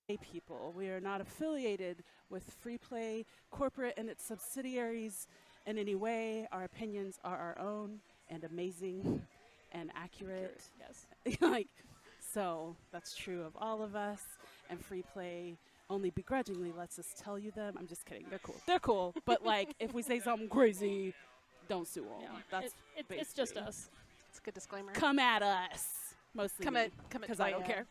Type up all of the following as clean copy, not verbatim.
people. We are not affiliated with Free Play Corporate and its subsidiaries in any way. Our opinions are our own and amazing and accurate. Yes. like, so that's true of all of us. And Free Play only begrudgingly lets us tell you them. I'm just kidding. They're cool. They're cool. But like, if we say something crazy, don't sue them. Yeah. That's It's just basically- us. It's a good disclaimer. Come at us. Mostly Come at because I don't care.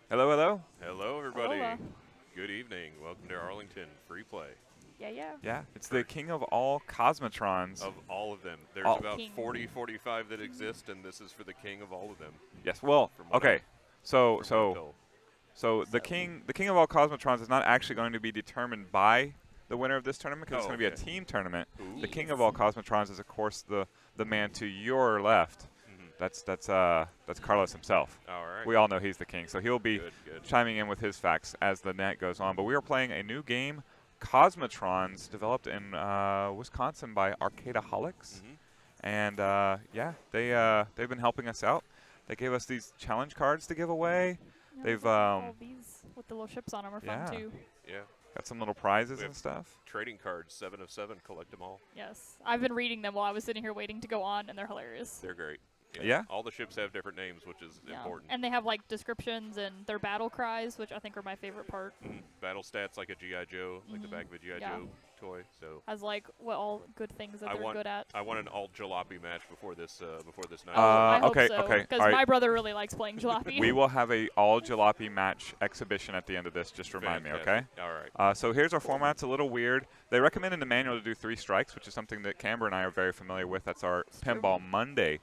Hello, hello. Hello, everybody. Hola. Good evening. Welcome to Arlington Free Play. Yeah. Yeah, it's the king of all Cosmotrons. Of all of them, there's All. about King. 40, 45 that exist, and this is for the king of all of them. Yes. Well, From what okay. So From what I'm so told. so the king of all Cosmotrons is not actually going to be determined by the winner of this tournament because it's going to be a team tournament. Ooh. The king of all Cosmotrons is of course the man to your left. Mhm. That's Carlos himself. All right. We all know he's the king, so he'll be Good. chiming in with his facts as the night goes on. But we are playing a new game, Cosmotrons, developed in Wisconsin by Arcadeaholics. Mhm. And yeah, they've been helping us out. They gave us these challenge cards to give away. Yeah, They've all these with the little ships on them are yeah. fun too. Yeah. got some little prizes We and have stuff. Trading cards, 7 of 7. Collect them all. Yes, I've been reading them while I was sitting here waiting to go on, and they're hilarious. They're great. Yeah? All the ships have different names, which is Yeah. important. And they have like descriptions and their battle cries, which I think are my favorite part. Battle stats like a G.I. Joe, like the Mhm. back of a G.I. Yeah. Joe toy. So Has like what all good things that I they're want good at. I want an alt jalopy match before this night. I hope okay, so, okay, Because alright. my brother really likes playing jalopy. We will have a all jalopy match exhibition at the end of this. Just remind me, okay? Fantastic. All right. So here's our format. It's a little weird. They recommend in the manual to do 3 strikes, which is something that Camber and I are very familiar with. That's our Pinball Monday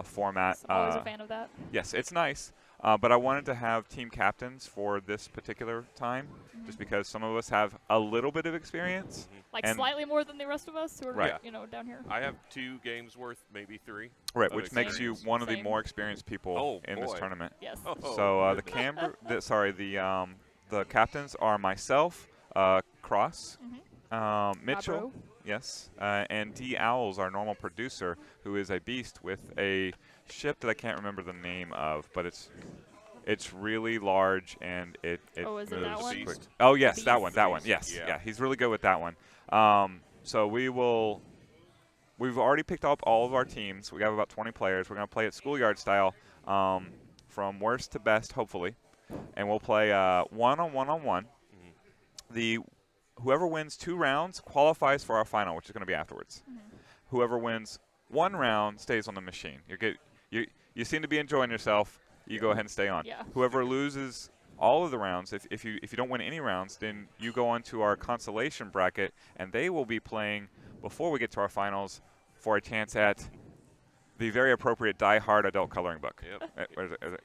format. Always a fan of that. Yes, it's nice. But I wanted to have team captains for this particular time, just because some of us have a little bit of experience. Like And- slightly more than the rest of us who are, Right. down here. I have 2 games worth, maybe 3. Right, of which makes you experience. one of the Same. more experienced people in this boy. tournament. Yes. Oh, So the goodness. Camber, the captains are myself, Cross, Mitchell, Bro. yes, and D Owls, our normal producer, who is a beast with a ship that I can't remember the name of, but it's really large and it Oh, is it moves that one? quick. Beast. Oh yes, that Beast. one. Yes, Yeah. yeah, he's really good with that one. So we've already picked up all of our teams. We have about 20 players. We're gonna play it schoolyard style, from worst to best, hopefully, and we'll play one on one. The whoever wins 2 rounds qualifies for our final, which is going to be afterwards. Whoever wins 1 round stays on the machine. You seem to be enjoying yourself. You go ahead and stay on. Yeah. Whoever loses all of the rounds, if you don't win any rounds, then you go on to our consolation bracket, and they will be playing before we get to our finals for a chance at the very appropriate Die Hard adult coloring book. Yep.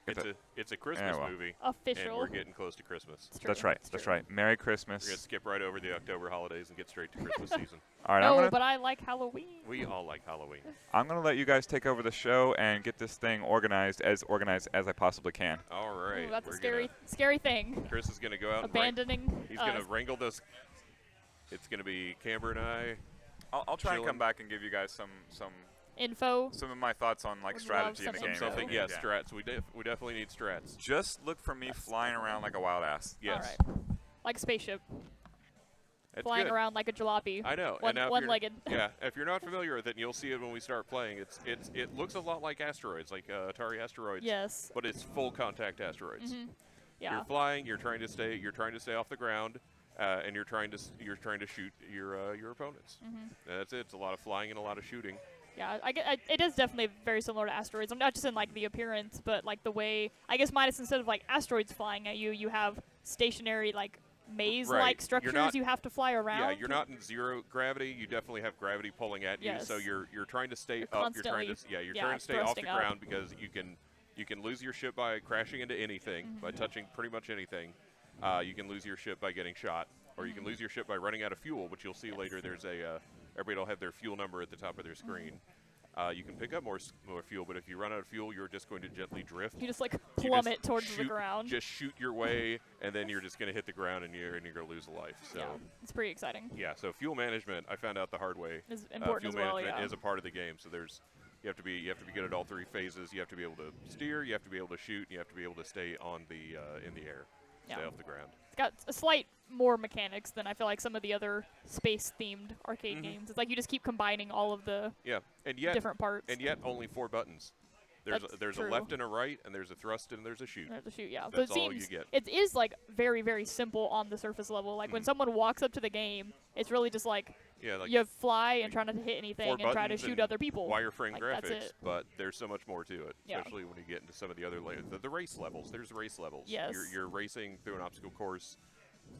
Is it- It's a Christmas well. movie, Official. and we're getting close to Christmas. It's true. That's right. It's That's true. right. Merry We're gonna Christmas. skip right over the October holidays and get straight to Christmas season. All right, No, but I like Halloween. We all like Halloween. I'm going to let you guys take over the show and get this thing organized as I possibly can. All right. Ooh, that's a we're scary thing. Chris is gonna go out Abandoning. He's gonna wrangle this. It's gonna be Camber and I. I'll try and Chillin'. come back and give you guys some info. of my thoughts on like Would strategy love in the some game. info. Something. Yeah, strats. We definitely need strats. Just look for me flying around like a wild ass. Yes. All right. Like a spaceship. It's Flying good. around like a jalopy. I know. One, and now if you're- one-legged. Yeah. If you're not familiar with it, and you'll see it when we start playing. It looks a lot like asteroids, like Atari asteroids. Yes. But it's full contact asteroids. Yeah. You're flying. You're trying to stay off the ground, and you're trying to shoot your opponents. That's it. It's a lot of flying and a lot of shooting. Yeah, it is definitely very similar to asteroids. Not just in like the appearance, but like the way. I guess minus instead of like asteroids flying at you, you have stationary like maze-like Right. You're structures not- you have to fly around. Yeah, you're not in zero gravity. You definitely have gravity pulling at you, so Yes. you're trying to stay You're up. You're trying to constantly- trying to stay off the thrusting up. ground because you can lose your ship by crashing into anything, by touching pretty much anything. You can lose your ship by getting shot, or you can lose your ship by running out of fuel, which you'll see later. There's everybody will have their fuel number at the top of their screen. you can pick up more fuel, but if you run out of fuel, you're just going to gently drift. You just like You plummet just towards the shoot- ground. Just shoot your way, and then you're just going to hit the ground, and you're going to lose a life. So Yeah, it's pretty exciting. yeah, so fuel management, I found out the hard way. It's important Fuel as well, management yeah. is a part of the game. So you have to be good at all three phases. You have to be able to steer, you have to be able to shoot, and you have to be able to stay on the in the air, stay Yeah. off the ground. It's got a slight more mechanics than I feel like some of the other space-themed arcade games. It's like you just keep combining all of the Yeah, and yet different parts. only 4 buttons. There's a true. left and a right, and there's a thrust and there's a shoot. There's a shoot, yeah. That's so it all you seems get. it is like very, very simple on the surface level. Like when someone walks up to the game, it's really just like Yeah, like you fly and try not to hit anything 4 and try to buttons shoot and other people. wireframe Like, that's graphics, it. but there's so much more to it, Yeah. especially when you get into some of the other layers. The race levels, there's race levels. Yes. You're racing through an obstacle course,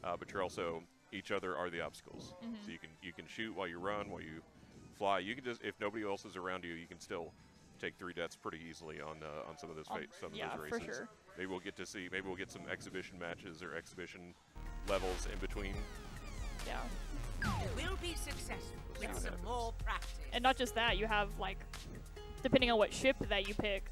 but you're also, each other are the obstacles. Mm-hmm. So you can shoot while you run, while you fly. You can just, if nobody else is around you, you can still take 3 deaths pretty easily on some of those yeah, those for races. sure. Maybe we'll get some exhibition matches or exhibition levels in between. Yeah. You will be successful with Yeah. some more practice. And not just that, you have like, depending on what ship that you pick,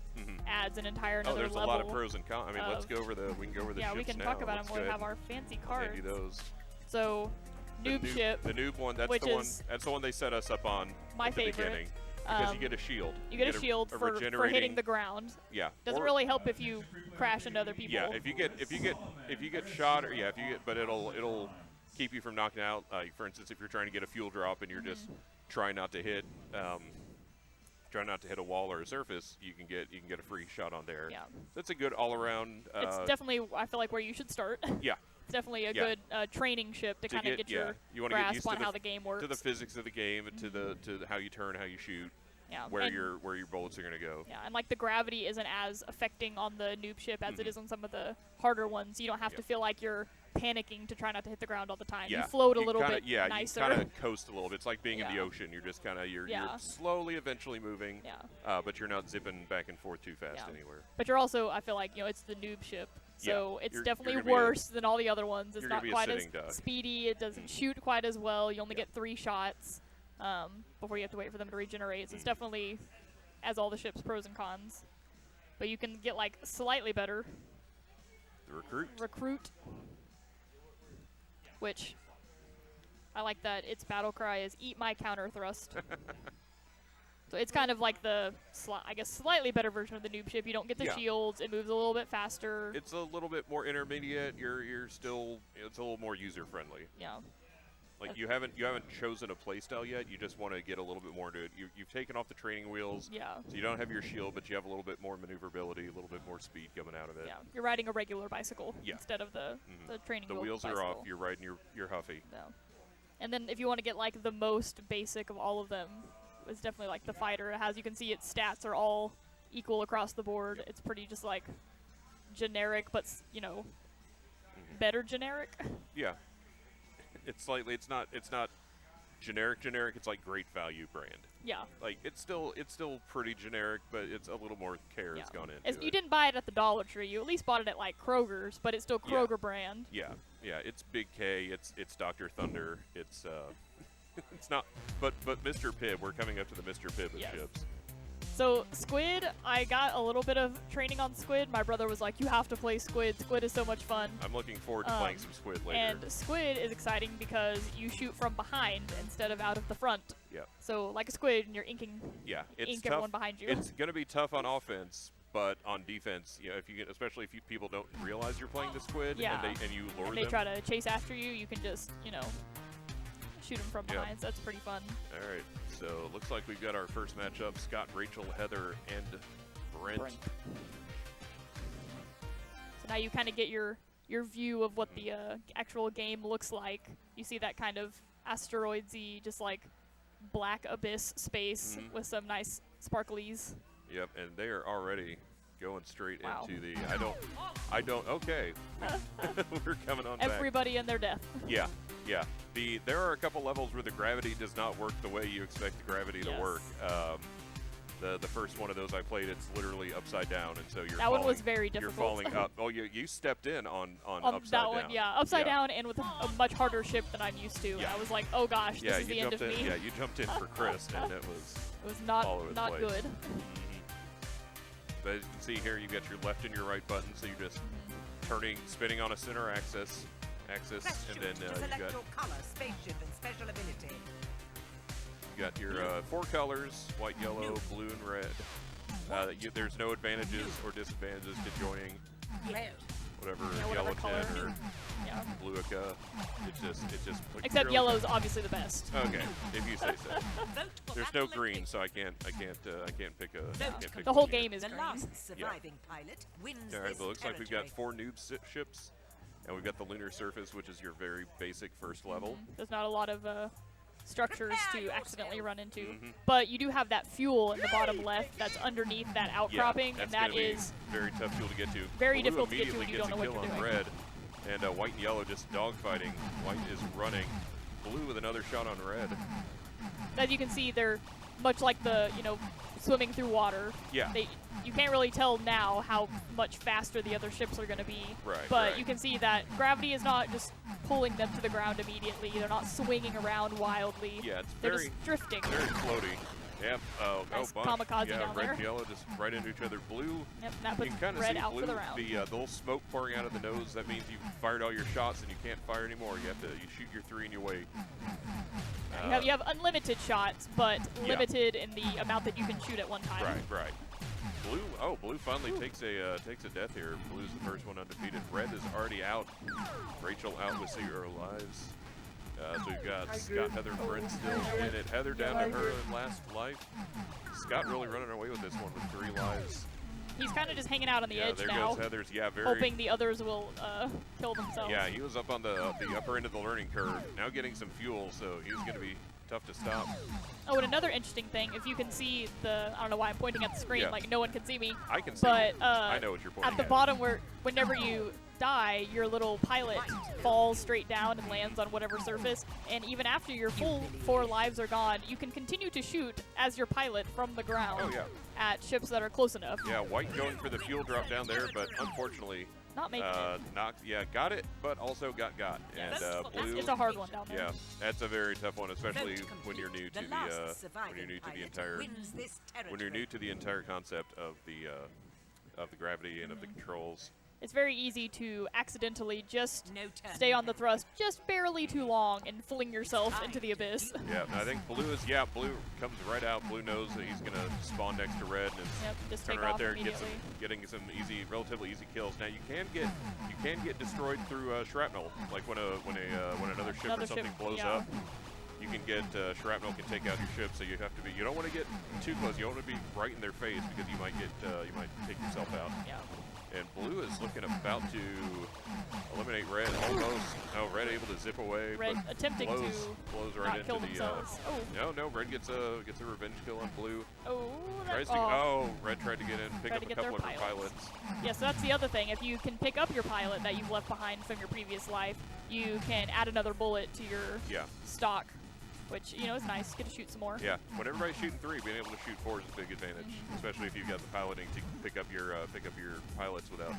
adds an entire Oh, another there's level. a lot of pros and cons. I mean, let's of- go over we can go over the Yeah, ships we can now. talk about Let's them when we go have ahead our fancy and hand cards. you those. So, noob the ship. The noob one. That's which the one. is That's the one they set us up on my at the favorite. beginning because you Um, get a shield. You get a shield for regenerating. hitting the ground. Yeah. Doesn't or- really help if you crash into other people. Yeah. If you get shot, or if you get, but it'll keep you from knocking out. Like for instance, if you're trying to get a fuel drop and you're just trying not to hit. Try not to hit a wall or a surface. You can get a free shot on there. Yeah. That's a good all around. It's definitely, I feel like, where you should start. Yeah. It's definitely a Yeah. good training ship to kind of get your you wanna get grasp used on to how the game works. to the physics of the game, and to how you turn, how you shoot, yeah. where and, your bullets are gonna go. Yeah, and like the gravity isn't as affecting on the noob ship as it is on some of the harder ones. You don't have to feel like you're panicking to try not to hit the ground all the time. Yeah. You float a You little kinda- bit yeah, nicer. you kind of coast a little bit. It's like being in the Yeah. ocean. You're just kind of you're Yeah. slowly, eventually moving. Yeah. But you're not zipping back and forth too fast Yeah. anywhere. But you're also, I feel like, it's the noob ship. So it's You're definitely gonna be a- worse than all the other ones. It's you're gonna not be a quite as sitting duck. speedy. It doesn't shoot quite as well. You only get 3 shots before you have to wait for them to regenerate. So it's definitely, as all the ships, pros and cons. But you can get like slightly better The recruit. recruit, which I like that its battle cry is "Eat my counter thrust." So it's kind of like the, I guess, slightly better version of the noob ship. You don't get the Yeah. shields. It moves a little bit faster. It's a little bit more intermediate. You're still. It's a little more user friendly. Yeah. Like you haven't chosen a playstyle yet. You just want to get a little bit more into it. You've taken off the training wheels. Yeah. So you don't have your shield, but you have a little bit more maneuverability, a little bit more speed coming out of it. Yeah. You're riding a regular bicycle Yeah. instead of the training The wheel wheels are bicycle. off. You're riding your Huffy. Yeah. And then if you want to get like the most basic of all of them, it's definitely like the fighter. It has, you can see its stats are all equal across the board. It's pretty just like generic, but better generic. Yeah. It's not generic. It's like great value brand. Yeah. Like it's still pretty generic, but it's a little more care has gone into it. You didn't buy it at the Dollar Tree. You at least bought it at like Kroger's, but it's still Yeah. Kroger brand. Yeah. It's Big K. It's Dr. Thunder. It's it's not. But Mr. Pibb. We're coming up to the Mr. Pibb of Yes. ships. So Squid, I got a little bit of training on Squid. My brother was like, "You have to play Squid. Squid is so much fun." I'm looking forward to playing some Squid later. And Squid is exciting because you shoot from behind instead of out of the front. Yeah. So like a squid, and you're inking. Yeah. It's ink tough. everyone behind you. It's going to be tough on offense. But on defense, if you get, especially if people don't realize you're playing the Squid, Yeah. and you lure and they them. try to chase after you. You can just shoot them from Yeah. behind. So that's pretty fun. All right, so it looks like we've got our first matchup: Scott, Rachel, Heather, and Brent. So now you kind of get your view of what the actual game looks like. You see that kind of asteroidsy, just like black abyss space with some nice sparklies. Yep, and they are already going straight Wow. into the. I don't. Okay, we're coming on back. Everybody in their death. Yeah. There are a couple levels where the gravity does not work the way you expect the gravity to Yes. work. The first one of those I played, it's literally upside down, and so you're That falling, one was very You're difficult. falling up. Oh, you stepped in on upside that down. one, yeah, upside down and with a much harder ship than I'm used to. Yeah. I was like, oh gosh, Yeah, this is the end of jumped in. me. Yeah, you jumped in for Chris, and it was not all over the not place. good. But as you can see here, you've got your left and your right button, so you're just spinning on a center axis, and then to you select got your color, spaceship, and special ability. your 4 colors: white, yellow, blue, and red. There's no advantages or disadvantages to joining Red. whatever whatever yellow color. 10 or Yeah. bluica. It's just Except purely- yellow's obviously the best. Okay, if you say so. Vote for There's no Battle green, Olympics. so I can't pick a. can't pick The whole one here. game is The green. last surviving pilot wins All right, this but it looks like we've got territory. 4 noob ships, and we've got the lunar surface, which is your very basic first level. There's not a lot of structures to accidentally run into. Mhm. But you do have that fuel in the bottom left that's underneath that outcropping, yeah, and that's that gonna be is very tough fuel to get to. very Blue difficult to get to immediately when you gets don't a know what kill you're on doing. red, and white and yellow just dogfighting. White is running. Blue with another shot on red. As you can see, they're much like the, swimming through water. Yeah. You can't really tell now how much faster the other ships are going to be. Right, But right. you can see that gravity is not just pulling them to the ground immediately. They're not swinging around wildly. Yeah, it's They're very just drifting. very floaty. Yep. Nice bunch. kamikaze yeah, down red there. and yellow just right into each other. Blue. Yep, that You puts can kind of red see out blue, for the round. the little smoke pouring out of the nose. That means you've fired all your shots and you can't fire anymore. You shoot your 3 and you wait. You have unlimited shots, but limited in the amount that you can shoot at one time. Right. Blue finally takes a death here. Blue's the first one undefeated. Red is already out. Rachel out with 0 lives. So we've got Scott, Heather, and Brent still in it. Heather down to her last life. Scott really running away with this one with 3 lives. He's kind of just hanging out on the Yeah, edge there now, goes Heather's. Yeah, very. hoping the others will kill themselves. Yeah, he was up on the upper end of the learning curve. Now getting some fuel, so he's going to be tough to stop. Oh, and another interesting thing, if you can see I don't know why I'm pointing at the screen, Yeah. like no one can see me. I can see. But I know what you're pointing at the bottom whenever you die, your little pilot falls straight down and lands on whatever surface. And even after your full 4 lives are gone, you can continue to shoot as your pilot from the ground Oh, yeah. at ships that are close enough. Yeah, white going for the fuel drop down there, but unfortunately, Not making it. got it, but also got. Yes. And blue. It's a hard one down there. Yeah, that's a very tough one, especially Vote when you're new to complete. The last when surviving you're new to the pilot entire wins this when you're territory. new to the entire concept of the gravity and of the controls. It's very easy to accidentally just No turn. stay on the thrust just barely too long and fling yourself into the abyss. Yeah, and I think blue comes right out. Blue knows that he's gonna spawn next to red and Yep, just turn take right off there and immediately. getting some relatively easy kills. Now you can get destroyed through shrapnel, like when another ship Another or something ship, blows yeah. up. You can get shrapnel can take out your ship, so you don't want to get too close. You don't want to be right in their face because you might take yourself out. Yeah. And blue is looking about to eliminate red almost. Oh, red able to zip away, Red but attempting blows to right not into kill the. themselves. No, red gets a revenge kill on blue. Oh, Tries to. Red tried to get in, pick Tried up to a get their couple of her pilots. pilots. Yeah, so that's the other thing. If you can pick up your pilot that you've left behind from your previous life, you can add another bullet to your Yeah, stock, which, is nice. Get to shoot some more. yeah. When everybody's shooting 3, being able to shoot 4 is a big advantage, especially if you've got the piloting to pick up your pilots without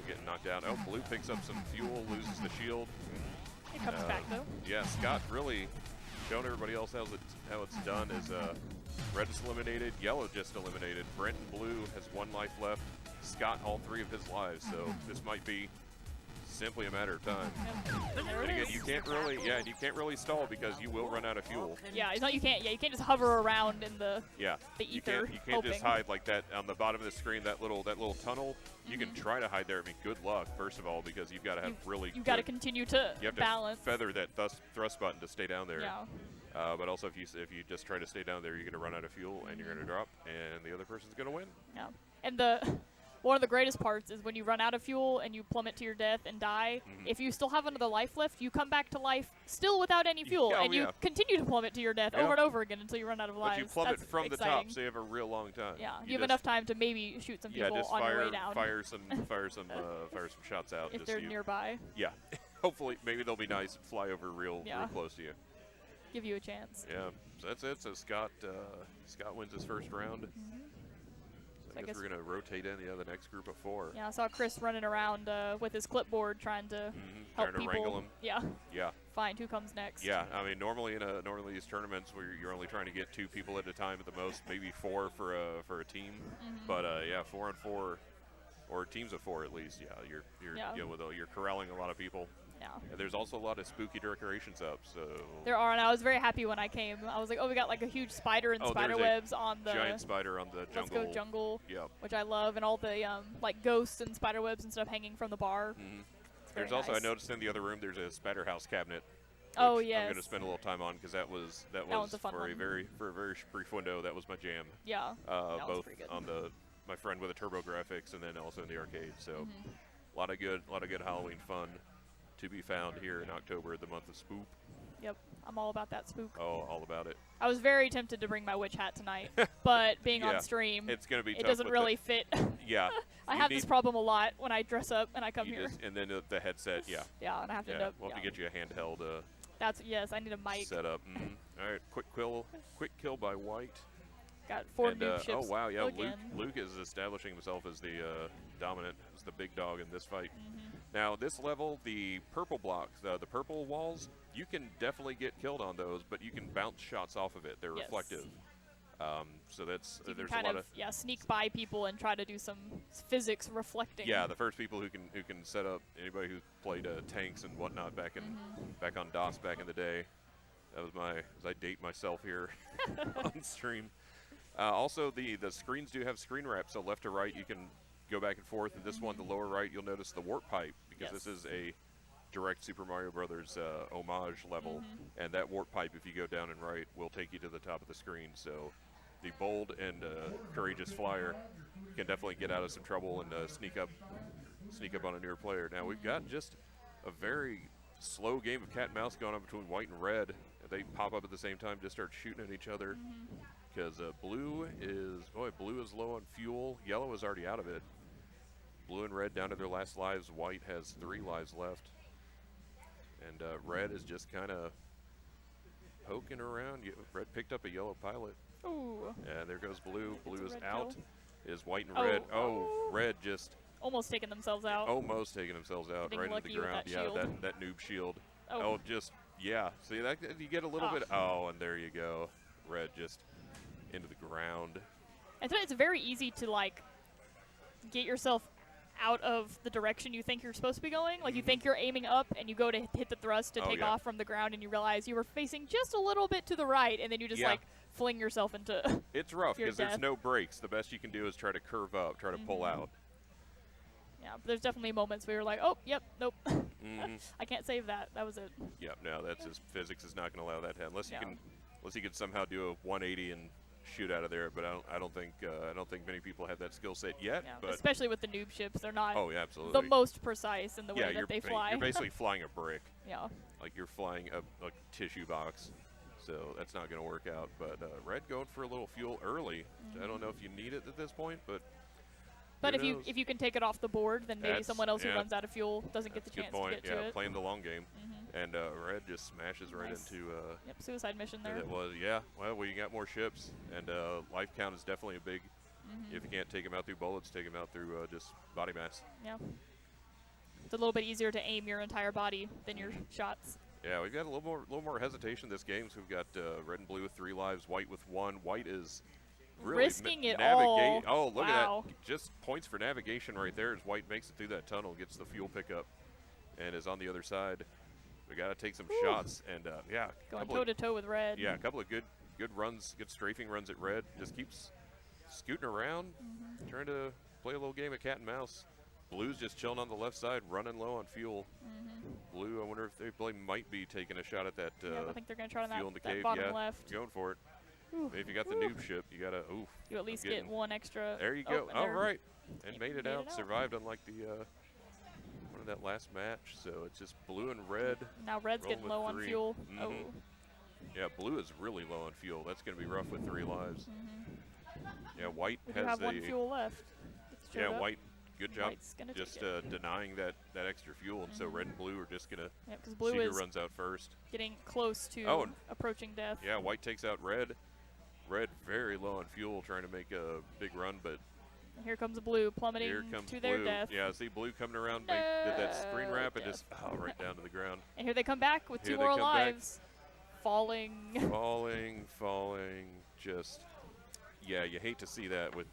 getting knocked down. Oh, blue picks up some fuel, loses the shield. It comes back, though. Yeah, Scott really showing everybody else how it's done. Is red is eliminated, yellow just eliminated. Brent and blue has 1 life left. Scott all 3 of his lives, so this might be simply a matter of time. Yep. There And it again, is. you can't really stall because you will run out of fuel. Yeah, it's not you can't just hover around in the Yeah, The you ether, can't just hoping. hide like that on the bottom of the screen. That little tunnel. You can try to hide there. I mean, good luck first of all, because you've got to have you've got to continue to you have balance. to feather that thrust button to stay down there. Yeah. But also, if you just try to stay down there, you're going to run out of fuel and you're going to drop, and the other person's going to win. Yeah. And one of the greatest parts is when you run out of fuel and you plummet to your death and die, if you still have another life left, you come back to life still without any fuel, Yeah, and you continue to plummet to your death Yeah. over and over again until you run out of lives. But you plummet That's from exciting. the top, so you have a real long time. Yeah, you have just- enough time to maybe shoot some people just on your way down fire some shots out. if just they're so you- nearby. Yeah, hopefully maybe they'll be nice and fly over real Yeah. close to you. give you a chance. Yeah, so that's it. So Scott wins his first round. So I guess we're going to rotate in the next group of 4. Yeah, I saw Chris running around with his clipboard trying to help trying to people. wrangle him. Yeah. Yeah. Find who comes next. Yeah, I mean, normally these tournaments where you're only trying to get 2 people at a time at the most, maybe 4 for a team. But yeah, 4 on 4, or teams of 4 at least. Yeah, you're corralling a lot of people. Yeah. And there's also a lot of spooky decorations up. So there are, and I was very happy when I came. I was like, oh, we got like a huge spider and spider webs on the giant spider on the jungle. Let's Go Jungle. Yep. Which I love, and all the like ghosts and spider webs and stuff hanging from the bar. There's also nice. I noticed in the other room there's a spider house cabinet. Oh yes. I'm going to spend a little time on because that was for a very brief window. That was my jam. Yeah. Both on my friend with the Turbo Graphics and then also in the arcade. So a lot of good Halloween fun to be found here in October, the month of Spoop. Yep, I'm all about that spook. Oh, all about it. I was very tempted to bring my witch hat tonight, but being on stream, it's gonna be it tough doesn't really fit. Yeah. I have this problem a lot when I dress up and I come here. And then the headset, yeah. Yeah, and I have to end up. We'll have to get you a handheld yes, I need a mic. Set up. All right, quick kill by White. Got 4 noob ships. Oh wow, yeah. Again. Luke is establishing himself as the dominant, as the big dog in this fight. Now this level, the purple blocks, the purple walls, you can definitely get killed on those, but you can bounce shots off of it. They're reflective. So that's so there's kind a lot of sneak by people and try to do some physics reflecting. Yeah, the first people who can set up, anybody who played tanks and whatnot back on DOS back in the day. That was as I date myself here on stream. Also, the screens do have screen wrap, so left to right you can go back and forth. And this one, the lower right, you'll notice the warp pipe because this is a direct Super Mario Brothers homage level, and that warp pipe, if you go down and right, will take you to the top of the screen. So the bold and courageous flyer can definitely get out of some trouble and sneak up on a newer player. Now we've got just a very slow game of cat and mouse going on between White and Red. They pop up at the same time, just start shooting at each other. Because blue is low on fuel. Yellow is already out of it. Blue and red down to their last lives. White has 3 lives left. And red is just kind of poking around. Red picked up a yellow pilot. Ooh. And there goes blue. Blue is out. Kill. Is white and red. Oh, red just almost taking themselves out. Almost taking themselves out. Getting right into the ground. That noob shield. Oh, just See that you get a little bit. Oh, and there you go. Red just into the ground. I think it's very easy to like get yourself out of the direction you think you're supposed to be going. Like you think you're aiming up and you go to hit the thrust to take off from the ground and you realize you were facing just a little bit to the right and then you just like fling yourself into It's rough because there's no brakes. The best you can do is try to curve up, try to pull out. Yeah, but there's definitely moments where you're like, oh, yep, nope. I can't save that. That was it. Yep, no, that's just physics is not going to allow that to happen unless you can somehow do a 180 and shoot out of there, but I don't think many people have that skill set yet. Yeah, but especially with the noob ships, they're not absolutely. the most precise in the way that they fly. You're basically flying a brick. Yeah. Like you're flying a tissue box, so that's not going to work out. But Red going for a little fuel early. I don't know if you need it at this point, but if you can take it off the board, then maybe someone else who runs out of fuel doesn't get the chance to get to it. Playing the long game. And Red just smashes right into suicide mission there. It was, well, you got more ships, and life count is definitely a big. If you can't take them out through bullets, take them out through just body mass. Yeah. It's a little bit easier to aim your entire body than your shots. Yeah, we've got a little more hesitation this game. So we've got red and blue with 3 lives, white with 1. White is really risking it all. Oh, look at that! Just points for navigation right there as White makes it through that tunnel, gets the fuel pickup, and is on the other side. We got to take some shots, and going toe to toe with Red. Yeah, a couple of good runs, good strafing runs at Red. Just keeps scooting around, trying to play a little game of cat and mouse. Blue's just chilling on the left side, running low on fuel. Blue, I wonder if they might be taking a shot at that. I think they're going to try on fuel in the that cave. bottom left. Going for it. If you got the noob ship, you gotta. You at least get 1 extra. There you go. All right, and made it out. Survived unlike the one of that last match. So it's just blue and red. Now Red's getting low on fuel. Oh. Yeah, blue is really low on fuel. That's gonna be rough with 3 lives. Yeah, White we has have 1 fuel left. White good job White's gonna just take it. denying that extra fuel, and so red and blue are just gonna Yeah, because see blue who is runs out first. getting close to Oh, approaching death. Yeah, white takes out red. Red very low on fuel, trying to make a big run, but And here comes blue plummeting here comes to blue. their death. Yeah, see blue coming around, did that screen wrap and just right down to the ground. And here they come back with Here two they more come back. lives. Falling. falling, just yeah, you hate to see that with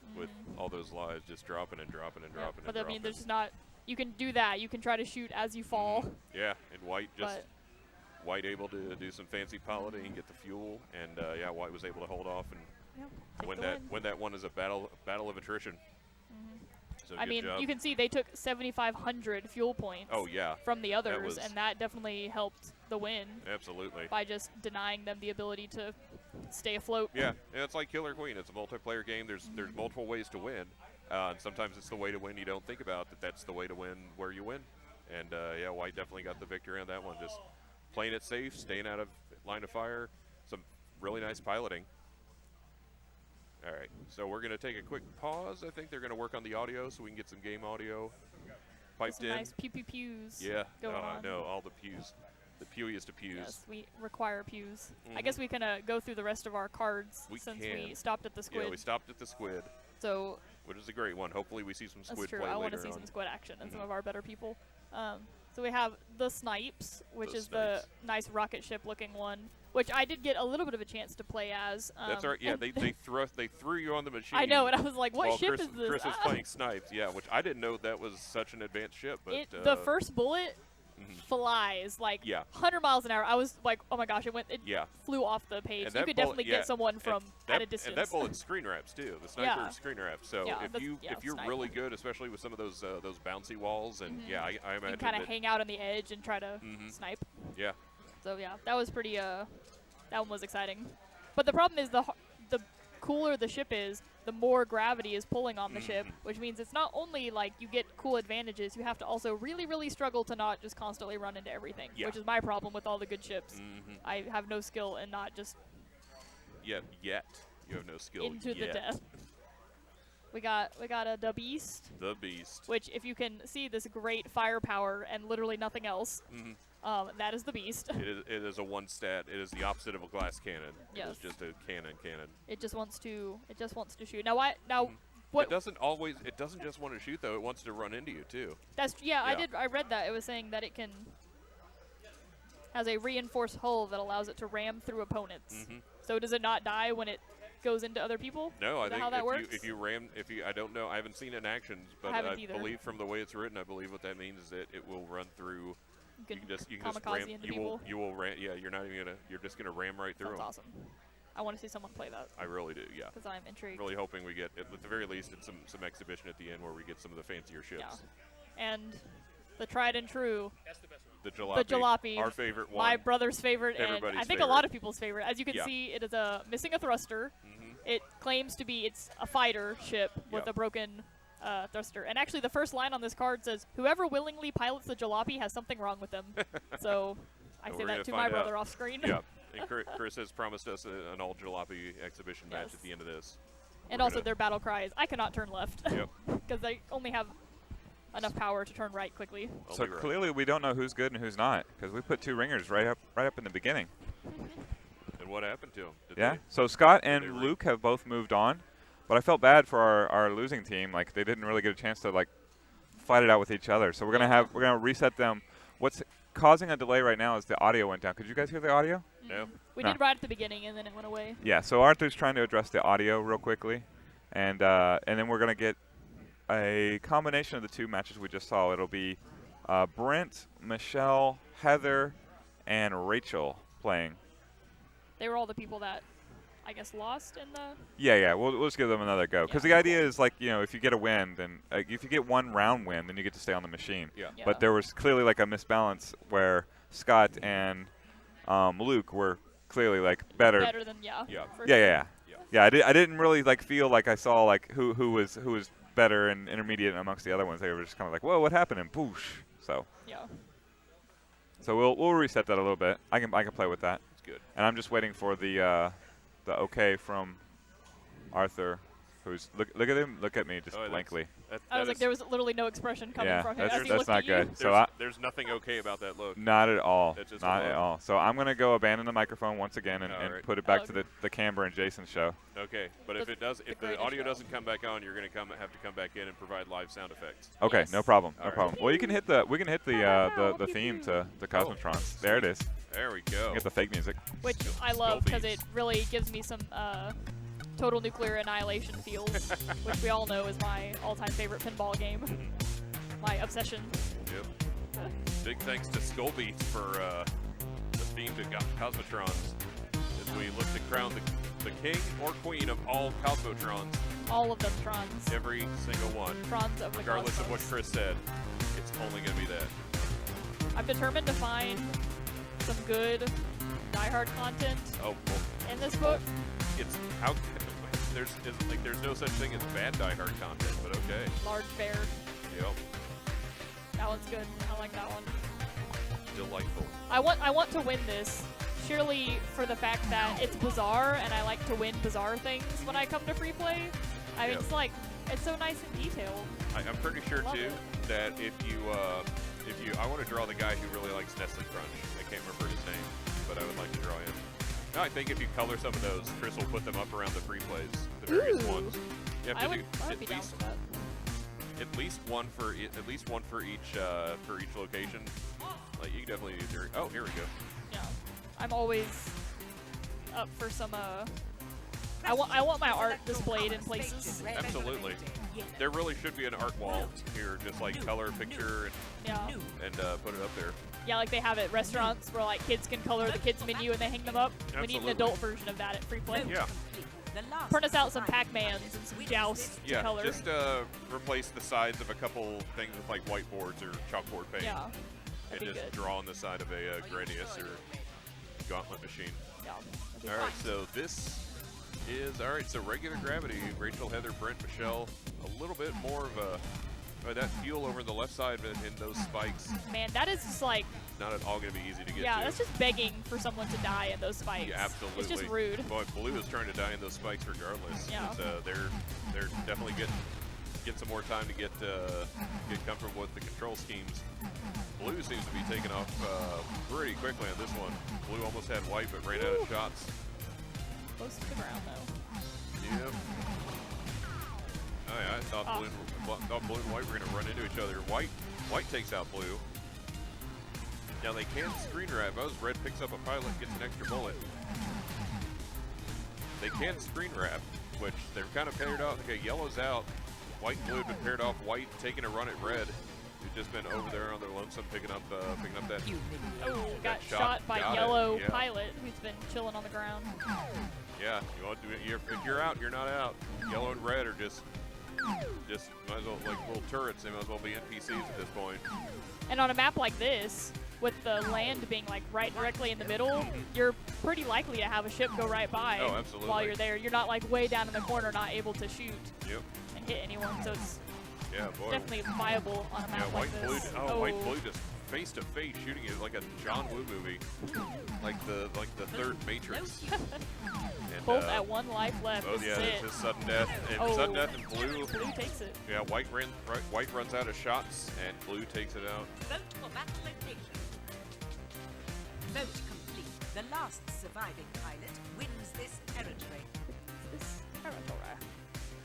all those lives just dropping and dropping and Yeah, dropping but and I dropping. mean, there's just not. You can do that. You can try to shoot as you fall. Yeah, and white just But white able to do some fancy piloting and get the fuel, and yeah, white was able to hold off and yeah, take win the that win. win that one is a battle of attrition. So I good mean, job. you can see they took 7,500 fuel points Oh yeah, from the others, was- and that definitely helped the win absolutely. by just denying them the ability to stay afloat. Yeah, and it's like Killer Queen. It's a multiplayer game. There's multiple ways to win, and sometimes it's the way to win you don't think about that. That's the way to win where you win, and yeah, white definitely got the victory on that one. Just playing it safe, staying out of line of fire, some really nice piloting. All right, so we're gonna take a quick pause. I think they're gonna work on the audio so we can get some game audio piped Some in. nice pew pew pews. Yeah, going on. no, all the pews, the pewiest of pews. Yes, we require pews. I Mhm. guess we can go through the rest of our cards We since can. we stopped at the squid. Yeah, we stopped at the squid, So which is a great one. Hopefully, we see some that's squid true. play I want later to see on. some squid action and some Mhm. of our better people. So we have the Snipes, which The is the Snipes. nice rocket ship looking one, which I did get a little bit of a chance to play as. That's right. Yeah, and they threw you on the machine. I know, and I was like, what while ship Chris, is this? Chris was Ah! playing Snipes. Yeah, which I didn't know that was such an advanced ship. But The first bullet mhm. flies like Yeah. 100 miles an hour. I was like, oh my gosh, it Yeah. flew off the page. And you that could bullet- definitely yeah, get someone and from that, at a distance. And that bullet screen wraps too. The sniper Yeah. screen wraps. So Yeah, if that's- you yeah, if you're sniper. really good, especially with some of those bouncy walls, and yeah, I you imagine can kind that. of hang out on the edge and try to Mhm. snipe. Yeah. So yeah, that was pretty. That one was exciting. But the problem is the cooler the ship is, the more gravity is pulling on the ship, which means it's not only like you get cool advantages, you have to also really, really struggle to not just constantly run into everything, Yeah. which is my problem with all the good ships. Mhm. I have no skill and not just Yet you have no skill. into the yet. death. We got the Beast, The Beast. which if you can see this great firepower and literally nothing else, Mhm. that is the Beast. It is a one stat. It is the opposite of a glass cannon. Yes. It is just a cannon. It just wants to shoot. Now what It doesn't just want to shoot though. It wants to run into you too. That's I read that. It was saying that it has a reinforced hull that allows it to ram through opponents. Mhm. So does it not die when it goes into other people? No, Is I that think how that works? I don't know. I haven't seen it in action, but haven't either. believe from the way it's written, I believe what that means is that it will run through. You can You can just kamikaze ram. into You people. will ram. Yeah, you're not even gonna. You're just gonna ram right through Sounds them. awesome. I want to see someone play that I really do. Yeah. because I'm intrigued. Really hoping we get, at the very least, it's some exhibition at the end where we get some of the fancier ships. Yeah. And the tried and true, The jalopy. the jalopy, Our favorite one. my brother's favorite, and Everybody's I think favorite. a lot of people's favorite. As you can Yeah. see, it is missing a thruster. Mhm. It claims to be it's a fighter ship with Yep. a broken thruster. And actually, the first line on this card says, "Whoever willingly pilots the jalopy has something wrong with them." So I And say we're that gonna to my find out. brother off screen. Yeah. And Chris has promised us an all jalopy exhibition match Yes. at the end of this. And We're also gonna- their battle cry is, "I cannot turn left," Yep. because they only have enough power to turn right quickly. So Only right. clearly we don't know who's good and who's not because we put two ringers right up in the beginning. And what happened to him? Did Yeah. they- So Scott they and ring? Luke have both moved on, but I felt bad for our losing team. Like they didn't really get a chance to like fight it out with each other. So we're gonna reset them. What's causing a delay right now is the audio went down. Could you guys hear the audio? No. We No. did right at the beginning, and then it went away. Yeah. So Arthur's trying to address the audio real quickly, and then we're gonna get a combination of the two matches we just saw. It'll be Brent, Michelle, Heather, and Rachel playing. They were all the people that, I guess, lost in the. Yeah. We'll just give them another go because Yeah. the idea is like if you get a win, then if you get one round win, then you get to stay on the machine. Yeah. Yeah. But there was clearly like a misbalance where Scott and Luke were clearly like better. Better than Yeah. for Yeah. Yeah. Yeah, I didn't really like feel like I saw like who was better and intermediate amongst the other ones. They were just kind of like, whoa, what happened? And poosh. Yeah. So we'll reset that a little bit. I can play with that. It's good. And I'm just waiting for the okay from Arthur. Who's look at him? Look at me just Oh, blankly. I was like, there was literally no expression coming Yeah, from him. as he that's looked not at you. good. So There's nothing okay about that look. not at all. It's just a Not at look. all. So I'm gonna go abandon the microphone once again and Alright. put it back Oh, to the Camber and Jason show. Okay, but if The- it does, the if the greatest audio show. doesn't come back on, you're gonna have to come back in and provide live sound effects. Okay, Yes. no problem. No Alright. problem. Well, you can hit we can hit the theme to the Cosmotrons. There it is. There we go. Get the fake music. Which I love because Sculpies. it really gives me some total nuclear annihilation feels, which we all know is my all-time favorite pinball game. My obsession. Yep. Big thanks to Skullbeats for the theme to Cosmotrons as we look to crown the king or queen of all Cosmotrons, All of them Trons. every single one. Trons of the Regardless of what cosmos. Chris said, it's only going to be that. I'm determined to find some good diehard content Oh, well, in this book. it's how there's no such thing as bad Die Hard content, but okay. Large bear. Yep, That one's good. I like that one. delightful. I want to win this. Surely for the fact that it's bizarre and I like to win bizarre things when I come to free play. I mean, Yep. it's like it's so nice and detailed. I'm pretty sure Love too it. that if you I want to draw the guy who really likes Nestle Crunch. I can't remember his name, but I would like to draw him. No, I think if you color some of those, Chris will put them up around the free plays, the various Ooh. ones. You have I to would do be down for that. at least one for each location. Like you can definitely use your. Oh, here we go. Yeah, I'm always up for some. I want my art displayed in places. Absolutely. There really should be an art wall here, just like color picture Yeah, and put it up there. yeah, like they have at restaurants where like kids can color the kids menu and they hang them up. We need an Absolutely. adult version of that at free play. Yeah. Print us out some Pac-Mans and some Joust to Yeah, color. just replace the sides of a couple things with like whiteboards or chalkboard paint. Yeah, And that'd be just good. draw on the side of a Gradius or Gauntlet machine. Yeah, that'd be All right, fun. so this is so regular gravity. Rachel, Heather, Brent, Michelle. A little bit more of that fuel over the left side in those spikes. Man, that is just like, Not at all going to be easy to get yeah, to. that's just begging for someone to die in those spikes. Yeah, absolutely. It's just rude. Boy, Blue is trying to die in those spikes regardless. Yeah. 'Cause, they're definitely getting some more time to get comfortable with the control schemes. Blue seems to be taking off pretty quickly on this one. Blue almost had white, but ran out of shots. Close to the ground though. Yep. Oh yeah, I thought Ah. Blue and White were going to run into each other. White takes out Blue. Now they can screen wrap. As Red picks up a pilot, gets an extra bullet. They can screen wrap, which they're kind of paired off. Okay, Yellow's out. White and Blue have been paired off. White taking a run at Red, who's just been over there on their lonesome picking up that. Oh, got shot. shot by Got it, Yellow yeah. Pilot, who's been chilling on the ground. Yeah, you want to do it. If you're out, you're not out. Yellow and Red are just might as well, like little turrets. They might as well be NPCs at this point. And on a map like this, with the land being like right directly in the middle, you're pretty likely to have a ship go right by Oh, absolutely. while you're there. You're not like way down in the corner, not able to shoot Yep. and hit anyone. So it's Yeah, boy. definitely viable on a Yeah, map white like and blue. this. Oh, white and blue just face to face shooting it like a John Woo movie, like the third Matrix. And, Both at one life left. Oh This yeah, is it's it. just sudden death. And Oh. sudden death and blue. Blue takes it. Yeah, white runs out of shots and blue takes it out. Vote for battle location. Vote complete. The last surviving pilot wins this territory. This territory.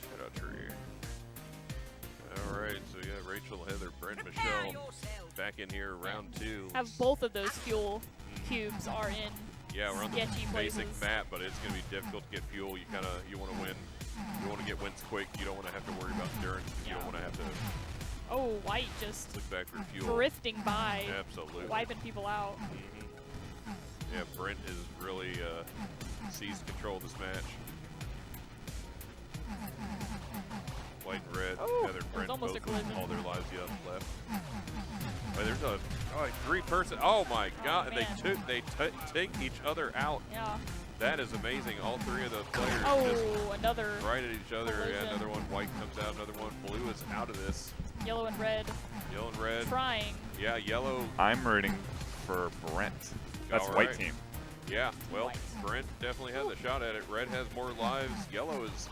Shout out tree. All right, so yeah, Rachel, Heather, Brent, Prepare Michelle, yourselves. back in here, round 2. Have both of those fuel cubes are in Yeah, we're on the sketchy basic places. map, but it's going to be difficult to get fuel. You want to win. You want to get wins quick. You don't want to have to worry about endurance. You don't Yeah. want to have to Oh, white just look back for fuel. drifting by, Absolutely. wiping people out. Yeah, Brent is really seized control of this match. White and red, Oh, Heather and it was Brent almost both a collision. with all their lives left. Oh, there's a 3-person. Oh my God! man. They take each other out. Yeah. That is amazing. All 3 of the players just Oh, another right at each other. Yeah, collision. another one. White comes out. Another one. Blue is out of this. yellow and red Yellow and red. trying. Yeah, yellow. I'm rooting for Brent. That's All white right. team. Yeah, well, White. Brent definitely has a shot at it. Red has more lives. Yellow is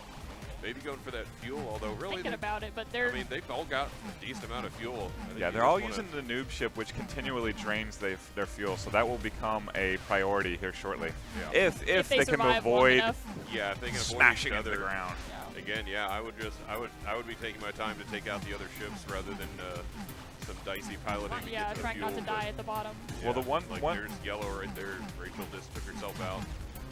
maybe going for that fuel. Although really, Thinking about it, but they're. I mean, they've all got a decent amount of fuel. I think Yeah, you they're just all wanna- using the noob ship, which continually drains their fuel. So that will become a priority here shortly. Yeah. If they can survive long avoid enough. Yeah, if they can avoid smashing each into the other. ground. Yeah. Again, yeah, I would be taking my time to take out the other ships rather than some dicey piloting. to Yeah, get to the trying not to fuel, but- die at the bottom. Yeah, Well, the one- there's yellow right there. Rachel just took herself out.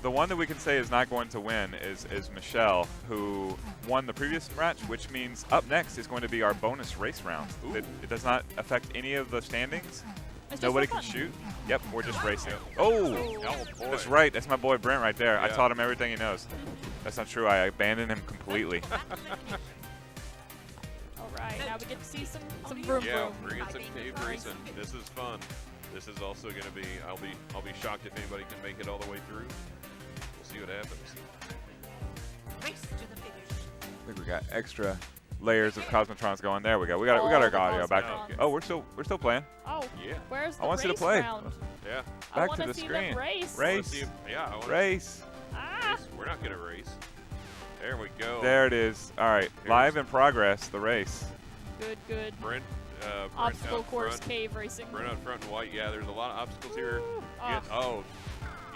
The one that we can say is not going to win is Michelle, who won the previous match, which means up next is going to be our bonus race round. It does not affect any of the standings. It's just Nobody for can fun. shoot. Yep, we're just racing. Oh, Oh, boy. that's right. That's my boy Brent right there. I Yeah. taught him everything he knows. That's not true. I abandoned him completely. All right, now we get to see some vroom Yeah, vroom. bring in some cave racing. This is fun. This is also going to be. I'll be shocked if anybody can make it all the way through. We'll see what happens. Race to the finish. I think we got extra layers of Cosmotrons going. There we go. We got our All the audio back. Cosmotrons. Oh, we're still playing. Oh, Yeah. where's the I want to see race the play. round? Yeah. I Back want to the see screen. them race. Wanna Race. see- yeah. I wanna Race. Ah, race. We're not going to race. There we go. There it is. All right, live in progress. The race. good. Brent. Brent Obstacle out course front. cave racing. Brent out front in white. Yeah, there's a lot of obstacles here. Oh.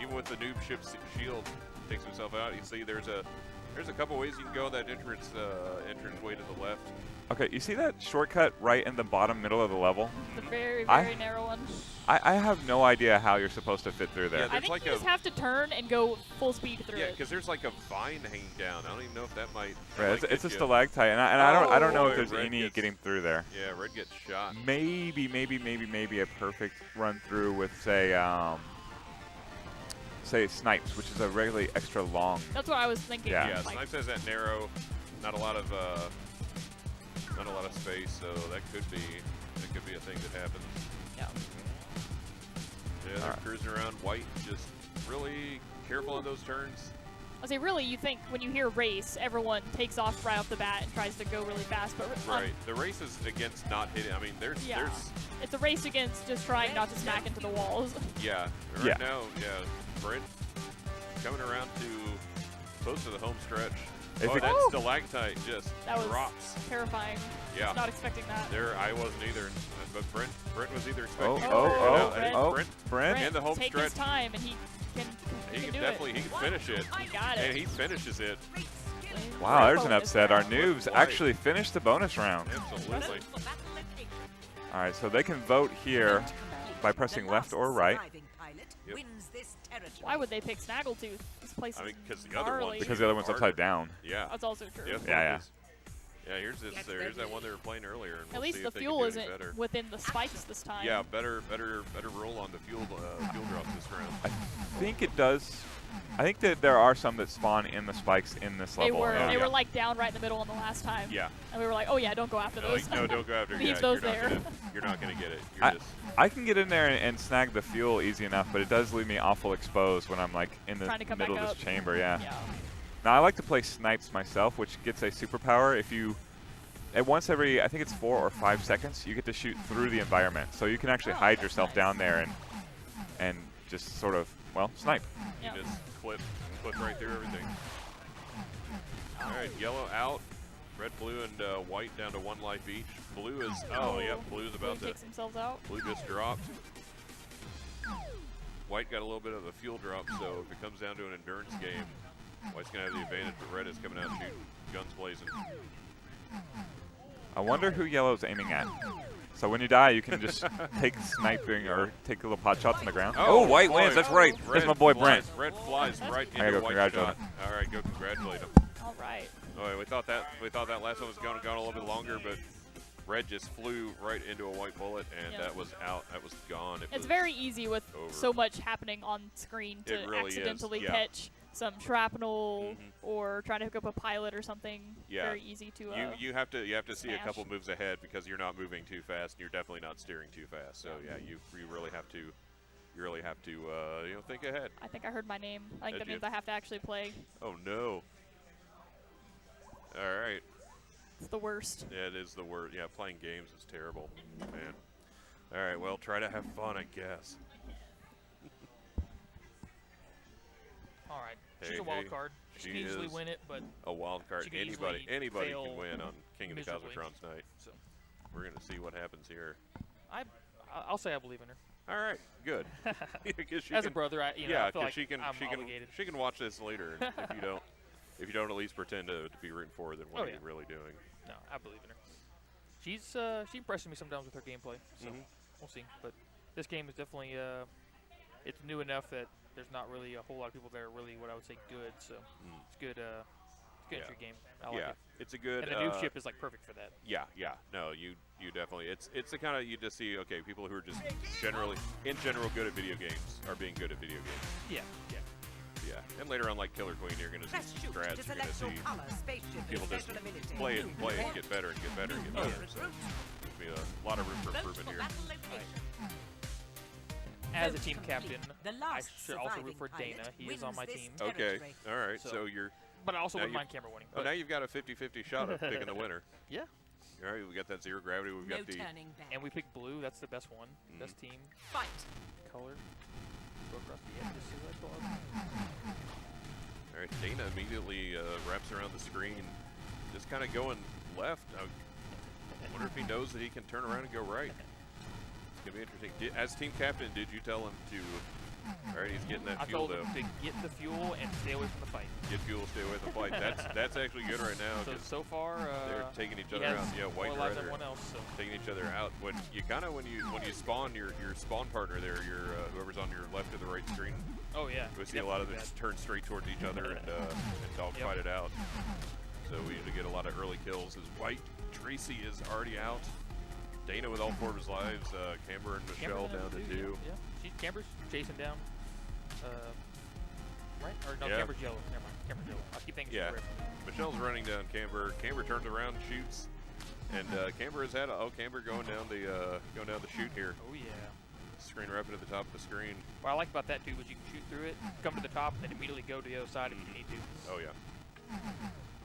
Even with the noob ship shield, takes himself out. You see, there's a couple ways you can go. That entrance way to the left. Okay, you see that shortcut right in the bottom middle of the level? The very I- narrow one. I have no idea how you're supposed to fit through there. Yeah, I there's think like you just a- have to turn and go full speed through Yeah, it. because there's like a vine hanging down. I don't even know if that might. Right, might it's a get you. stalactite, and I don't know boy, if there's Red any gets- getting through there. Yeah, Red gets shot. Maybe a perfect run through with say Snipes, which is a regularly extra long. That's what I was thinking. Yeah. Yeah, like, Snipes has that narrow, not a lot of space, so that could be a thing that happens. yeah. Yeah, they're Alright. cruising around. White, just really careful on those turns. I say, really, you think when you hear race, everyone takes off right off the bat and tries to go really fast, but Right. The race is against not hitting. I mean, there's it's a race against just trying not to smack into the walls. yeah. Yeah. Right now, Brent coming around to close to the home stretch. If Oh, it- that Woo! stalactite just That was drops. terrifying. Yeah. Not expecting that. I wasn't either, but Brent was either expecting. it oh, or oh, not. And Brent. Brent, Brent. in the home take stretch. his time, and he can do definitely it. he can finish it. He got And it. he finishes it. Wow, there's an Bonus upset. Our round. noobs White. actually finished the bonus round. Absolutely. For battle location. All right, so they can vote here by pressing The left or last right. surviving pilot Yep. wins this territory. Why would they pick Snaggletooth? This place I is mean, 'cause the other one- gnarly. Because the other one's upside down. Yeah. That's also true. Yeah. Yeah. Yeah, here's that one they were playing earlier. And At we'll least see the if they fuel can do any isn't better. within the spikes this time. Yeah, better roll on the fuel drops this round. I think it does. I think that there are some that spawn in the spikes in this They level. were yeah. they were like down right in the middle on the last time. Yeah. And we were like, oh yeah, don't go after No, those. no, don't go after. Leave yeah, those you're not there. You're not gonna get it. You're I, just I can get in there and snag the fuel easy enough, but it does leave me awful exposed when I'm like in the Trying to come middle back of up. this chamber. Yeah. Yeah. Now I like to play Snipes myself, which gets a superpower. If you, at once every, I think it's 4 or 5 seconds, you get to shoot through the environment. So you can actually Oh, hide that's yourself nice. down there and just sort of, well, snipe. Yeah. you just clip right through everything. All right, yellow out, red, blue, and white down to 1 life each. Blue is blue's about Blue to. takes themselves out. Blue just dropped. White got a little bit of a fuel drop, so if it comes down to an endurance game, White's gonna have the advantage, but red is coming out shooting, guns blazing. I wonder who yellow's aiming at. So when you die, you can just take sniping or take little pot shots on the ground. Oh, white boy. wins. That's right. That's my boy Brent. Red flies right I gotta into go white congratulate shot. All right, go congratulate him. All right. Oh, we thought that last one was gone a little bit longer, but red just flew right into a white bullet, and Yeah. that was out. That was gone. It It's was very easy with over. so much happening on screen to It really is, accidentally yeah. catch some shrapnel Mhm. or trying to hook up a pilot or something. Yeah. Very easy to. You have to see a smash. couple moves ahead because you're not moving too fast and you're definitely not steering too fast. So yeah, you really have to think ahead. I think I heard my name. I think Did that you? means I have to actually play. Oh no. All right. It's the worst. Yeah, it is the word. Yeah, playing games is terrible, man. All right, well, try to have fun, I guess. All right. She's a wild card. She can easily is win it, but a wild card. she can Anybody easily can fail win on King of the miserably. Cosmotron tonight. So We're gonna see what happens here. I'll say I believe in her. All right, good. 'Cause she As a can- brother, I feel like she can I'm she obligated. can watch this later. And if you don't at least pretend to be rooting for her, then what are you really doing? No, I believe in her. She impresses me sometimes with her gameplay, so we'll see. But this game is definitely it's new enough that there's not really a whole lot of people that are really what I would say good. So it's good. It's good entry game. I like it. It's a good. And the new ship is like perfect for that. Yeah. No, you definitely. It's the kind of you just see. Okay, people who are just in general good at video games are being good at video games. Yeah. And later on, like Killer Queen, you're gonna Press see shoot to strats. You're gonna select your see color, spaceship, people and just special ability. play it and play it and get better and get better and get better. So Recruit. there's be a lot of room for Vote improvement for here. battle location. As a Vote team complete. captain, The I last should also root surviving for pilot Dana. He is on wins my this team. Okay. territory. All right. So- So you're. But I also Now wouldn't you- mind camera winning. Oh, now you've got a 50-50 shot of picking the winner. Yeah. All right. We got that zero gravity. We've No got the. turning back. And we picked blue. That's the best one. Best team. Fight. Color. Go across the edge. Just see what I thought. All right. Dana immediately wraps around the screen, just kind of going left. I wonder if he knows that he can turn around and go right. It's gonna be interesting. As team captain, did you tell him to? All right, he's getting that I fuel told though. him to get the fuel and stay away from the fight. Get fuel, stay away from the fight. That's actually good right now. So 'Cause so far, they're taking each he other has out. Yeah, white more and lives red than are one else. So taking each other out. When you spawn your spawn partner there, your whoever's on your left or the right screen. oh yeah. We see a lot of them definitely just turn straight towards each other and dogfight it out. So we usually get a lot of early kills. As White Tracy is already out. Dana with all 4 of his lives. Camber and bad. Michelle Camber's down to yeah. 2. Yeah. Camber's chasing down. Right? Or no, Yeah. Camber's yellow. Never mind. Camber's yellow. I keep thinking Yeah. she's red. Michelle's running down Camber. Camber turns around and shoots. And Camber has had Camber going down the chute here. Oh yeah. Screen wrapping at the top of the screen. What I like about that too is you can shoot through it, come to the top, and then immediately go to the other side if you need to. Oh yeah.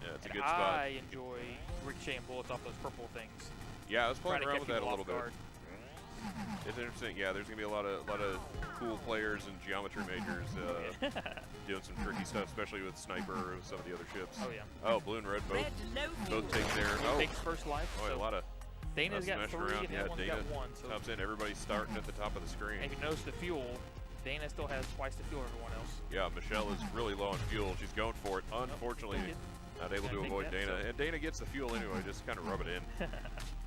Yeah, it's a And good spot. I enjoy ricocheting bullets off those purple things. Yeah, I was Trying playing to around catch with that a people little off bit. guard. It's interesting. Yeah, there's gonna be a lot of cool players and geometry majors doing some tricky stuff, especially with sniper or some of the other ships. Oh yeah. Oh, blue and red both Red low fuel. take their. He Oh, takes first life. a so lot of Dana's got meshing 3 around. and the Yeah, other one's Dana got 1. So comes in. Everybody's starting at the top of the screen. if you notice the fuel, Dana still has twice the fuel everyone else. Yeah, Michelle is really low on fuel. She's going for it. Unfortunately, not able I to think avoid that, Dana. so- And Dana gets the fuel anyway, just kind of rub it in.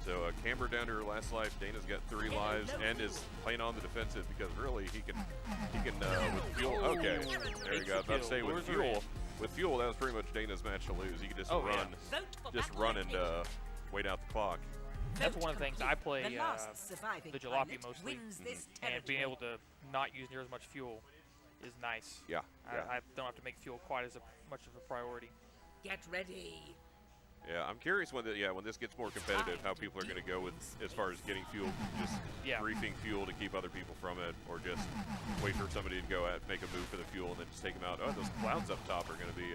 So Camber down to her last life. Dana's got 3 lives and is playing on the defensive because really he can with fuel. Oh, Okay, there you go. About to say kill. with Lures her in. fuel, that was pretty much Dana's match to lose. He could just Oh, run, yeah. Vote for just battle run and location. wait out the clock. That's Vote one of the things complete. I play The last surviving the jalopy pilot mostly, wins this and being territory. able to not use near as much fuel is nice. Yeah, yeah. I don't have to make fuel quite as much of a priority. Get ready. Yeah, I'm curious when this gets more competitive, how people are going to go with as far as getting fuel, just Yeah. briefing fuel to keep other people from it, or just wait for somebody to go make a move for the fuel and then just take them out. Oh, those clouds up top are going to be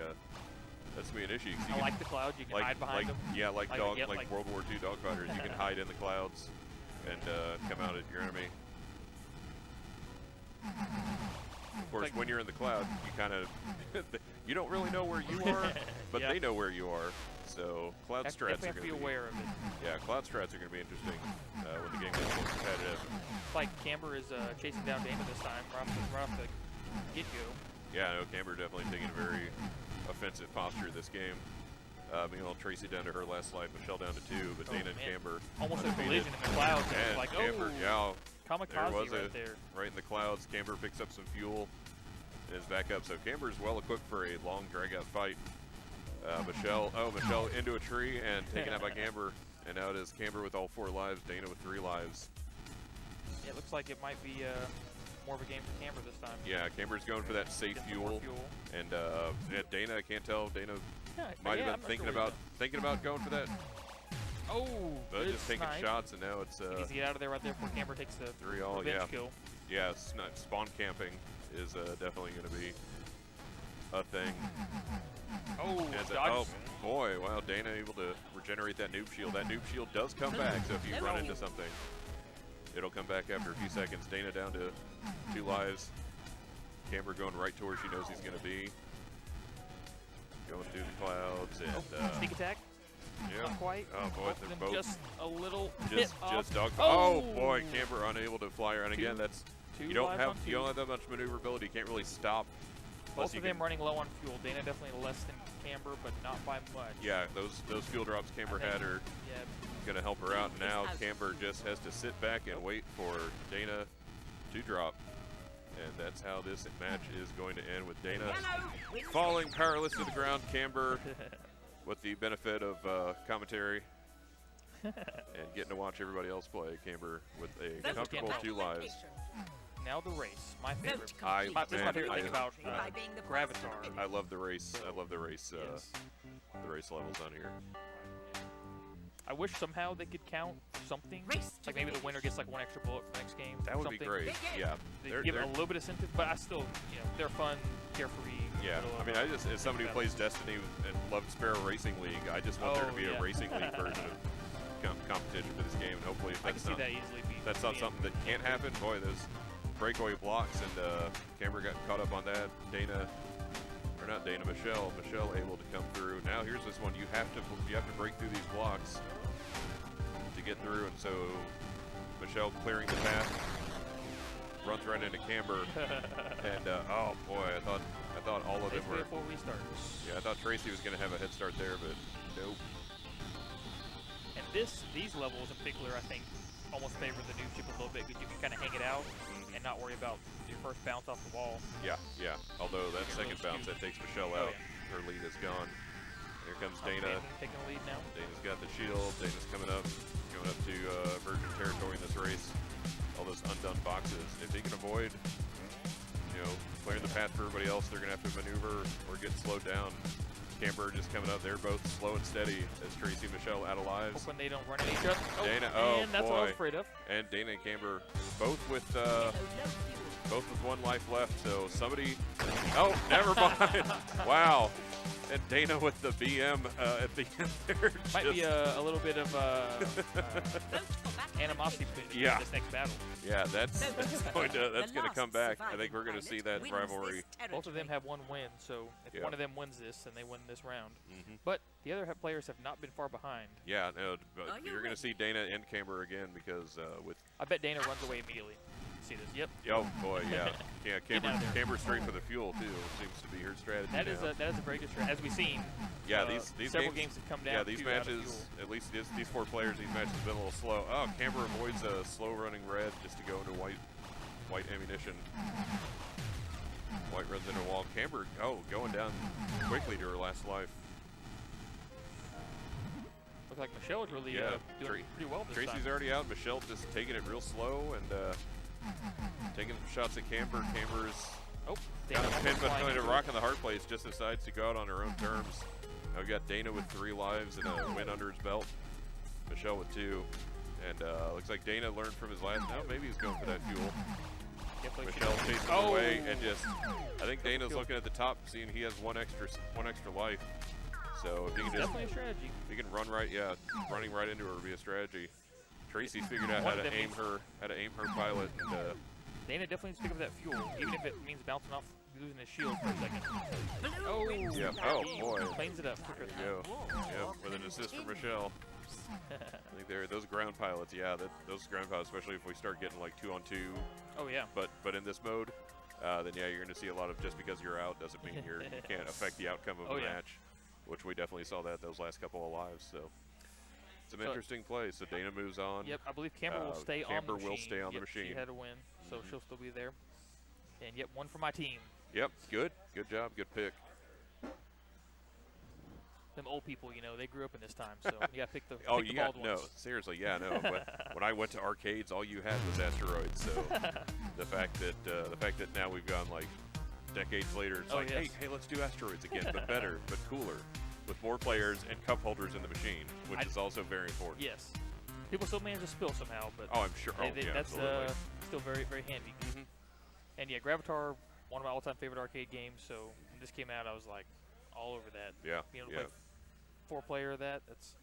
that's going to be an issue. 'Cause you I can- like the clouds. You can hide behind them. Yeah, like Like- yeah, like- World War II dogfighters. You can hide in the clouds and come out at your enemy. Of course, Like- when you're in the cloud, you kind of you don't really know where you are, but Yeah. they know where you are. So cloud strats Definitely are have to going be to be aware of it. yeah, cloud strats are going to be interesting when the game gets more competitive. Like Camber is chasing down Dana this time, right off the get-go. Yeah, I know Camber definitely taking a very offensive posture this game. Meanwhile, Tracy down to her last life, Michelle down to 2, but Oh, Dana and man. Camber Almost a undefeated. collision in the clouds. And And it's like, Camber, oh, yeah, kamikaze was right a- there. right in the clouds. Camber picks up some fuel and is back up. So Camber is well equipped for a long drag-out fight. Michelle into a tree and taken out by Camber. And now it is Camber with all 4 lives, Dana with 3 lives. Yeah, it looks like it might be more of a game for Camber this time. Yeah, Camber's going for that safe Get some more fuel. And yeah, Dana, I can't tell. Dana Yeah, might yeah, have I'm been not sure thinking about going for that, Oh, but good just taking snipe. shots, and now it's He needs to get out of there right there before Camber takes the 3-all. revenge Yeah, kill. yeah. Spawn camping is definitely going to be a thing. Oh, As dodge. oh boy, wow, Dana able to regenerate that noob shield. That noob shield does come back, so if you run into something, it'll come back after a few seconds. Dana down to 2 lives. Camber going right to where she knows he's going to be. going through the clouds and Sneak attack. yeah. Not quite. Oh boy, Both of they're them both just a little just hit off. dog. Oh! Oh boy, Camber unable to fly around again. That's Two you don't lives have on two. you don't have that much maneuverability. You can't really stop. Both unless you of them can- running low on fuel. Dana definitely less than Camber, but not by much. Yeah, those fuel drops Camber I think- had are Yeah, gonna help her out. And now It's out. Camber just has to sit back and wait for Dana to drop. And that's how this match is going to end, with Dana Yellow wins falling powerless to the ground. Camber, with the benefit of commentary and getting to watch everybody else play, Camber with a Vote comfortable Camber. 2 lives. now the race. My favorite. Vote I- complete. This is my man, favorite thing I- about By being the Gravatar. person I love the race. I love the race. Yes. The race levels on here. I wish somehow they could count something. Race to Like maybe the the winner gets like 1 extra bullet for next game. That would something. be great. Big game. Yeah. They They're- give it a they're- little bit of incentive, but I still, they're fun, carefree. Yeah, little, I mean, I just as somebody who plays Destiny and loved Sparrow Racing League, I just want there to Oh, be yeah. a Racing League version of competition for this game, and hopefully if I can that's see not that easily being. that's not being- something that can't happen. Boy, those breakaway blocks, and Camber got caught up on that. Michelle able to come through. Now here's this one. You have to break through these blocks to get through, and so Michelle clearing the path, runs right into Camber, and oh boy, I thought all of them Basically were. a full restart. Yeah, I thought Tracy was going to have a head start there, but nope. And these levels in particular, I think, almost favor the noob ship a little bit because you can kind of hang it out and not worry about your first bounce off the wall. Yeah. Although that Your second little bounce, scoop. that takes Michelle Oh, out. Her lead is gone. Here comes Dana. Dana taking the lead now. Dana's got the shield. Dana's coming up to virgin territory in this race. All those undone boxes. If they can avoid, clearing the path for everybody else, they're going to have to maneuver or get slowed down. Camber just coming up. They're both slow and steady as Tracy and Michelle out of lives. Hoping they don't run into each other. Dana, and that's what I was boy. afraid of. And Dana and Camber both with yellow, no fuel. 1 life left. So somebody. Oh, never mind. Wow. And Dana with the BM at the end there. Might be just- a little bit of Vote for back animosity between Yeah. this next battle. Yeah, that's going to The come last back. I surviving think we're going to see pilot that wins rivalry. this Both of them territory. have 1 win, so if Yeah. one of them wins this, then they win this round. Mhm. But the other players have not been far behind. Yeah, no, but Are you you're going to see ready? Dana and Camber again because with I bet Dana runs away immediately. See this? Yep. oh boy, yeah, Get out of there. Camber straight for the fuel too seems to be her strategy. That is now. a very good strat. As we've seen, Yeah, these several games have come down. Yeah, these to out of matches, fuel. at least these 4 players, these matches have been a little slow. Oh, Camber avoids a slow running red just to go into white ammunition. White runs into a wall. Camber, going down quickly to her last life. Looks like Michelle is really Yeah, doing pretty well this Tracy's time. already out. Michelle just taking it real slow and taking shots at Camber. Camber's Oh, got Dana a pin almost flying behind a into rock in the hard place, just decides to go out on her own terms. Now we got Dana with 3 lives and a win under his belt. Michelle with 2. And looks like Dana learned from his last. Now maybe he's going for that fuel. Definitely Michelle chasing him Oh! away and just. I think Dana's fuel. looking at the top, seeing he has one extra life. So if he can just Definitely a strategy. if he can run right, running right into her would be a strategy. Tracy's figured out One how of to them aim her pilot, and Dana definitely needs to pick up that fuel, even if it means bouncing off, losing his shield for a second. Blue Oh, wins yeah. the Oh, match. boy. Cleans it up quicker there than you go. Yep, with an assist from Michelle. I think those ground pilots, those ground pilots, especially if we start getting like 2-on-2. Oh yeah. But in this mode, then you're going to see a lot of just because you're out doesn't mean you can't affect the outcome of Oh, a yeah. match, which we definitely saw those last couple of lives. So some So- interesting play. So Dana moves on. Yep, I believe Camber will stay on the Camber machine. will stay on the Yep, She machine. had a win, so she'll still be there. And yep, 1 for my team. Yep, good job, good pick. Them old people, they grew up in this time, so you gotta pick the, Oh, pick the you got bald no, ones. seriously, no. When I went to arcades, all you had was asteroids. So the fact that now we've gone like decades later, it's Oh, like, yes. hey, let's do asteroids again, but better, but cooler, with more players and cup holders in the machine, which is also very important. Yes. People still manage to spill somehow, but Oh, I'm sure. that's absolutely. still very, very handy. Mhm. And yeah, Gravatar, one of my all-time favorite arcade games. So when this came out, I was like all over that. Yeah, Being able yeah, to play 4-player of that's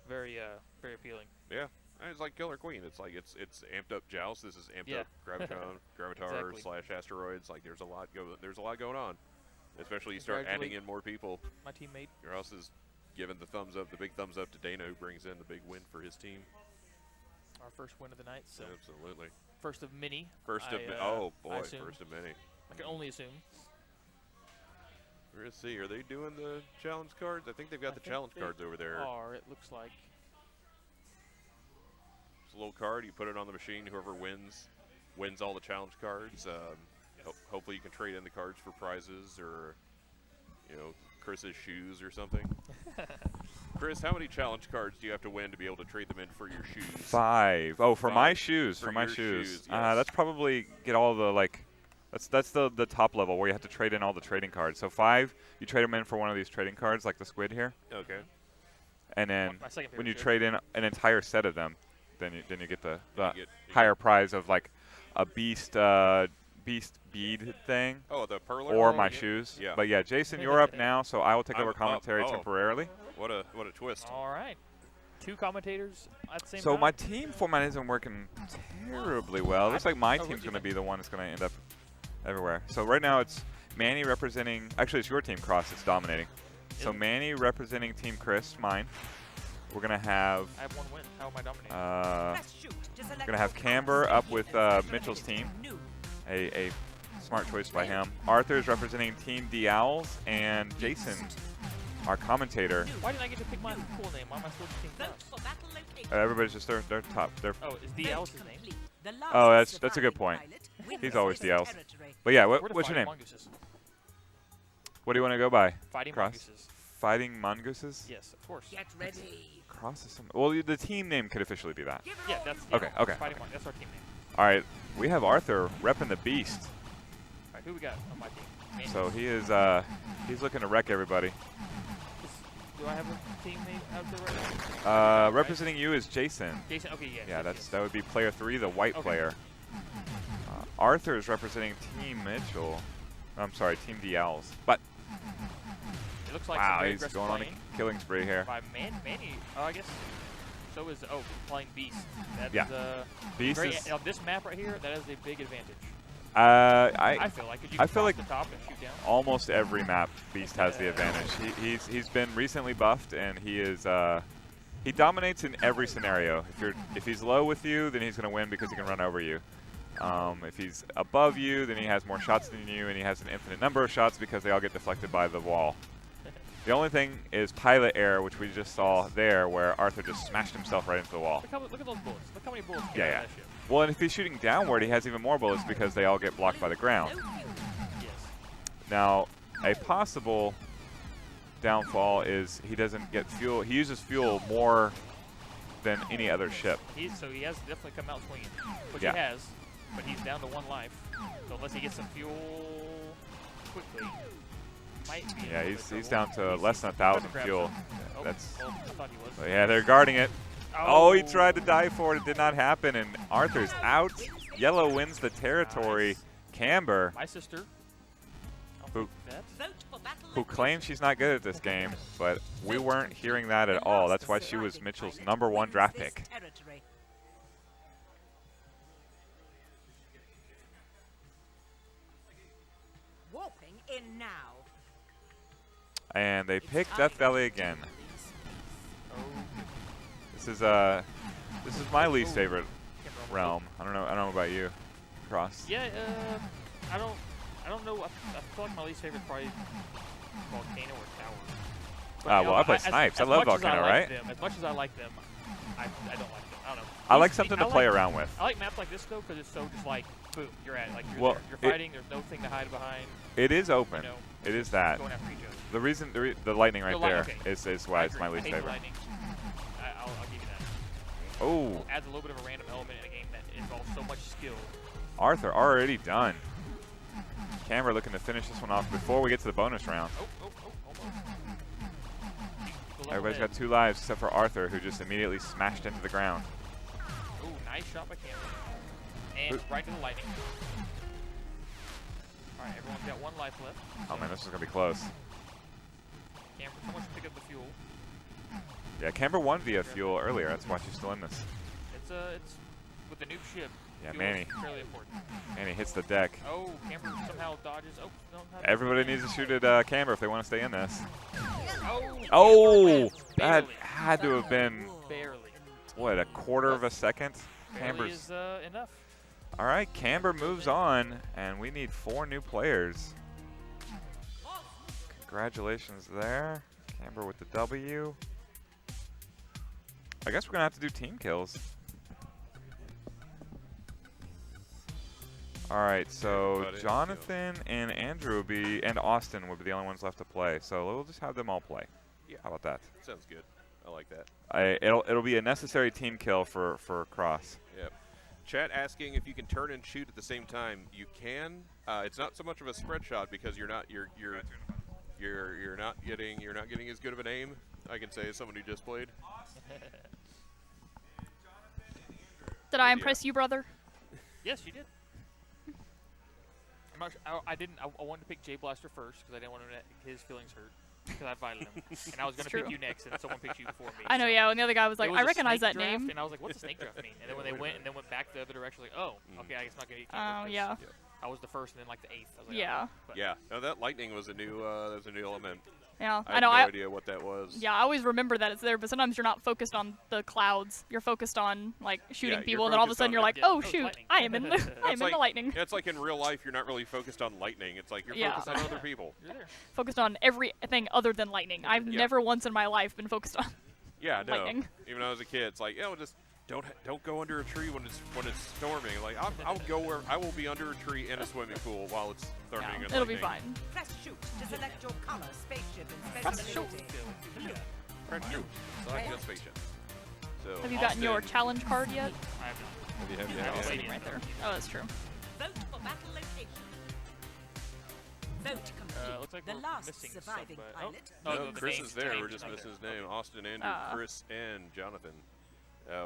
very, very appealing. yeah. And it's like Killer Queen. It's like it's amped up Joust. This is amped Yeah. up Gravatar Exactly. / asteroids. Like there's a lot going on. Especially you start adding in more people. My teammate. Ross is giving the thumbs up, the big thumbs up to Dana, who brings in the big win for his team. Our first win of the night. So Absolutely. first of many. Oh boy, assume. first of many. I can only assume. We're gonna see. Are they doing the challenge cards? I think they've got the challenge cards over there. It looks like. It's a little card. You put it on the machine. Whoever wins all the challenge cards. Hopefully, you can trade in the cards for prizes or, Chris's shoes or something. Chris, how many challenge cards do you have to win to be able to trade them in for your shoes? 5. Oh, for my shoes. For my your shoes. shoes, yes. That's probably get all the That's the top level where you have to trade in all the trading cards. So 5, you trade them in for one of these trading cards, like the squid here. Okay. And then My second when you favorite trade in an entire set of them, then you get the you higher prize of like a beast bead thing. Oh, the perler. Or my shoes. Yeah. But yeah, Jason, you're up now, so I will take over I'm up. commentary Oh. temporarily. What a twist. All right. 2 commentators at the same So time. my team format isn't working terribly well. It looks like my team's going to be the one that's going to end up everywhere. So right now it's Manny representing, actually it's your team, Cross, that's dominating. So Manny representing Team Chris, mine. We're going to have I have 1 win. How am I dominating? we're going to have Camber up with Mitchell's team. A smart choice by him. Arthur's representing Team D Owls, and Jason, our commentator. Why didn't I get to pick my cool name? Why am I supposed to Team Cross? Everybody's just their top. Oh, is DL's his name? Oh, that's a good point. He's always DL's. But yeah, Where do what's your name? Fighting Mongooses? What do you want to go by? Fighting Cross? Mongooses. Fighting Mongooses? Yes, of course. Get ready. Cross is some. Well, the team name could officially be that. Yeah, that's Okay, okay. Fighting That's our team name. All right, we have Arthur repping the beast. All right, who we got on my team? Manny. So he is he's looking to wreck everybody. Do I have a team name out there right now? Representing you is Jason. Jason. Okay, yeah. Yeah, yes. that would be player 3, the white Okay. player. Arthur is representing Team Mitchell. I'm sorry, Team D Owls. But It looks like wow, some very he's aggressive going on playing a killing spree here. by Manny. Oh, I guess. So is playing Beast. That's Yeah. Beast very, is. on this map right here. That is a big advantage. I I feel like. 'Cause you I can feel cross like the top and shoot down. almost every map Beast has the advantage. He's been recently buffed, and he dominates in every scenario. If he's low with you, then he's going to win because he can run over you. If he's above you, then he has more shots than you, and he has an infinite number of shots because they all get deflected by the wall. The only thing is pilot error, which we just saw there, where Arthur just smashed himself right into the wall. Look at those bullets. Look how many bullets came Yeah, out yeah. of that ship. Well, and if he's shooting downward, he has even more bullets because they all get blocked by the ground. Yes. Now, a possible downfall is he doesn't get fuel. He uses fuel more than any other ship. He has definitely come out swinging, which Yeah. he has, but he's down to 1 life. So unless he gets some fuel quickly, might be. Yeah, in a he's little bit of down trouble. to less than Trying to 1,000 grab fuel. some. Oh, That's. well, I thought he was. But yeah, they're guarding it. Oh, he tried to die for it. It did not happen, and Arthur's out. Yellow wins the territory. Nice. Camber, My sister. I'll Who? take that. who claims she's not good at this game, but we weren't hearing that at all. That's why she was Mitchell's #1 draft pick. Warping in now. And they picked Death Valley again. Oh, This is my least favorite realm. I don't know about you, Cross. yeah. I don't know. I feel like my least favorite is probably Volcano or Tower. But, Well, I play Snipes. I love Volcano, right? As much as I like them, I don't like them. I don't know. I like something to play around with. I like maps like this though because it's so just like boom, you're at it. Like you're Well, there. You're fighting. There's no thing to hide behind. It is open. You know, It is that. going after each other. The reason the lightning right The light- there okay. is why I it's agree. my least I hate the favorite. lightning. I'll give you that. Oh, Adds a little bit of a random element in a game that involves so much skill. Arthur already done. Camera looking to finish this one off before we get to the bonus round. Almost. Everybody's got 2 lives except for Arthur, who just immediately smashed into the ground. Ooh, nice shot by Cameron. And right to the lightning. Alright, everyone's got 1 life left. Oh man, this is gonna be close. Cameron, someone should pick up the fuel. Yeah, Camber won via fuel earlier. That's why she's still in this. It's with the new ship, Yeah, Fuel Manny. is fairly important. Manny hits the deck. Oh, Camber somehow dodges. Oh, no, not Everybody needs to shoot at Camber if they want to stay in this. Oh, Oh, that barely. had to have been, Barely. what, a quarter of a second? Barely Camber's. is enough. All right, Camber moves on, and we need 4 new players. Congratulations there. Camber with the W. I guess we're going to have to do team kills. All right, so Everybody Jonathan and Andrew would be, and Austin would be the only ones left to play. So we'll just have them all play. Yeah. How about that? Sounds good. I like that. It'll be a necessary team kill for Cross. Yep. Chat asking if you can turn and shoot at the same time. You can. It's not so much of a spread shot because you're not getting as good of an aim, I can say, as someone who just played. Did I impress you, brother? Yes, you did. I'm not sure, I wanted to pick J Blaster first because I didn't want him to get his feelings hurt because I violed him, and I was gonna True. pick you next, and someone picked you before me. I know, so. yeah. And the other guy was like, It was I a recognize snake that draft, name. and I was like, what's a snake draft mean? And then when they went back the other direction, like, oh, okay, I guess I'm not gonna eat Camber. Oh, 'cause yeah. I was the first, and then like the 8th. I was like, Yeah. oh, but Yeah. No, that lightning was a new element. Yeah, I I had know. no idea what that was. Yeah, I always remember that it's there, but sometimes you're not focused on the clouds. You're focused on like shooting you're people, and then all of a focused sudden on you're it. like, Yeah. oh Oh, shoot, lightning. I am in, I am It's in like, the lightning. It's like in real life, you're not really focused on lightning. It's like you're Yeah. focused on other people. you're there. Focused on everything other than lightning. I've Yeah. never once in my life been focused on. Yeah, no. Lightning. Even when I was a kid, it's like, well, just don't go under a tree when it's storming. Like I'll go where I will be under a tree in a swimming pool while it's thundering and It'll be lightning. fine. Press shoot to select your color, spaceship, and Press special shoot. ability. Press shoot. Select your spaceship. So Have you gotten your Austin, challenge card yet? I have not. Have you Yeah, it's had sitting right there. Oh, that's true. Vote for battle location. Vote complete. Looks like the we're last missing surviving some, but- pilot. Oh, No, the Chris names is there. changed. We're just Okay. missing his name. Austin, Andrew, Chris, and Jonathan.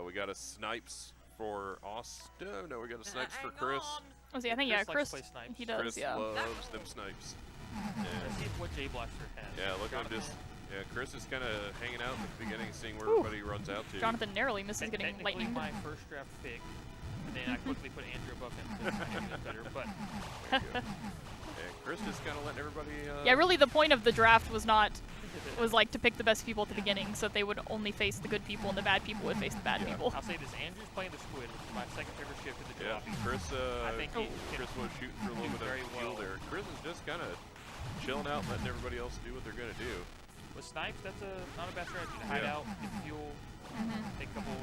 We got a snipes for Austin. No, we got a snipes for Chris. Oh, see, I think Chris likes Chris. to play snipes. He does, Chris yeah. loves them snipes. Let's see what J Blaster has. Yeah, look at him Jonathan. just. Yeah, Chris is kind of hanging out at the beginning, seeing where Whew. everybody runs out to. Jonathan narrowly misses getting Technically lightning. my first draft pick, and then I quickly put Andrew above him because Andrew was better. But Yeah, Chris just kind of letting everybody. Yeah, really, the point of the draft was like to pick the best people at the beginning, so they would only face the good people, and the bad people would face the bad Yeah. people. I'll say this: Andrew's playing the squid, which is my second favorite ship in the Yeah, jalopy. Chris. I think he can Chris was shooting for a little do bit very of fuel well. there. Chris is just kind of chilling out, letting everybody else do what they're gonna do. With snipes, that's not a bad strategy. To hide Yeah. out, get fuel, take a couple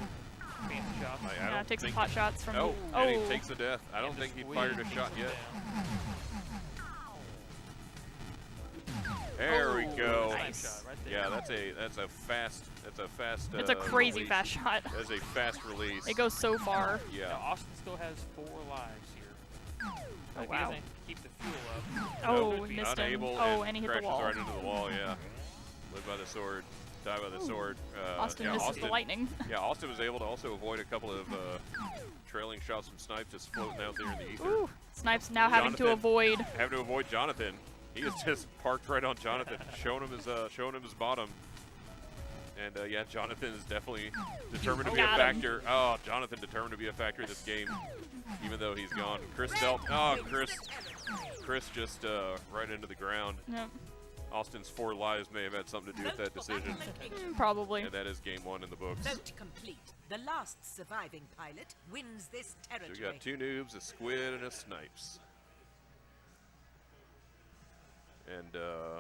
fancy shots. I Yeah, don't take some think. pot shots from. Oh, Oh, and he takes the death. I don't And think the he squid fired a takes shot him yet. down. There we Oh, go. snipe shot right there. Yeah, that's a fast. it's a crazy release. fast shot. That's a fast release. It goes so far. Now, Yeah. Austin still has 4 lives here. Oh, If wow. he doesn't keep the fuel up. Oh, could be missed him. Unable Oh, and he hit the crashes wall. right into the wall. Yeah. Live by the sword. Die by the sword. Austin yeah, misses Austin, the lightning. Yeah, Austin was able to also avoid a couple of trailing shots from snipes just floating out there in the ether. Ooh, Snipes now having to Jonathan. avoid. Having to avoid Jonathan. He is just parked right on Jonathan, showing him his bottom. And yeah, Jonathan is definitely determined to be a Got him. factor. Oh, Jonathan determined to be a factor in this game, even though he's gone. Chris dealt. Oh, Chris just right into the ground. Yep, Austin's 4 lives may have had something to do with that decision. probably. And that is game 1 in the books. Vote complete. The last surviving pilot wins this So we territory. got 2 noobs, a squid, and a snipes. And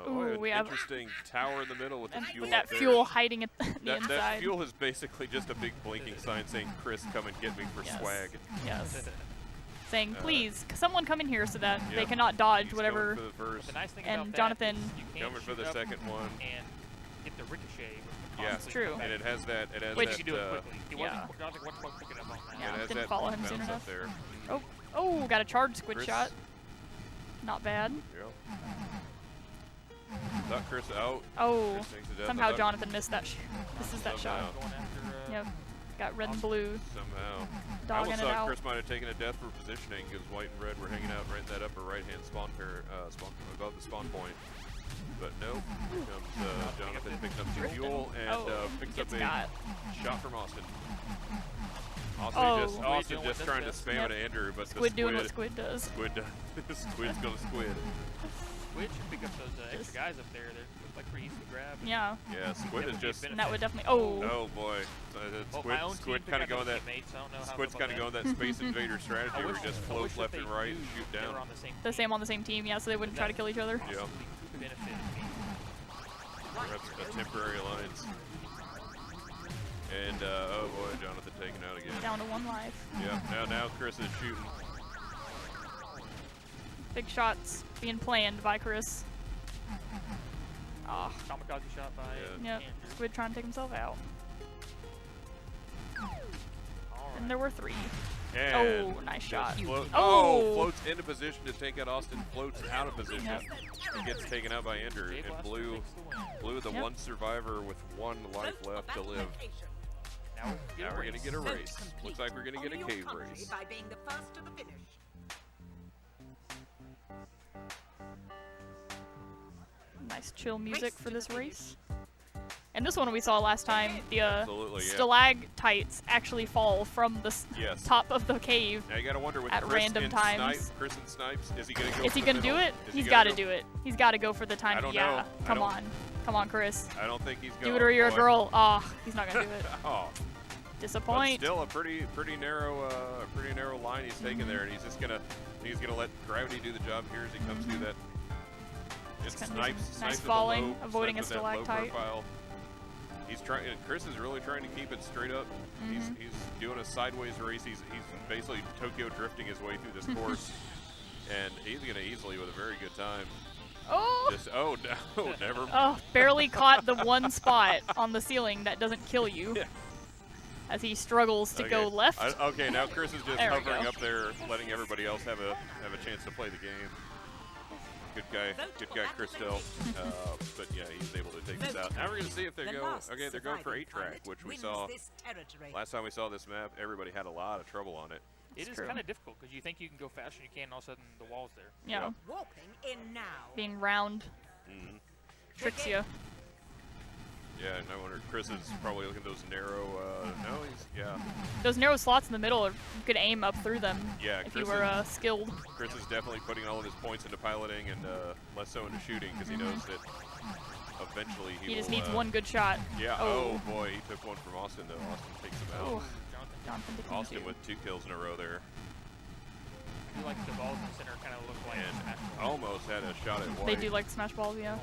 Ooh, an we have- interesting tower in the middle with the And fuel with up that there. fuel hiding at the That inside. fuel is basically just a big blinking sign saying, "Chris, come and get me for Yes. swag." Yes. Saying, please, someone come in here so that they Yep. cannot dodge He's whatever. going for the first. The nice thing And about Jonathan- that is you can Coming for shoot the up second one. and get the ricochet. Yeah, It's true. and it has that. It has Which- that. You can do it quickly. He yeah. wasn't, Jonathan wasn't quite quick enough on that. Yeah. it has didn't that follow him bounce soon up enough. there. Oh, got a charged squid Chris. shot. Not bad. Yep. Thought Chris out. Oh, Chris takes the death. somehow I thought Jonathan missed that. Misses that Somehow. shot. Going after, Yep. Got red and Austin. blue. Somehow. I Dogging almost it thought out. Chris might have taken a death for positioning because white and red were hanging out right in that upper right-hand spawn pair, spawn above the spawn point. But nope. Here comes Jonathan picking up some fuel and picks up gets a got. shot from Austin. Oh. Austin Doing just what trying to Squid spam does. it Andrew, but Squid the doing what Squid does. Squid's gonna squid. Squid should pick up those extra guys up there. They look like pretty easy to grab. Yeah. Yeah, Squid is just. And that would definitely. Oh. Oh boy, Well, my own Squid team kind of picked going up that. their teammates. I don't know how Squid's kind of going that Space Invader strategy I where wish- he just I floats wish that left they and right and knew shoot they down. were on the same The team. same on the same team, yeah, so they wouldn't try to kill each other. Yeah, Benefit the game. that's a temporary alliance. And oh boy, Jonathan taken out again. Down to 1 life. Yeah, now Chris is shooting. Big shots being planned by Chris. Ah. Kamikaze shot by Yeah. Yep. Andrew. Squid trying to take himself out. All And right. there were 3. And Oh, nice just shot. Oh, Oh. floats into position to take out Austin. Floats out of position. Yep. And gets taken out by Andrew. Jay And Blaster Blue, takes the win. Blue, the Yep. one survivor with 1 life left to live. Now Now we're gonna get a Vote race. complete. Looks like we're gonna get Honor a your cave country race. by being the first to the finish. Nice chill music for this race. And this one we saw last time, the Absolutely, yeah. stalactites actually fall from the Yes. top of the cave. Now you gotta wonder with At Chris random and times. Chris and Snipes, is he gonna go? Is for he the gonna do middle? it? Is he He's gonna got to go- do it. He's got to go for the time. I don't yeah, know. I come don't- on, come on, Chris. I don't think he's going. Do it or you're a boy. girl. Ah, he's not gonna do it. Oh, but Disappoint. still a pretty narrow line he's taking there, and he's gonna let gravity do the job here as he comes through that. It's Kinda Snipes. nice at the falling, low, avoiding Snipes a at that low stalactite. profile. He's trying. Chris is really trying to keep it straight up. Mm-hmm. He's doing a sideways race. He's basically Tokyo drifting his way through this course, and he's gonna easily with a very good time. Oh, Just no, never. oh, barely caught the one spot on the ceiling that doesn't kill you. Yeah. As he struggles to go Okay. left. Okay, now Chris is just There we hovering go. up there, letting everybody else have a chance to play the game. Good guy, Chris still. But yeah, he's able to take this out. Now we're gonna see if they The go. last Okay, they're going for surviving 8-track, pilot which we wins saw this territory. last time we saw this map. Everybody had a lot of trouble on it. It is true. kind of difficult because you think you can go faster than you can, and all of a sudden the wall's there. Yeah, Walking in now. being round Mm-hmm. tricks you. Yeah, and I wonder. Chris is probably looking at those narrow. No, yeah. Those narrow slots in the middle, you could aim up through them Yeah, if Chris you were skilled. Chris is definitely putting all of his points into piloting and less so into shooting because he knows that eventually He just will, needs one good shot. Yeah. Oh. Oh boy, he took one from Austin though. Austin takes him out. Oh, Jonathan, Jonathan taking Austin 2. with 2 kills in a row there, I feel like the balls in the center kind of look like and Smash Bros. almost had a shot at White. They do like smash balls, yeah.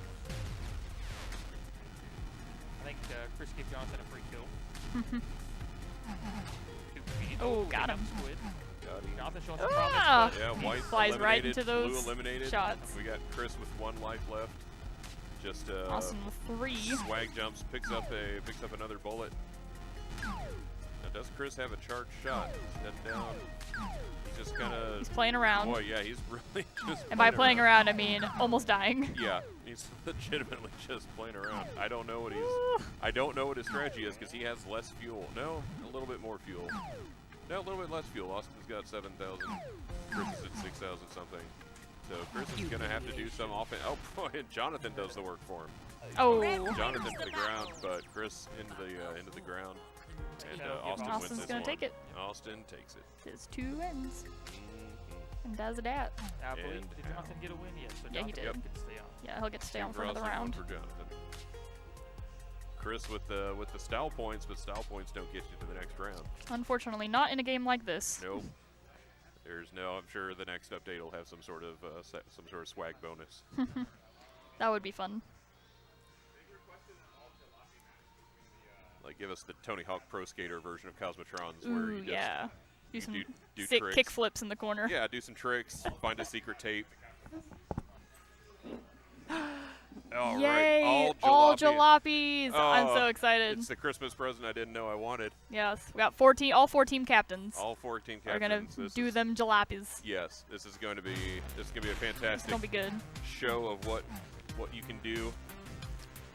I think Chris gave Jonathan a free kill. Too convenient. Oh, Pick got up him. Squid. Got him. Jonathan showing some Ah! promise. But Yeah, White Flies right eliminated, into those Blue eliminated. shots. We got Chris with 1 life left. Just Austin with 3. swag jumps, picks up another bullet. Now does Chris have a charged shot? Head down. He's just kind of. He's playing around. Boy, yeah, he's really just. And by playing around, I mean almost dying. Yeah, he's legitimately just playing around. I don't know what his strategy is because he has less fuel. No, a little bit more fuel. No, a little bit less fuel. Austin's got 7,000. Chris is at 6,000 something. So Chris is gonna have to do some offense. Oh boy, and Jonathan does the work for him. Oh, Jonathan to the ground, but Chris into the ground, and Austin wins Austin's this gonna one. take it. Austin takes it. His 2 wins. Mhm. And does that. I believe, And did Jonathan get a win? Yes. So Yeah, he Jonathan did. can stay on. Yeah, he'll get to stay on for Two another Austin, one round. for Jonathan. Chris with the style points, but style points don't get you to the next round. Unfortunately, not in a game like this. Nope. There's no. I'm sure the next update will have some sort of swag bonus. That would be fun. Like give us the Tony Hawk Pro Skater version of Cosmotrons, where Ooh, you just yeah. Do some do sick tricks. kick flips in the corner. Yeah, do some tricks, find a secret tape. All Yay! right, all jalopy. jalopies! I'm so Oh, excited. It's the Christmas present I didn't know I wanted. Yes, we got all 4 team captains All 14 are gonna captains. This do is- them jalopies. Yes, this is going to be a It's fantastic gonna be good. show of what you can do.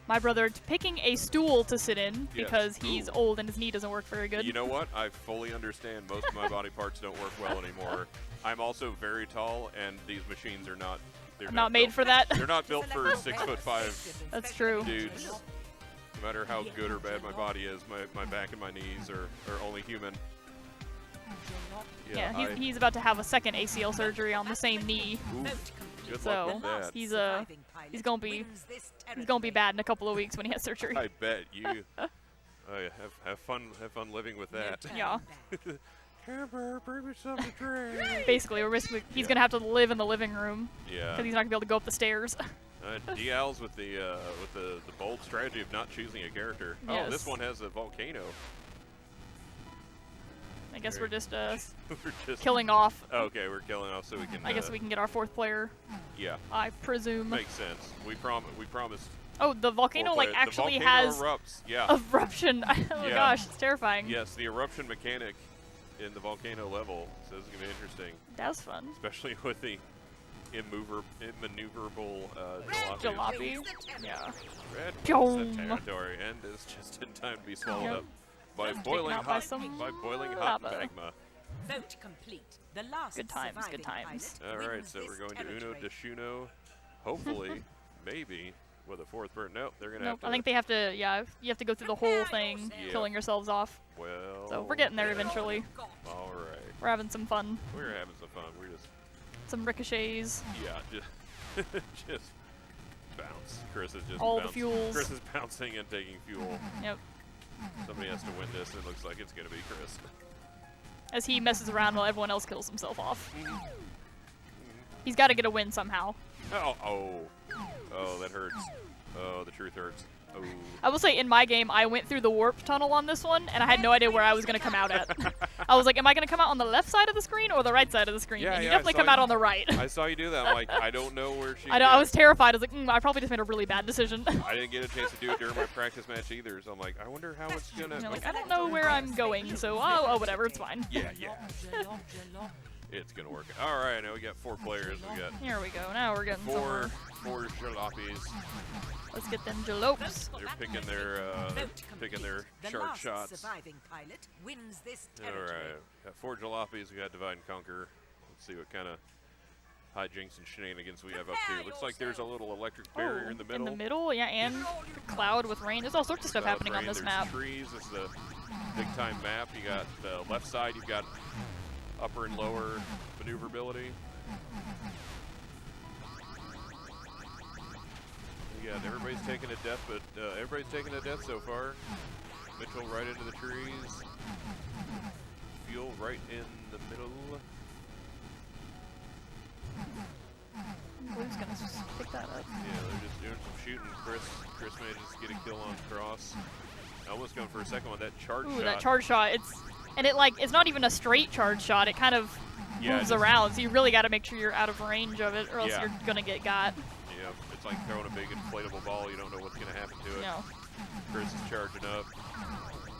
My brother picking a stool to sit in Yes. because he's Ooh. old and his knee doesn't work very good. You know what? I fully understand. Most of my body parts don't work well anymore. I'm also very tall, and these machines are not they're Not made built- for that. They're not built for 6'5" That's true. dudes. No matter how good or bad my body is, my back and my knees are only human. Yeah, he's about to have a second ACL surgery on the same knee. Ooh, good So, luck with that. He's gonna be bad in a couple of weeks when he has surgery. I bet you. Have fun living with that. Yeah. Camper, bring me something to drink. Basically, he's gonna have to live in the living room Yeah. because he's not gonna be able to go up the stairs. DL's with the bold strategy of not choosing a character. Yes. Oh, this one has a volcano. I guess we're just We're just killing off. Okay, we're killing off so we can. I guess we can get our fourth player. Yeah. I presume. Makes sense. We promised. Oh, the volcano like actually has erupts. Yeah. eruption. Oh my Yeah. gosh, it's terrifying. Yes, the eruption mechanic in the volcano level. So this is gonna be interesting, That's fun. especially with the immaneuverable Jalopy. Yeah. Red Pyong. the territory and is just in time to be swallowed Yep. up by Taken boiling out by hot some hot lava. magma. Vote complete. The last Good times, good surviving times. pilot All right, wins so we're this going to Uno territory. Deshuno. Hopefully, maybe with a fourth bird. Nope, they're gonna Nope. have to. I think they have to. Yeah, you have to go through the whole thing, Yeah. killing yourselves off. Well. So we're getting there eventually. All right, We're having some fun. we're having some fun. We're just Some ricochets. just bounce. Chris is just All the bouncing. fuels. Chris is bouncing and taking fuel. Yep. Somebody has to win this, and it looks like it's gonna be Chris. As he messes around while everyone else kills himself off. He's got to get a win somehow. Oh, that hurts. Oh, the truth hurts. Oh. I will say, in my game, I went through the warp tunnel on this one, and I had no idea where I was going to come out at. I was like, am I going to come out on the left side of the screen or the right side of the screen? Yeah, and you yeah, I definitely saw come out you- on the right. I saw you do that. I'm like, I don't know where she. I know, I was terrified. I was like, I probably just made a really bad decision. I didn't get a chance to do it during my practice match either, so I'm like, I wonder how it's gonna. And I'm like, I don't know where I'm going, so oh, whatever, it's fine. Yeah. It's gonna work. All right, now we got 4 players. We got Here we go. Now we're getting somewhere. four jalopies. Let's get them jalopes. They're picking their Vote complete. The sharp last shots. surviving pilot wins this All territory. right, got 4 jalopies. We got divide and conquer. Let's see what kind of hijinks and shenanigans we have up here. Looks like there's a little electric barrier in the middle. In the middle, yeah, and the cloud with rain. There's all sorts of stuff Cloud happening on rain, this there's map. Trees. This is a big time map. You got the left side. You've got upper and lower maneuverability. Yeah, everybody's taking a death, but everybody's taking a death so far. Mitchell right into the trees. Fuel right in the middle. Blue's gonna pick that up. Yeah, they're just doing some shooting. Chris manages to get a kill on Cross. Almost going for a second one. That charge Ooh, shot. that charge shot. It's not even a straight charge shot. It kind of Yeah, moves it just- around, so you really got to make sure you're out of range of it, or else Yeah. you're gonna get got. Yeah, it's like throwing a big inflatable ball. You don't know what's going to happen to it. No. Chris is charging up.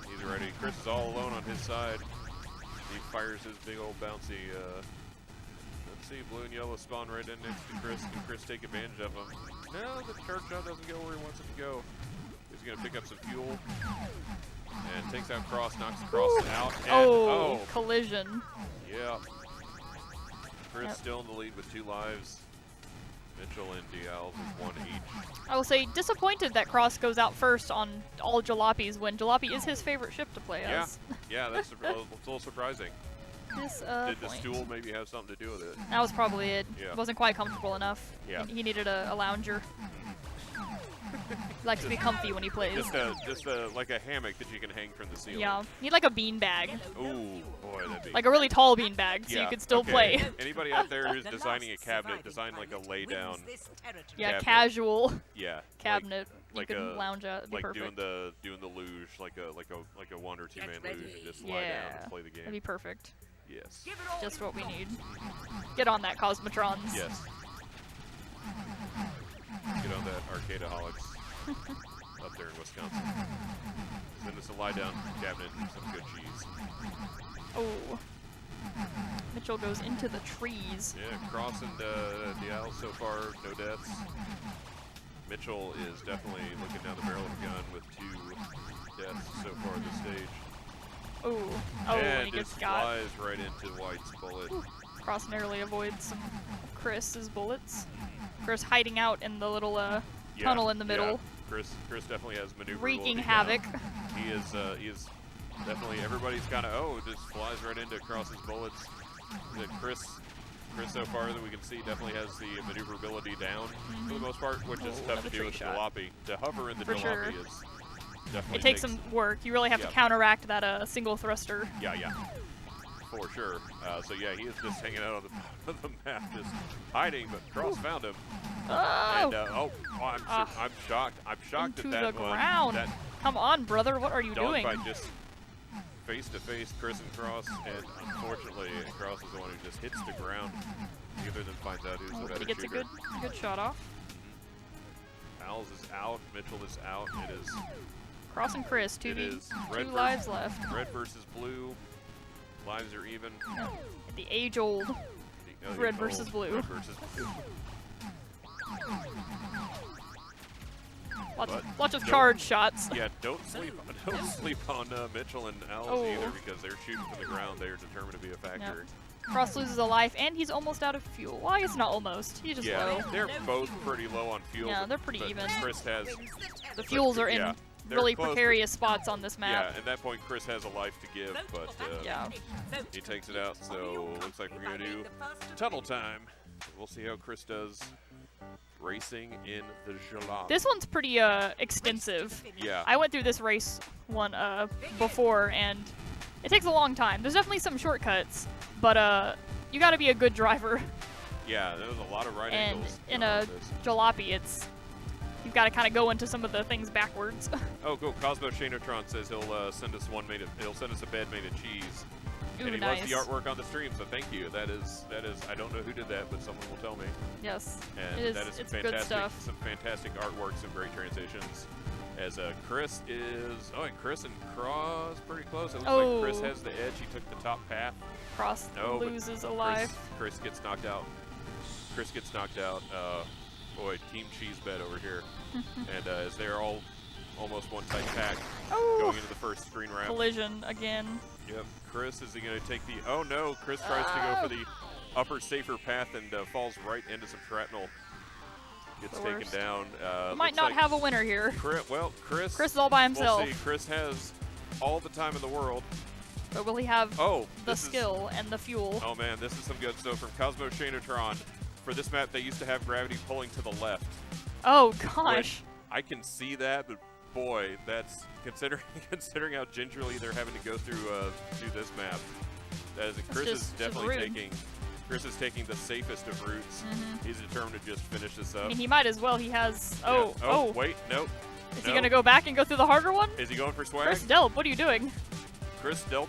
He's ready. Chris is all alone on his side. He fires his big old bouncy. Let's see, blue and yellow spawn right in next to Chris. Can Chris take advantage of him? No, the charge shot doesn't go where he wants it to go. He's going to pick up some fuel. And takes out Cross, knocks Cross out. And, Oh, collision. yeah. Chris Yep. still in the lead with 2 lives. Mitchell and Dial with 1 each. I will say, disappointed that Cross goes out first on all Jalopies when Jalopy is his favorite ship to play Yeah, as. yeah, that's a little surprising. Did the stool maybe have something to do with it? That was probably it. Yeah. Wasn't quite comfortable enough. Yeah. He needed a lounger. He likes to be comfy when he plays. Just like a hammock that you can hang from the ceiling. Yeah. You need like a bean bag. Ooh, boy, that'd be. Like a really tall bean bag, so yeah, you could still okay. play. Anybody out there who's The designing a last cabinet, surviving design like a pilot lay down. wins this territory. Yeah, Cabinet. casual Yeah. cabinet. Like you can a- lounge out. It'd be Like perfect. doing the luge, like a 1 or 2 man Get luge, ready. and just lie down Yeah. and play the That'd be game. perfect. Yes. Give it all Just you what we got. need. Get on that, Cosmotrons. Yes. Get on that Arcadeaholics up there in Wisconsin. Send us a lie down cabinet and some good cheese. Oh. Mitchell goes into the trees. Yeah, Cross and Dial so far, no deaths. Mitchell is definitely looking down the barrel of a gun with 2 deaths so far at this stage. Oh, and he and gets just got. flies right into White's bullet. Cross narrowly avoids some Chris's bullets. Chris hiding out in the little tunnel in the middle. Chris definitely has maneuverability. Wreaking now. havoc. He is definitely, everybody's kind of, oh, just flies right into Cross's bullets. That Chris so far that we can see definitely has the maneuverability down for the most part, which is tough to do with Jalopy. To hover in the For Jalopy sure. is definitely It takes some work. You really have to counteract that single thruster. Yeah, for sure. So yeah, he is just hanging out on the map, just hiding, but Cross found him. Oh! And, I'm shocked. I'm shocked Into at that the one. ground. That Come on, brother. What are you doing? dogfight just face to face, Chris and Cross, and unfortunately, Cross is the one who just hits the ground. Neither then finds out who's the better He gets shooter. a good shot off. Owls is out. Mitchell is out. It is Cross and Chris, It 2v, is 2 lives left. red versus blue. Lives are even. The age-old red versus blue. Red versus blue. Lots of charge shots. Yeah, don't sleep on Mitchell and Owls either, because they're shooting from the ground. They are determined to be a factor. Cross loses a life, and he's almost out of fuel. Well, I guess not almost. He's just low. They're both pretty low on fuel. Yeah, they're pretty but even. Chris has. The fuels are in they're really close, precarious spots on this map. Yeah, at that point, Chris has a life to give, but he takes it out. So looks like we're gonna do tunnel time. We'll see how Chris does racing in the Jalopy. This one's pretty extensive. Yeah. I went through this race one before, and it takes a long time. There's definitely some shortcuts, but you got to be a good driver. Yeah, there was a lot of right And angles. in a jalopy, you've got to kind of go into some of the things backwards. Oh, cool. Cosmo Shanotron says he'll send us he'll send us a bed made of cheese. Ooh, And he nice. loves the artwork on the stream, so thank you. That is I don't know who did that, but someone will tell me. Yes, And it is. that is some It's good fantastic, stuff. some fantastic artwork, some great transitions. As Chris is, and Chris and Cross pretty close. It looks like Chris has the edge. He took the top path. Cross loses a life. Chris gets knocked out. Boy, Team Cheese Bed over here. And as they're all almost one tight pack going into the first screen round. Collision again. Yep. Chris, is he going to take the... Oh, no. Chris tries to go for the upper, safer path and falls right into some shrapnel. Gets taken down. Might not have a winner here. Chris is all by himself. We'll see. Chris has all the time in the world. But will he have the this skill and the fuel? Oh, man. This is some good stuff from Cosmo Shanotron. For this map, they used to have gravity pulling to the left. Oh, gosh. I can see that, but boy, that's considering how gingerly they're having to go through this map. That is, Chris is definitely taking the safest of routes. He's determined to just finish this up. I mean, he might as well. He has. Wait, nope. Is he gonna go back and go through the harder one? Is he going for swag? Chris Delp, what are you doing? Chris Delp.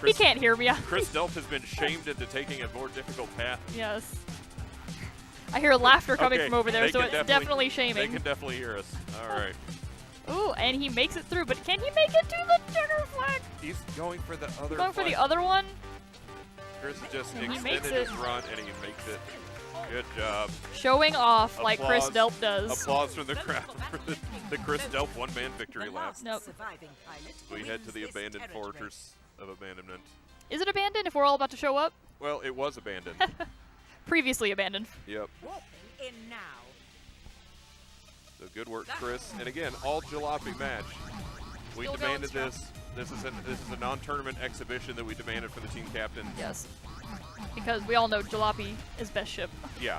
He can't hear me. Chris Delp has been shamed into taking a more difficult path. Yes. I hear laughter coming from over there, so it's definitely shaming. They can definitely hear us. All right. Ooh, and he makes it through, but can he make it to the checker flag? He's going for the other Going for the other one? Chris just And extended his run, and he makes it. Good job. Showing off like Chris Delp does. Applause from the crowd for the Chris Delp one-man victory lap. Nope. We head to the abandoned fortress of abandonment. Is it abandoned if we're all about to show up? Well, it was abandoned. Previously abandoned. Yep. In now. So good work, Chris. And again, all jalopy match. We Still demanded going this. This is a non-tournament exhibition that we demanded from the team captain. Yes. Because we all know Jalopy is best ship. Yeah.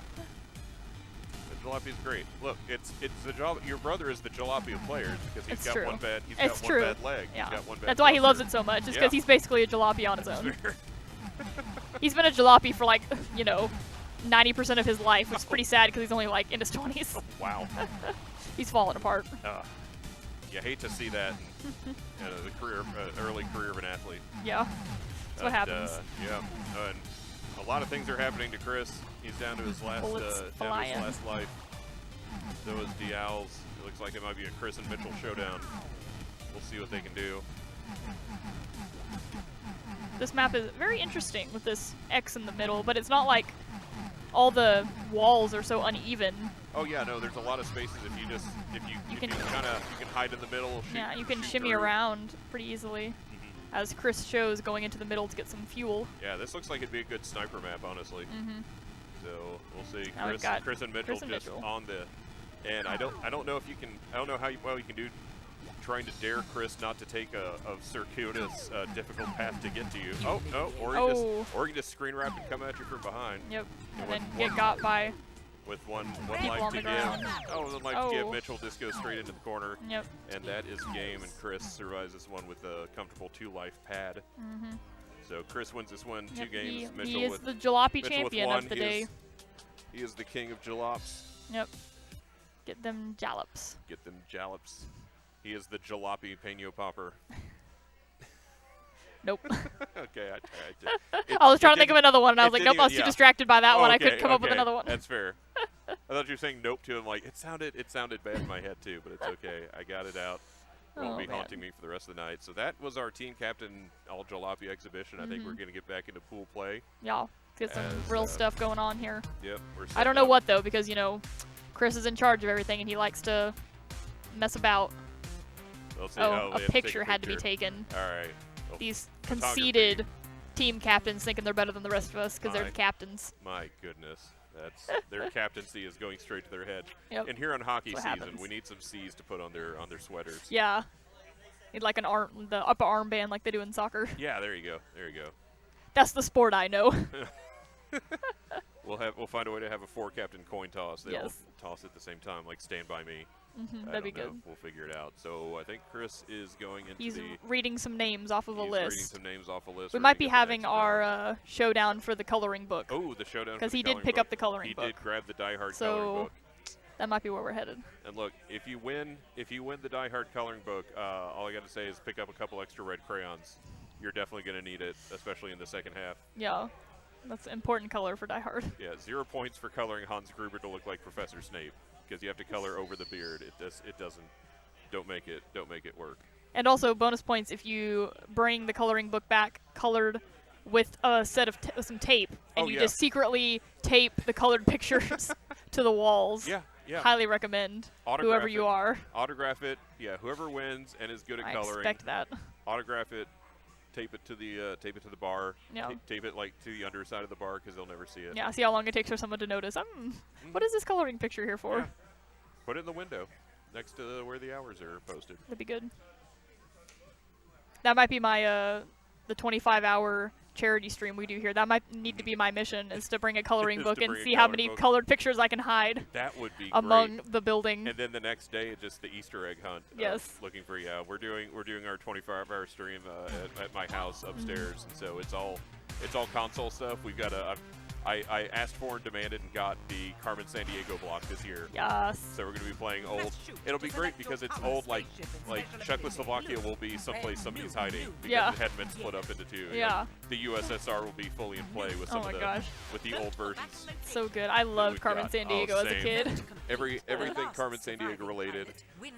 The jalopy is great. Look, it's the jalopy. Your brother is the jalopy of players because he's got one bad. He's got one bad leg. Yeah. He's got one bad That's why he cluster. loves it so much. Is because he's basically a Jalopy on his own. He's been a Jalopy for like 90% of his life, which is pretty sad because he's only like in his 20s. Oh, wow. He's fallen apart. You hate to see that in the early career of an athlete. Yeah. That's what happens. Yeah. And a lot of things are happening to Chris. He's down to his last life. So is Dial's. It looks like it might be a Chris and Mitchell showdown. We'll see what they can do. This map is very interesting with this X in the middle, but it's not like all the walls are so uneven. Oh yeah, no, there's a lot of spaces if you can hide in the middle. You can shimmy around pretty easily. as Chris shows, going into the middle to get some fuel. Yeah, this looks like it'd be a good sniper map, honestly. So we'll see. Now we've got Chris and Mitchell Chris and just Mitchell. on the. And I don't know if you can. I don't know how well you can do. Trying to dare Chris not to take a circuitous, difficult path to get to you. Oh no! Or you just screen wrap and come at you from behind. Yep. And with then get got by. With one People life on to the give. ground. One life to give. Mitchell just goes straight into the corner. Yep. And that is game. And Chris survives this one with a comfortable 2-life pad. So Chris wins this one, 2 Yep, games. Mitchell he is with the jalopy Mitchell champion with 1. of the day. He is the king of jalops. Yep. Get them jallops. Get them jallops. He is the jalopy Peño Popper. Nope. Okay, I was trying to think of another one, and I was like, nope, I was too yeah. distracted by that one. I couldn't Okay, come up with okay, another one. That's fair. I thought you were saying nope to him. Like it sounded bad in my head too, but it's okay. I got it out. It won't Oh, be man. haunting me for the rest of the night. So that was our team captain all jalopy exhibition. I think we're gonna get back into pool play. Yeah, get some As, real stuff going on here. Yep. We're I don't setting know up. what though, because you know, Chris is in charge of everything, and he likes to mess about. Let's see. Oh, they a have to take picture had to be taken. All right. Well, These photography. conceited team captains thinking they're better than the rest of us because they're the My- captains. My goodness. That's their captaincy is going straight to their head. Yep. And here on hockey That's what season, happens. we need some C's to put on their sweaters. Yeah. Need like the upper armband like they do in soccer. Yeah, there you go. There you go. That's the sport I know. We'll find a way to have a 4-captain coin toss. They all Yes. toss at the same time, like Stand By Me. I That'd be don't know. good. We'll figure it out. So I think Chris is going into He's the. reading some names off of a He's reading list. some names off a list. We We're might gonna be get the having next our round. showdown for the coloring book. Oh, the showdown. Because for the he did coloring pick book. up the coloring He book. did grab the Die Hard So- coloring book. That might be where we're headed. And look, if you win the Die Hard coloring book, all I got to say is pick up a couple extra red crayons. You're definitely going to need it, especially in the second half. Yeah. That's an important color for Die Hard. Yeah, 0 points for coloring Hans Gruber to look like Professor Snape because you have to color over the beard. It doesn't. Don't make it work. And also bonus points if you bring the coloring book back colored with a set of some tape, and Oh, you yeah. just secretly tape the colored pictures to the walls. Yeah, yeah. Highly recommend. Autograph Whoever you it. are. Autograph it. Yeah, whoever wins and is good at I coloring. expect that. Autograph it. Tape it to the bar. Yeah. Tape it like to the underside of the bar because they'll never see it. Yeah, see how long it takes for someone to notice. What is this coloring picture here for? Yeah. Put it in the window, next to where the hours are posted. That'd be good. That might be my the 25-hour charity stream we do here. That might need to be my mission, is to bring a coloring Is book to and bring a see how coloring many book. colored pictures I can hide That would be among great. the building. And then the next day, just the Easter egg hunt. Yes. Looking for we're doing our 24-hour stream at my house upstairs, and so it's all console stuff. We've got I asked for and demanded and got the Carmen San Diego block this year. Yes. So we're going to be playing old. It'll be great because it's old, like Czechoslovakia will be someplace somebody's hiding because Yeah. it hadn't been split up into two. Yeah. The USSR will be fully in play with some Oh my of gosh. with the old versions. So good. I loved we've Carmen got- San Diego as a same. kid. Everything Carmen San Diego related,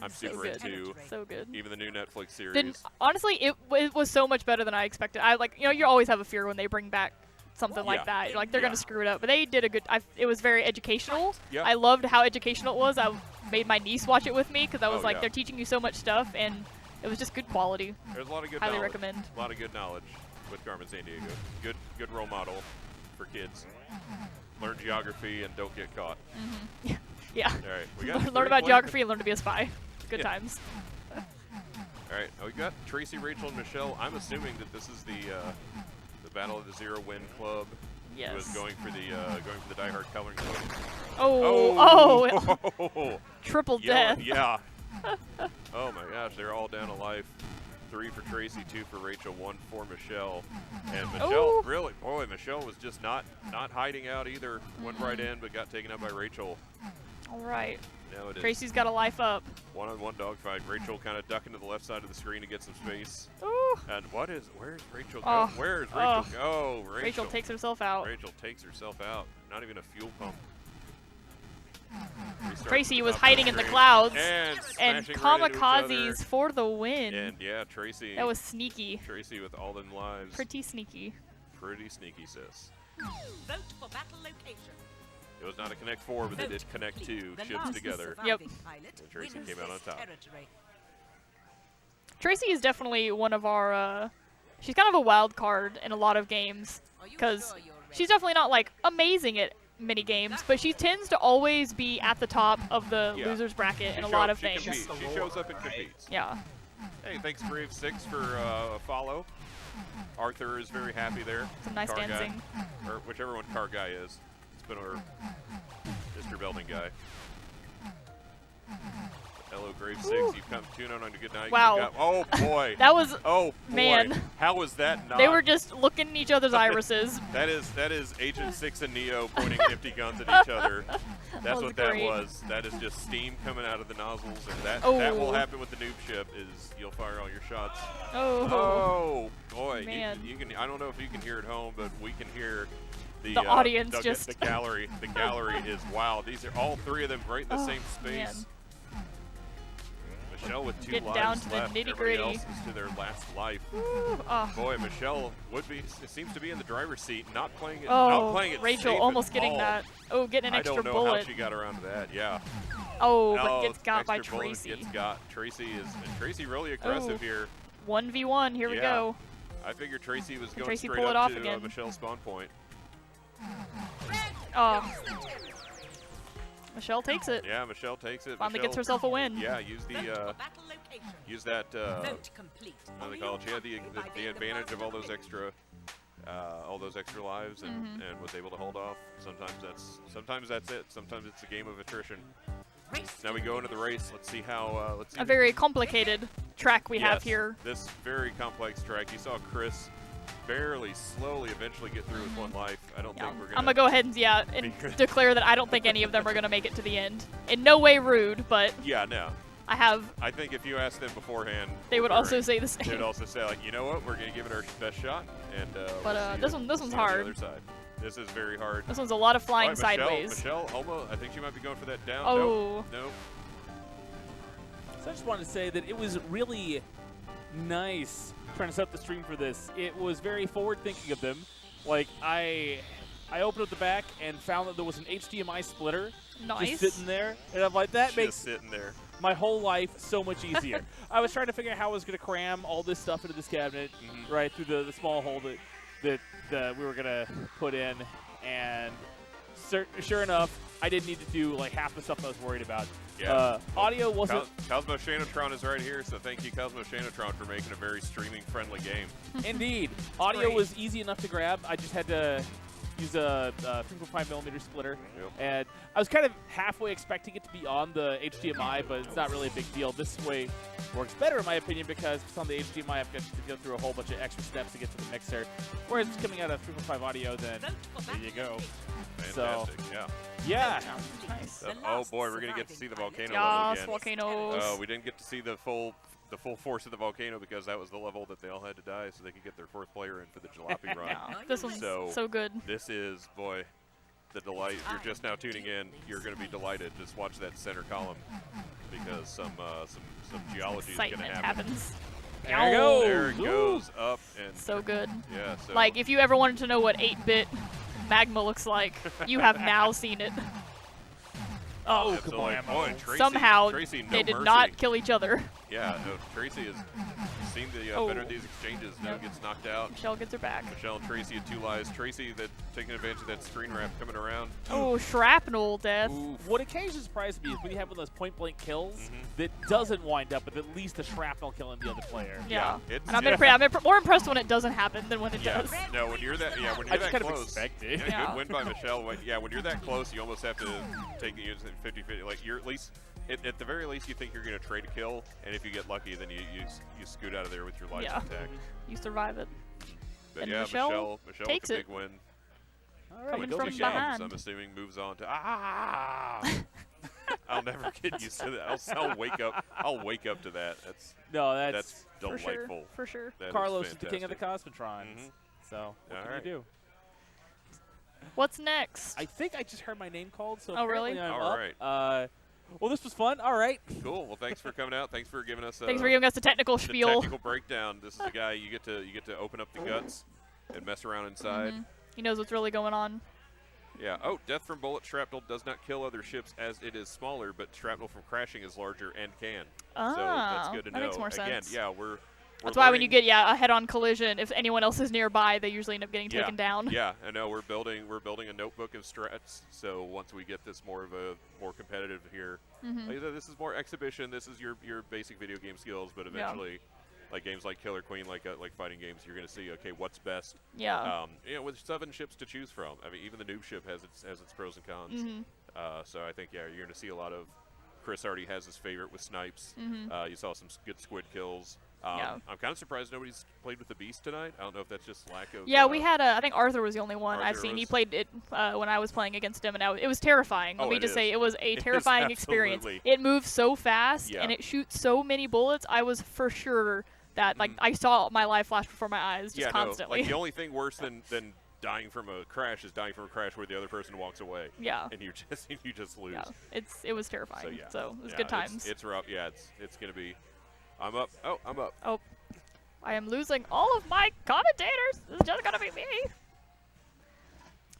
I'm super good. into. So good. Even the new Netflix series. Then honestly, it was so much better than I expected. I you always have a fear when they bring back something like that. You're like, they're gonna screw it up, but they did a good. It was very educational. Yeah. I loved how educational it was. I made my niece watch it with me because I was Oh, like, yeah. they're teaching you so much stuff, and it was just good quality. There's a lot of good Highly knowledge. recommend. A lot of good knowledge with Carmen San Diego. Good role model for kids. Learn geography and don't get caught. Yeah. All right, we got Learn three about players. geography and learn to be a spy. Good Yeah. times. All right, now we got Tracy, Rachel, and Michelle. I'm assuming that this is the Battle of the Zero Win Club. Who is Yes. going for the Die Hard coloring book. Oh. Triple Yeah, death. yeah. Oh my gosh, they're all down to life. 3 for Tracy, 2 for Rachel, 1 for Michelle. And Michelle, Oh. really, boy, Michelle was just not hiding out either. Went right in, but got taken out by Rachel. All right. Now it is Tracy's got a life up. one-on-one dogfight. Rachel kind of ducking to the left side of the screen to get some space. Ooh. And where's Rachel go? Oh. Where's Rachel Oh. go? Rachel takes herself out. Rachel takes herself out. Not even a fuel pump. Restarts Tracy at was top of hiding in the screen. clouds And and smashing right into each other. kamikazes for the win. And yeah, Tracy. That was sneaky. Tracy with all them lives. Pretty sneaky. Pretty sneaky, sis. Vote for battle location. It was not a Connect 4, but they did Connect 2 The ships last together. Yep. surviving pilot And Tracy wins came out on this top. territory. Tracy is definitely one of our she's kind of a wild card in a lot of games because she's definitely not like amazing at mini games, but she tends to always be at the top of the losers bracket in a lot of things. She shows up and competes. Yeah. Hey, thanks Brave6 for a follow. Arthur is very happy there. Some nice Car dancing. Guy, or whichever one Car Guy is. It's been our Mr. Belding guy. Hello, Grave6. You've come to tune on a good night. Wow. Oh, boy. That was, oh, boy. man. How was that not? They were just looking in each other's irises. That is Agent 6 and Neo pointing empty guns at each other. That's was what great. that was. That is just steam coming out of the nozzles, and that will happen with the noob ship. Is you'll fire all your shots. Oh. Boy, Man. you can. I don't know if you can hear at home, but we can hear the audience just the gallery. The gallery is wow. These are all three of them right in the same space. Man. Michelle with 2 Getting lives down to the left. Everybody nitty-gritty. else is to their last life. Oh. Boy, Michelle seems to be in the driver's seat, not playing it. Oh, not playing it Rachel safe almost at getting all. that. Oh, getting an I extra don't know bullet. how she got around to that. Yeah. Oh, but No, gets got by extra bullet Tracy. Gets got. Tracy really aggressive Oh. here. 1v1, here we Yeah. go. I figured Tracy was going Tracy straight pull it up off to again? Michelle's spawn point. Oh. Michelle takes it. Yeah, Michelle takes it. Finally Michelle, gets herself a win. Yeah, use the Battle location. use that Vote complete. what do they call it? She had the advantage of all those extra lives and was able to hold off. Sometimes that's it. Sometimes it's a game of attrition. Race Now we go into the race. Let's see how let's see. A very complicated track we have Yes, here. This very complex track. You saw Chris slowly eventually get through with 1 life. I don't Yeah. think we're I'm gonna. gonna go ahead and declare that I don't think any of them are gonna make it to the end. In no way rude, but Yeah, no. I think if you asked them beforehand, they would during, also say the They same. would also say like, you know what, we're gonna give it our best shot, and But, we'll see this you- one- this see one's you on hard. The other side. This is very hard. This one's a lot of flying All right, sideways. Michelle, almost. I think she might be going for that down. Oh. Nope. So I just wanted to say that it was really nice trying to set up the stream for this. It was very forward-thinking of them. Like, I opened up the back and found that there was an HDMI splitter Nice. just sitting there. And I'm like, that Just makes sitting there. my whole life so much easier. I was trying to figure out how I was going to cram all this stuff into this cabinet, right, through the small hole that we were going to put in. And sure enough, I didn't need to do like half the stuff I was worried about. Yeah. Audio wasn't... Cosmo Shanotron is right here, so thank you, Cosmo Shanotron, for making a very streaming-friendly game. Indeed. Audio Great. was easy enough to grab. I just had to use a 3.5mm splitter. Yep. And I was kind of halfway expecting it to be on the HDMI, but it's not really a big deal. This way works better, in my opinion, because it's on the HDMI. I've got to go through a whole bunch of extra steps to get to the mixer. Whereas it's coming out of 3.5 audio, then Vote for there you battle go. Fantastic, yeah. Yeah. Nice. The Oh last boy, we're gonna get to see the surviving volcano pilot. level Yes, again. volcanoes. We didn't get to see the full force of the volcano because that was the level that they all had to die so they could get their 4th player in for the jalopy run. Yeah, this one's So- so good. This is, boy, the delight. If you're just now tuning in, you're going to be delighted. Just watch that center column because some geology is going to Excitement happen. happens. There it goes. There it goes up and So good. yeah. So Like, if you ever wanted to know what 8-bit magma looks like, you have now seen it. Oh, absolutely. kablammo. Boy, Tracy, Somehow, Tracy, no they did mercy. not kill each other. Yeah, no, Tracy has seen the Oh. better of these exchanges. Now Yep. gets knocked out. Michelle gets her back. Michelle and Tracy at 2 lives. Tracy that taking advantage of that screen wrap coming around. Oh, shrapnel death. What occasionally surprised me is when you have one of those point-blank kills Mhm. that doesn't wind up with at least a shrapnel killing the other player. Yeah. It's, And I'm it's- more impressed when it doesn't happen than when it Yeah, does. no, when you're that, when I you're just that kind of close, expected. yeah, Yeah. good win by Michelle. When you're that close, you almost have to take the 50-50. Like you're at least, at the very least, you think you're going to trade a kill, and if you get lucky, then you scoot out of there with your life Yeah. intact. You survive it. But And yeah, Michelle Michelle takes with a it. big win. All right, Coming go from Michelle. behind. I'm assuming moves on to I'll never get used to that. I'll wake up. I'll wake up to that. No, That's For sure. delightful. For sure. That is Carlos is the king of the fantastic. Cosmotrons. Mhm. So, what All can right. you do? What's next? I think I just heard my name called, so Oh, really? apparently I'm All up. right. Well, this was fun. All right. Cool. Well, thanks for coming out. Thanks for giving us. Thanks for giving us the technical the spiel. technical breakdown. This is the guy you get to open up the guts and mess around inside. Mhm. He knows what's really going on. Yeah. Oh, death from bullet shrapnel does not kill other ships as it is smaller, but shrapnel from crashing is larger and can. So that's Ah, good to that know. makes more Again, sense. yeah, we're That's why when you get a head-on collision, if anyone else is nearby, they usually end up getting Yeah. taken down. Yeah, I know we're building a notebook of strats. So once we get this more competitive here, like I said, this is more exhibition. This is your basic video game skills, but eventually, like games like Killer Queen, like fighting games, you're going to see what's best. Yeah. With 7 ships to choose from. I mean, even the noob ship has its pros and cons. So I think you're going to see a lot of. Chris already has his favorite with snipes. You saw some good squid kills. I'm kind of surprised nobody's played with the Beast tonight. I don't know if that's just lack of. Yeah, we had I think Arthur was the only one I've seen. He was- played it when I was playing against him, and it was terrifying. Let Oh, me it just is. say, it was a It is terrifying experience. absolutely. It moves so fast, Yeah. and it shoots so many bullets. I was for sure that I saw my life flash before my eyes just constantly. No, like the only thing worse than dying from a crash is dying from a crash where the other person walks away. Yeah. And you just lose. Yeah, it was terrifying. So it was yeah, good times. It's rough. Yeah, it's gonna be. I'm up. Oh, I'm up. Oh, I am losing all of my commentators. This is just gonna be me.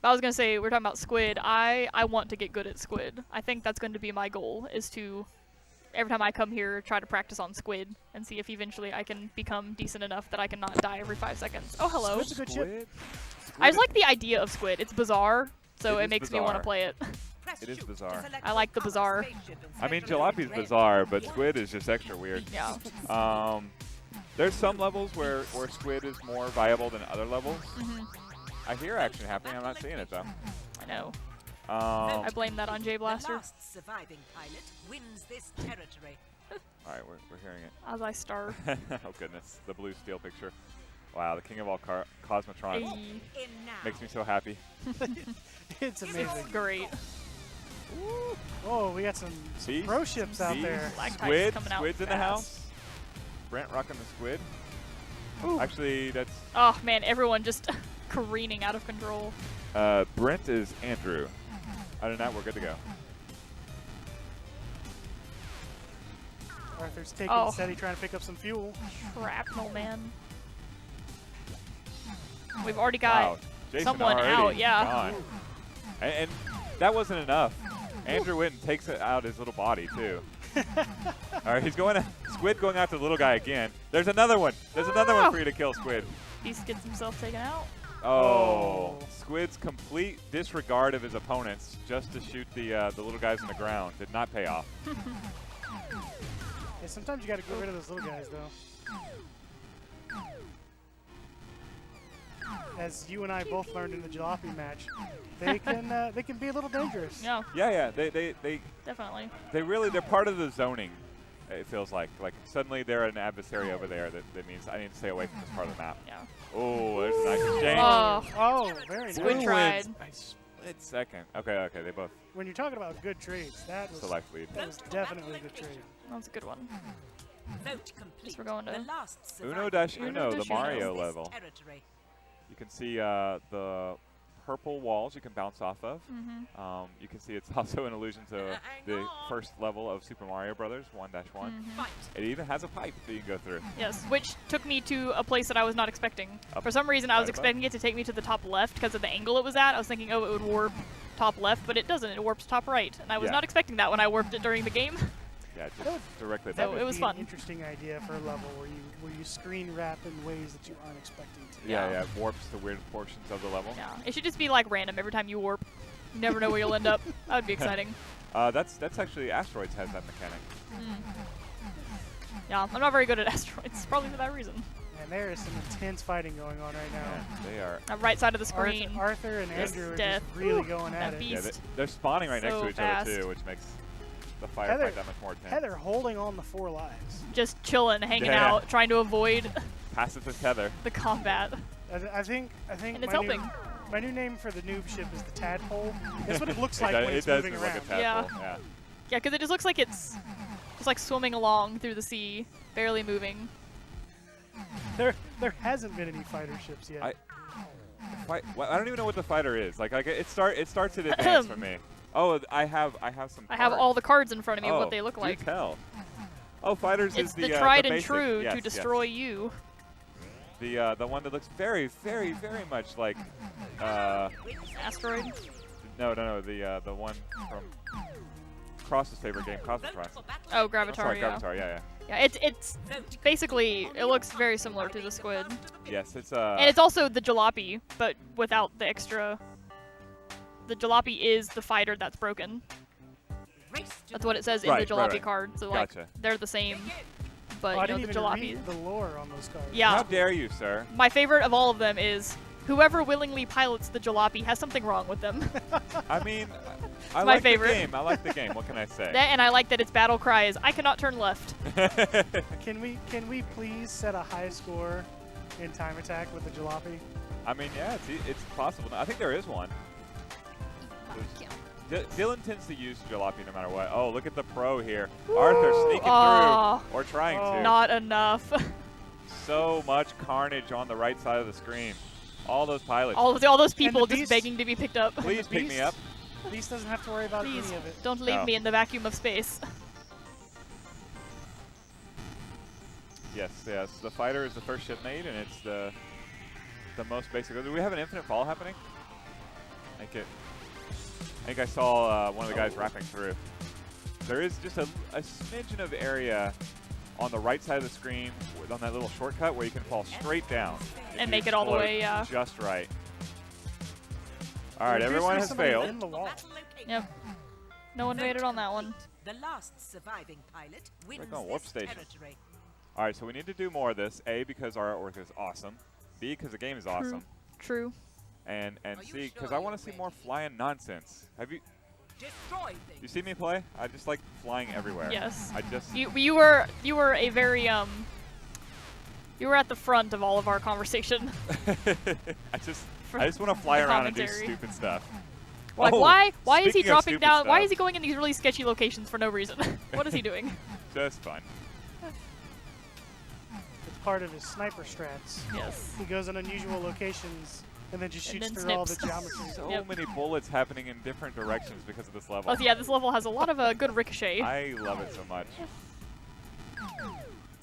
But I was gonna say, we're talking about squid. I want to get good at squid. I think that's going to be my goal, is to every time I come here try to practice on squid and see if eventually I can become decent enough that I can not die every 5 seconds. Oh, hello. Squid's a good ship. I just like the idea of squid. It's bizarre, so It it is makes me want to bizarre. play it. Press It is shoot to bizarre. select I like the your bizarre. spaceship and I mean, select Jalopy's your bizarre, but squid is just extra weird. Yeah. There's some levels where squid is more viable than other levels. Mm-hmm. I hear action happening. I'm not seeing it though. I know. All I blame that on J The Blaster. last surviving pilot wins this territory. right, we're hearing it. As I starve. Oh goodness, the blue steel picture. Wow, the king of all Cosmotrons Hey. In now. makes me so happy. It's amazing. Great. Oh, we got some See? pro ships out See? there. Stalactites coming out Squid's in the fast. house. Brent rocking the squid. Actually, that's Oh man, everyone just careening out of control. Brent is Andrew. Other than that, we're good to go. Arthur's taking Oh. steady, trying to pick up some fuel. Shrapnel, man. We've already got Wow, Jason someone already out, yeah. gone. And that wasn't enough. Andrew went and takes it out his little body too. All right, he's going. Squid going after the little guy again. There's another one. There's another one for you to kill, Squid. Beast gets himself taken out. Oh, Squid's complete disregard of his opponents just to shoot the little guys in the ground did not pay off. Yeah, sometimes you got to get rid of those little guys, though. As you and I both learned in the jalopy match, they can be a little dangerous. Yeah, Yeah, they definitely. they're part of the zoning. It feels like suddenly they're an adversary over there. That means I need to stay away from this part of the map. Yeah. Oh, there's a nice exchange. Oh, Oh, very Squid nice. tried. A split second. Okay, they both When you're talking about good trades, that was select lead. definitely a good trade. That's a good one. Vote complete. we're going to the last Uno surviving dash pilot Uno, the wins Mario this level. territory. You can see the purple walls you can bounce off of. Mm-hmm. You can see it's also an allusion to the first level of Super Mario Brothers 1-1. Fight. It even has a pipe that you can go through. Yes, which took me to a place that I was not expecting. For some reason, I was right above. expecting it to take me to the top left because of the angle it was at. I was thinking, oh, it would warp top left, but it doesn't. It warps top right. And I was Yeah. not expecting that when I warped it during the game. Yeah, just directly So above it was Be fun. An interesting idea for a level where you screen wrap in ways that you aren't expecting to. Yeah, it warps the weird portions of the level. Yeah, it should just be like random every time you warp. You never know where you'll end up. That would be exciting. That's actually Asteroids has that mechanic. Yeah, I'm not very good at asteroids, probably for that reason. And there is some intense fighting going on right now. Yeah, they are. Right side of the screen. Arthur and Just Andrew are death. just really Ooh, going that at it. beast. Yeah, they're spawning right next So to each fast. other too, which makes the firefight Heather- that much more intense. Heather holding on the 4 lives. Just chilling, hanging Yeah. out, trying to avoid Pacifist Heather. the combat. I think And it's my new, helping. my new name for the noob ship is the tadpole. That's what it looks It like does- when it it's does moving look like around. a Yeah. tadpole. Yeah. Yeah, because it just looks like it's just like swimming along through the sea, barely moving. There hasn't been any fighter ships yet. I don't even know what the fighter is. Like it starts at advance for me. Oh, I have some. I have cards. all the cards in front of me of Oh, what they look do like. tell. Oh, fighters It's is the the tried the and basic. true Yes, to yes. destroy you. The one that looks very, very, very much like. Asteroid. No. The one from Cross's favorite game, Cosmotron. Oh, Oh, sorry, Gravatar, yeah. Gravatar. Yeah. Yeah, it's basically, it looks very similar to the squid. Yes, it's And it's also the jalopy, but without the extra. The jalopy is the fighter that's broken. That's what it says in the jalopy card. So like Gotcha. they're the same, but I you know didn't the even jalopy. read the lore on those cards. Yeah. How dare you, sir? My favorite of all of them is whoever willingly pilots the jalopy has something wrong with them. I mean, I My like favorite. the game. I like the game. What can I say? That, and I like that its battle cry is I cannot turn left. Can we please set a high score in time attack with the jalopy? I mean, yeah, it's possible. I think there is one. Dylan tends to use jalopy no matter what. Oh, look at the pro here. Arthur sneaking through, or trying to. Not enough. So much carnage on the right side of the screen. All those pilots. all those people the just begging to be picked up. Please pick me up. Beast doesn't have to worry about Please any of it. don't leave No. me in the vacuum of space. Yes, yes. The fighter is the first ship made, and it's the most basic. Do we have an infinite fall happening? I think I saw one of the guys wrapping through. There is just a smidgen of area on the right side of the screen on that little shortcut where you can fall straight down. if And you make it all the explode way, yeah. Just right. All right, There appears everyone to be has somebody failed. in the wall. Yep. No one made it on that one. The last surviving pilot wins going warp this station. territory. All right, so we need to do more of this. A, because our artwork is awesome. B, because the game is awesome. True. And Are you C, because sure I want to you're see more ready? flying nonsense. Have you Destroy things. you see me play? I just like flying everywhere. Yes. I just You were a very you were at the front of all of our conversation. I just want to fly the around and do commentary. stupid stuff. Like Oh, why is he speaking of dropping stupid down? Why stuff. is he going in these really sketchy locations for no reason? What is he doing? Just fun. It's part of his sniper strats. Yes. He goes in unusual locations and then just And shoots then through all the snips. geometry. So Yep. many bullets happening in different directions because of this level. Oh yeah, this level has a lot of good ricochet. I love it so much.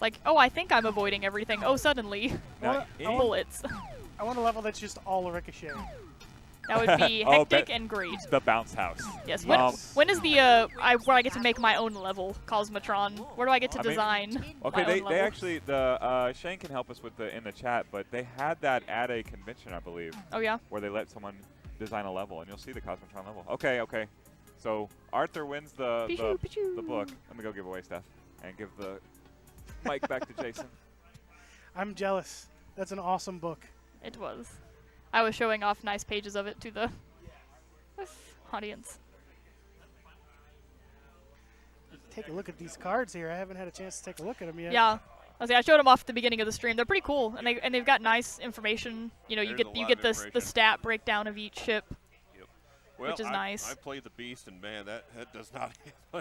Like, oh, I think I'm avoiding everything. Oh, suddenly, Now, bullets. I want a level that's just all ricochet. That would be Oh, hectic bet- and great. the bounce house. Yes. Um, When is the where I get to make my own level, Cosmotron? Where do I get to I mean- design Okay, my they own level? actually Shane can help us with in the chat, but they had that at a convention, I believe, Oh yeah. where they let someone design a level, and you'll see the Cosmotron level. Okay, okay. So Arthur wins the Pichu. book. Let me go give away stuff and give the mic back to Jason. I'm jealous. That's an awesome book. It was. I was showing off nice pages of it to the audience. Take a look at these cards here. I haven't had a chance to take a look at them yet. Yeah. I showed them off at the beginning of the stream. They're pretty cool, and they've got nice information. You know, you There's a get lot the of the information. stat breakdown of each ship. Well, Which is I nice. played the Beast, and man, that does not.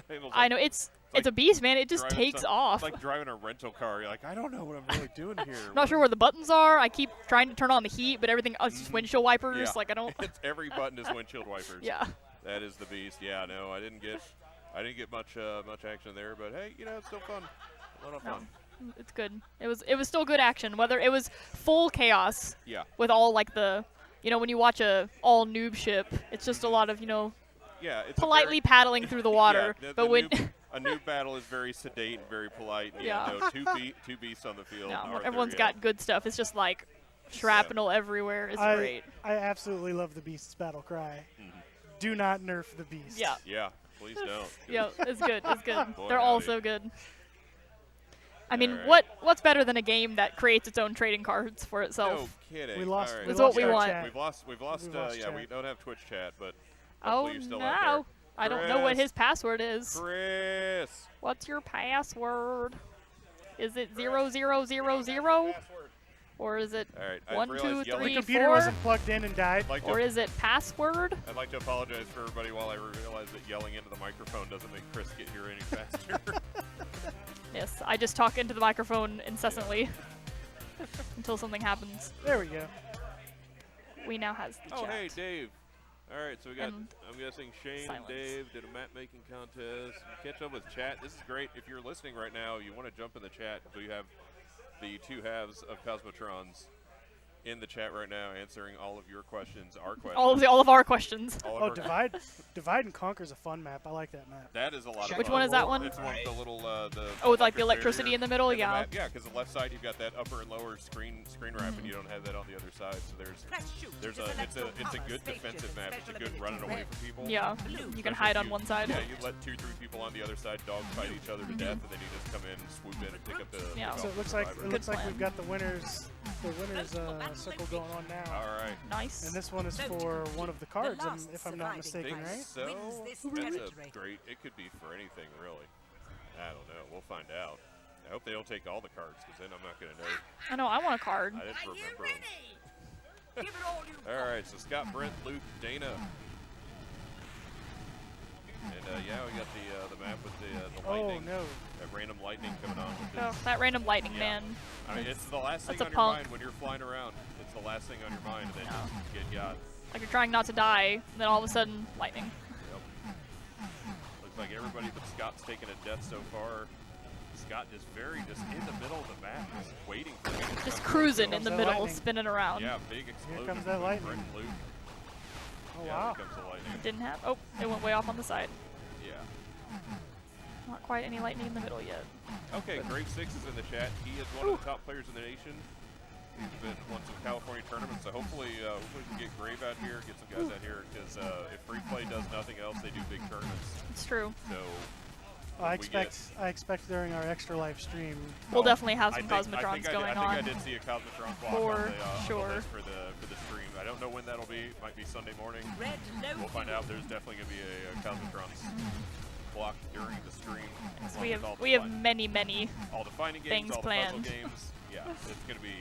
It was I like know it's like a beast, man. It just driving takes some- off. It's like driving a rental car. You're like, I don't know what I'm really doing here. I'm not sure where the buttons are. I keep trying to turn on the heat, but everything it's just windshield wipers. Mm-hmm. Yeah. Like I don't. It's every button is windshield wipers. Yeah. That is the Beast. Yeah, no, I didn't get much action there, but hey, you know, it's still fun. A lot of No. fun. It's good. It was still good action. Whether it was full chaos Yeah. with all like the, you know, when you watch a all noob ship, it's just a lot of Yeah. It's a politely very, paddling through the water. Yeah, but when a new battle is very sedate and very polite. Yeah. No, two beasts on the field. no, Arthur, everyone's yeah. got good stuff. It's just like shrapnel everywhere. It's great. I absolutely love the Beast's battle cry. Mhm. Do not nerf the Beast. Yeah. Yeah. Please don't. Yeah, it's good. It's good. Boy, They're all howdy. so good. I mean, Alright. what's better than a game that creates its own trading cards for No itself? kidding. We lost. All right. That's what we our want. chat. We've lost. We've lost Yeah, chat. we don't have Twitch chat, but Oh hopefully you're still out no! I don't know what Chris. his password is. there. Chris. What's your password? Is it 0000? Or is it All right. I 1, realized 2, yelling- The 3, computer 4? wasn't plugged in and died. I'd like Or to, is it password? I'd like to apologize for everybody while I realize that yelling into the microphone doesn't make Chris get here any faster. Yes, I just talk into the microphone incessantly until something happens. There we go. We now has the Oh, chat. hey, Dave. All right, so we got, And I'm guessing Shane silence. and Dave did a map making contest. Catch up with chat. This is great. If you're listening right now, you want to jump in the chat. We have the two halves of Cosmotrons in the chat right now answering all of your questions, our questions. All of our questions. All of Oh, our- Divide and Conquer is a fun map. I like that map. That is a lot of fun. Which one is that one? It's one with the little Oh, with like the electric electricity barrier in the middle. and the Yeah. map- Yeah, because the left side you've got that upper and lower screen wrap, and you don't have that on the other side. So it's a good defensive map. It's a good running away from people. Yeah. You can hide on one side. Yeah, you let 2-3 people on the other side dog fight each other to death, and then you just come in, swoop in, and pick up the. Yeah. pick So off it looks the like survivor. we've got the winners circle going on now. All right. Nice. And this one is for one of the cards, if I'm not mistaken, Think right? so. Wins this That's a territory. great. It could be for anything, really. I don't know. We'll find out. I hope they don't take all the cards, because then I'm not going to know. I know. I want a card. I didn't Are you remember. ready? Give it all you All right, so Scott, Brent, Luke, Dana. And yeah, we got the map with the Oh lightning. no. That random lightning coming on. Which Oh, is, that random lightning yeah. man. I mean, it's the last thing that's on a your punk. mind when you're flying around. It's the last thing on your mind, and then you get got. Like you're trying not to die, and then all of a sudden, lightning. Yep. Looks like everybody but Scott's taken a death so far. Scott just in the middle of the map, just waiting for him to Just come cruising through. in the that middle, lightning. spinning around. Yeah, big explosion. comes that from lightning. Brent and Luke. Oh Yeah, wow. here comes the lightning. Didn't have. Oh, it went way off on the side. Yeah. Not quite any lightning in the middle yet. Okay, Grave 6 is in the chat. He is one of the top players in the nation. He's won some California tournaments, so hopefully we can get Grave out here, get some guys out here, because if free play does nothing else, they do big tournaments. It's true. So I we get- expect during our extra live stream. We'll definitely have I some think Cosmotrons I going think I on. did see a Cosmotron block For on the sure. list for the stream. I don't know when that'll be. Might be Sunday morning. Red low. We'll find out. There's definitely going to be a Cosmotron block during the stream. Yes, along we with have all the we have fun- many. all the fighting games, things all the planned. puzzle games. Yeah, it's going to be.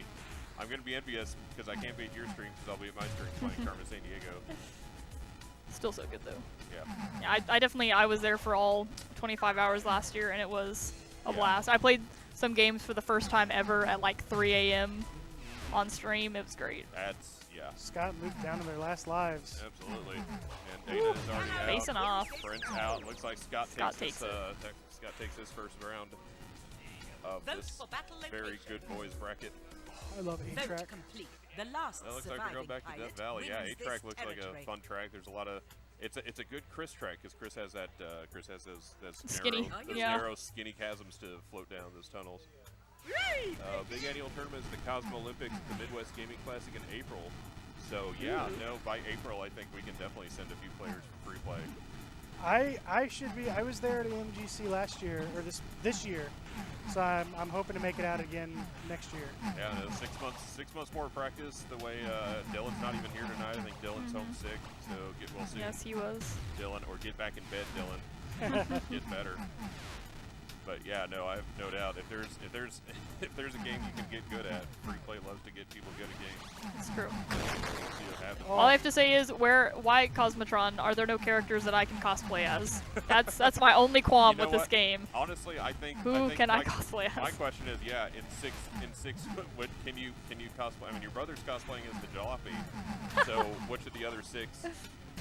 I'm going to be envious because I can't be at your stream because I'll be at my stream playing Carmen San Diego. Still so good though. Yeah. Yeah, I definitely I was there for all 25 hours last year, and it was a Yeah. blast. I played some games for the first time ever at like 3 a.m. on stream. It was great. That's yeah. Scott and Luke down to their last lives. Absolutely. And Dana is already out. Facing off. Brent's out. Looks like Scott Scott takes takes Scott takes his first round of Vote this for battle very location. good boys bracket. I love Vote A-Track. complete. The last That looks like surviving we're going back to pilot Death Valley. Yeah, wins A-Track this looks like a territory. fun track. There's a lot of. It's a good Chris track because Chris has that. Chris has those Skinny, those yeah. narrow, skinny chasms to float down those tunnels. Big annual tournament is the Cosmo Olympics, the Midwest Gaming Classic in April. So yeah, no, by April I think we can definitely send a few players for free play. I should be. I was there at AMGC last year or this year, so I'm hoping to make it out again next year. Yeah, no, 6 months more practice. The way Dylan's not even here tonight. I think Dylan's homesick, so we'll see. Yes, he was. Dylan, or get back in bed, Dylan. Get better. But yeah, no, I have no doubt. If there's a game you can get good at, free play loves to get people good at games. It's true. We'll see what happens. All I have to say is, why Cosmotron? Are there no characters that I can cosplay as? That's my only qualm You know with this what? game. Honestly, I think. Who can I my- cosplay My as? question is, yeah, in six, what can you cosplay? I mean, your brother's cosplaying as the Jalopy. So which of the other 6? I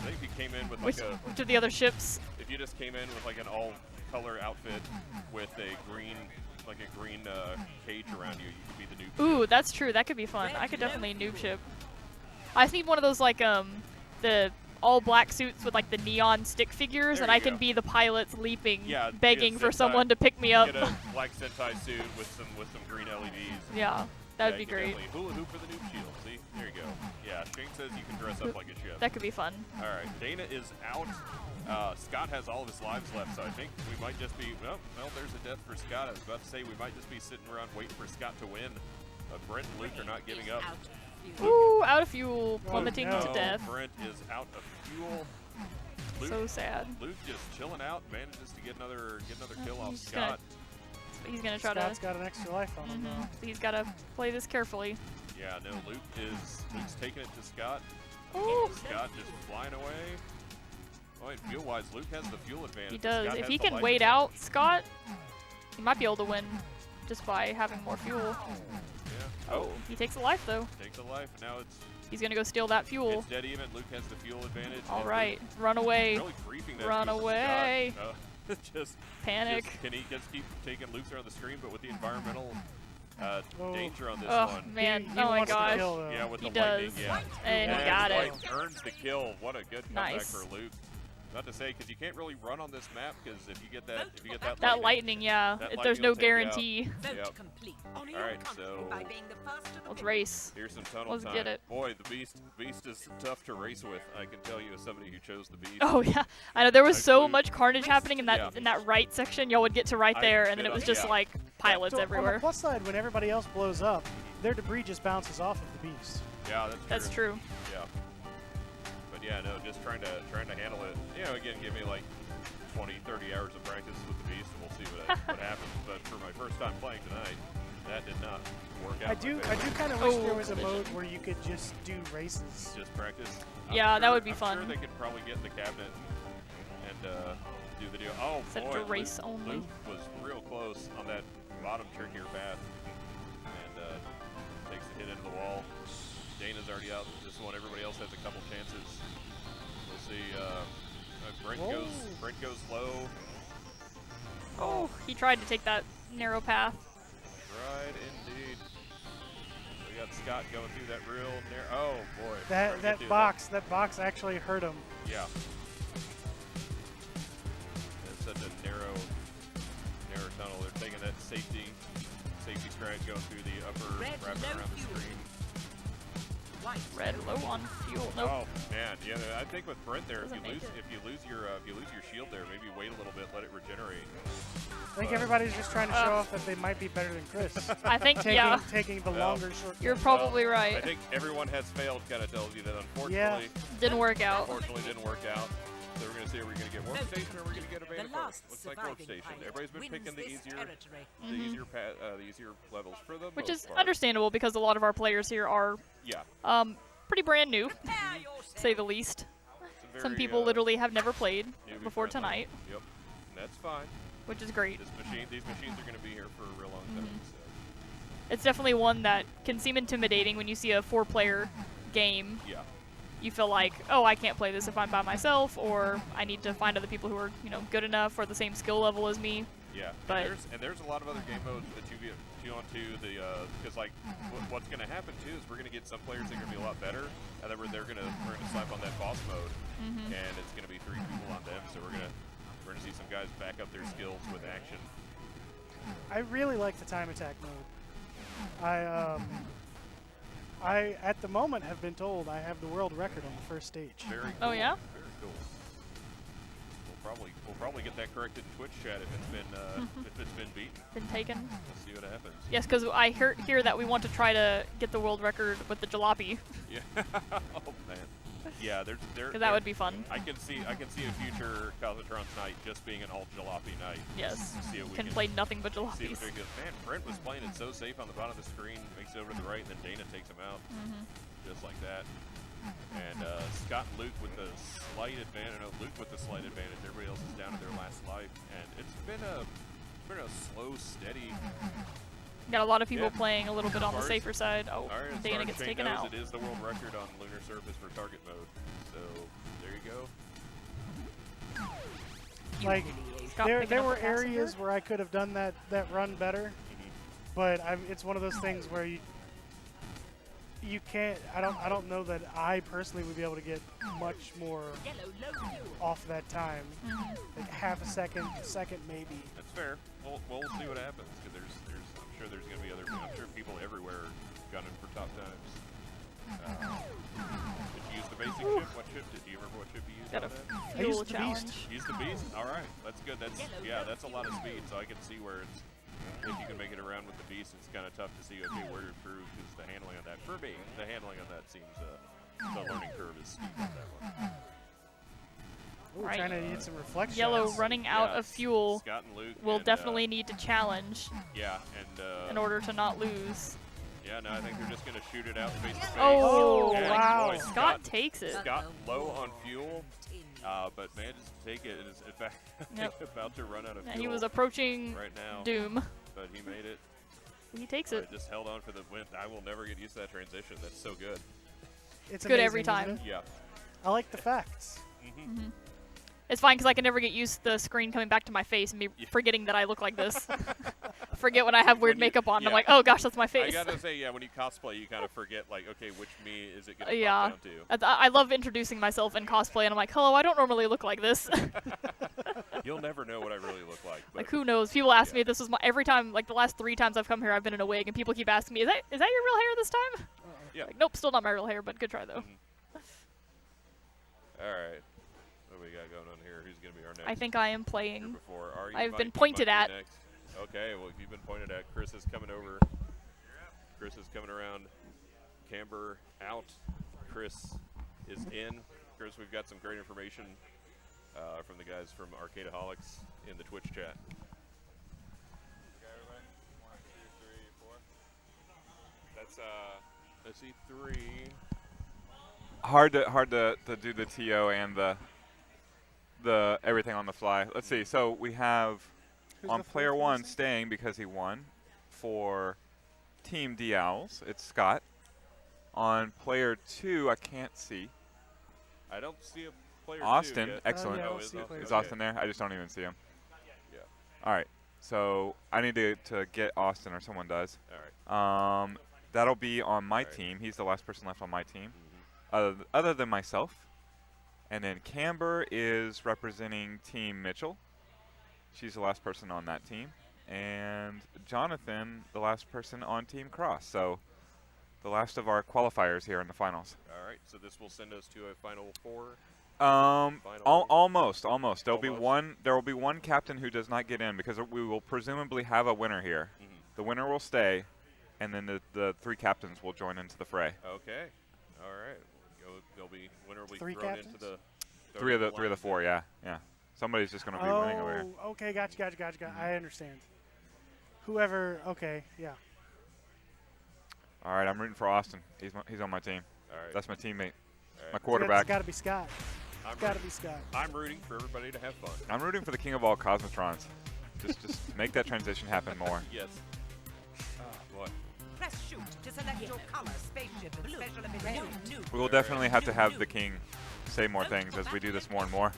think if you came in with like Which of the other ships? if you just came in with like an all-color outfit with a green cage around you, you could be the new. Ooh, that's true. That could be fun. I could definitely noob ship. I just need one of those like the all black suits with like the neon stick figures, There and I you can go. be the pilots leaping, Yeah, begging get for Sentai- someone to pick me up. Get a black Sentai suit with some green LEDs. Yeah, that'd Yeah, be you can great. definitely hula hoop for the noob shield. See, there you go. Yeah, Shane says you can dress up like a ship. That could be fun. All right, Dana is out. Scott has all of his lives left, so I think we might just be. Well, there's a death for Scott. I was about to say we might just be sitting around waiting for Scott to win. Brent and Luke are not giving up. Out of fuel. Ooh, out of fuel, Oh, plummeting no. to death. Brent is out of fuel. Luke, So sad. Luke just chilling out, manages to get another kill off He's just gonna Scott. He's gonna try Scott's to. got an extra life on him though. He's gotta play this carefully. Yeah, no, Luke's taking it to Scott. Ooh. Scott just flying away. Oh, and fuel-wise, Luke has the fuel advantage. He but does. Scott If has he the can life wait advantage. out Scott, he might be able to win just by having more fuel. Yeah. Oh, he takes a life though. Takes a life. Now He's gonna go steal that fuel. it's dead even. Luke has the fuel advantage. All and right, Luke run away. really creeping that Run fuel from away. Scott. Just Panic. can he just keep taking loops around the screen, but with the environmental Danger on this Oh one. man! He oh my wants to gosh! kill, though. Yeah, with He the lightning, does. yeah. And he And got it. White earns the kill. What a good comeback Nice. for Luke. Not to say, because you can't really run on this map, because if you get that, That lightning, yeah. that There's lightning no will take you out. guarantee. Vote Yep. complete. Alright, so By being the first to the Let's finish. race. here's some tunnel Let's time. get it. Boy, the beast is tough to race with. I can tell you as somebody who chose the beast. Oh yeah, I know there was so Actually, much carnage happening in that yeah. in that right section. Y'all would get to right I there, and then did, it was yeah. just like pilots So on everywhere. the plus side, when everybody else blows up, their debris just bounces off of the beast. Yeah, That's true. Yeah. But yeah, no, just trying to handle it. You know, again, give me like 20, 30 hours of practice with the beast, and we'll see what happens. But for my first time playing tonight, that did not work out. I in do my favor. kind of wish Oh, there was a collision. mode where you could just do races. Just practice. Yeah, that would be I'm fun. sure they could probably get in the cabinet and do the deal. Oh Set it boy, to race only. Luke was real close on that bottom trickier path, and takes the hit into the wall. Dana's already out this one. Everybody else has a couple chances. We'll see. Brent goes low. Oh, he tried to take that narrow path. Right, indeed. We got Scott going through that real narrow. Oh boy. That Brent could do that box actually hurt him. Yeah. It's such a narrow tunnel. They're taking that safety strat going through the upper, Red, wrapping no around the fuel. screen. White. Red low on fuel. Nope. Oh man, yeah. I think with Brent there, Doesn't make it. if you lose your shield there, maybe wait a little bit, let it regenerate. I think everybody's just trying to show off that they might be better than Chris. I think yeah. taking the Well, longer shortcut. You're probably I right. think everyone has failed. Kind of tells you that unfortunately, Didn't work out. unfortunately didn't work out. So we're gonna see, are we gonna get warp station or are we gonna get a The beta last Looks like warp surviving station. pilot Everybody's been wins picking the this easier. territory. The easier levels for the Which most is part. understandable because a lot of our players here are Yeah. pretty brand new, Prepare to yourself. say the least. It's a Some very, people literally have never played newbie before friendly. tonight, Yep. And that's fine. which is great. These machines are going to be here for a real long time. So. It's definitely one that can seem intimidating when you see a 4-player game. Yeah. You feel like, oh, I can't play this if I'm by myself, or I need to find other people who are, good enough or the same skill level as me. Yeah. But and there's a lot of other game modes that you get onto the because like what's going to happen too is we're going to get some players that are going to be a lot better, and then we're going to slap on that boss mode, and it's going to be 3 people on them. So we're going to see some guys back up their skills with action. I really like the time attack mode. I at the moment have been told I have the world record on the first stage. Very cool. Oh, yeah? Very cool. We'll probably get that corrected in Twitch chat if it's been beaten. Been taken. We'll see what happens. Yes, because I hear that we want to try to get the world record with the jalopy, Yeah. Oh man. Yeah, because that would be fun. I can see a future Cosmotron's night just being an alt jalopy night. Yes. See if we Can play nothing but See jalopies. if we can. Man, Brent was playing it so safe on the bottom of the screen, makes it over to the right, and then Dana takes him out, just like that. And Scott and Luke with the slight advantage. No, Luke with the slight advantage. Everybody else is down to their last life, and it's been a slow, steady. Got a lot of people Yeah. playing a little bit on the As far as- safer side. Oh, All right, as Dana far as gets Shane taken knows, out. It is the world record on lunar surface for target mode. So there you go. Like Scott there picking up were a passenger. areas where I could have done that run better, but it's one of those things where you can't. I don't know that I personally would be able to get much more Yellow low fuel. off that time. Like half a second maybe. That's fair. We'll see what happens because I'm sure there's going to be I'm sure people everywhere gunning for top times. Did you use the basic ship? What ship did you remember? What ship you used Got on a that? fuel used the challenge. Beast. Use the beast. All right, that's good. That's a lot of speed. So I can see where it's if you can make it around with the beast. It's kind of tough to see where to improve because the handling on that for me, the handling on that seems the learning curve is steep on that one. Ooh, Right. trying to hit some reflection. Yellow shots. running out Yeah, of fuel Scott and Luke will and, definitely need to challenge yeah, and in order to not lose. yeah, no, I think they're just gonna shoot it out face to face. Oh, And wow. boy, Scott takes it. Scott low on fuel, but manages to take it and is in fact Yep. about to run out of And fuel he was approaching right now. doom. But he made it. He takes But it. just held on for the win. I will never get used to that transition. That's so good. It's good every amazing, isn't time. it? Yeah. I like the facts. It's fine because I can never get used to the screen coming back to my face and me Yeah. forgetting that I look like this. forget when I have weird When you- makeup on. yeah. I'm like, oh gosh, that's my I face. gotta say, yeah, when you cosplay, you kind of forget, like, okay, which me is it gonna Yeah. pop down to? I love introducing myself in cosplay, and I'm like, hello, I don't normally look like this. You'll never know what I really look like. But Like, who knows? People ask Yeah. me if this is my every time. Like the last 3 times I've come here, I've been in a wig, and people keep asking me, is that your real hair this time? Yeah. Like, nope, still not my real hair, but good try though. All right. What do we got going on here? Who's gonna be our next? I think I am Here playing. before. Are you I've might- been you pointed might be at. next. Okay. Well, if you've been pointed at, Chris is coming over. Chris is coming around. Camber out. Chris is in. Chris, we've got some great information from the guys from Arcadeaholics in the Twitch chat. That's let's see, 3. Hard to do the TO and the everything on the fly. Let's see. So we have Who's on the player fourth 1 person? staying because he won. For Team D Owls, it's Scott. On player 2, I can't see. I don't see a player 2 Austin, yet. excellent. yeah, I don't is see a Austin? player Is two. Austin there? I just don't even see him. Yeah. All right. So I need to get Austin, or someone does. All right. That'll be on my Alright. team. He's the last person left on my team, Mhm. other than myself. And then Camber is representing Team Mitchell. She's the last person on that team. And Jonathan, the last person on Team Cross. So the last of our qualifiers here in the finals. All right. So this will send us to a final 4. Almost. There'll be Almost. one. There will be one captain who does not get in because we will presumably have a winner here. Mhm. The winner will stay, and then the 3 captains will join into the fray. Okay. All right. There'll be winner will be 3 thrown captains? into the 3 of the lion's 4. den. Yeah. Somebody's just going to be winning over here. Oh, okay, gotcha. I understand. Whoever, okay, yeah. All right, I'm rooting for Austin. He's on my team. All right. That's my teammate, All my right. quarterback. It's got to be Scott. I'm Got to rooting- be Scott. I'm rooting for everybody to have fun. I'm rooting for the king of all Cosmotrons. just make that transition happen more. Yes. Oh boy. Press shoot to select your color, spaceship, and special ability. We will definitely have to have the king say more things as we do this more and more.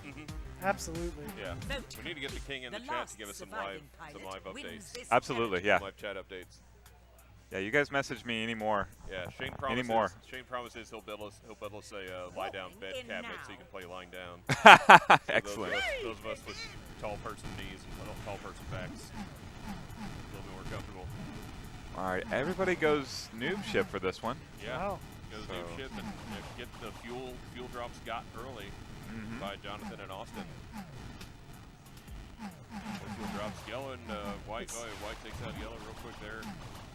Absolutely. Yeah. Vote. We need to get the king in the chat last to give us some surviving live pilot wins updates. this Absolutely, yeah. Live chat updates. Yeah, you guys message me anymore. Yeah. Shane Any promises. more. Shane promises he'll build us a lie down bed In cabinet so you now. can play lying down. So Excellent. Those of us with tall person knees and tall person backs, a little bit more comfortable. All right, everybody goes noob ship for this one. Yeah. Wow. Goes So- new ship and get the fuel drops got early Mhm. by Jonathan and Austin. The fuel drops yellow and white. Oh, white takes out yellow real quick there.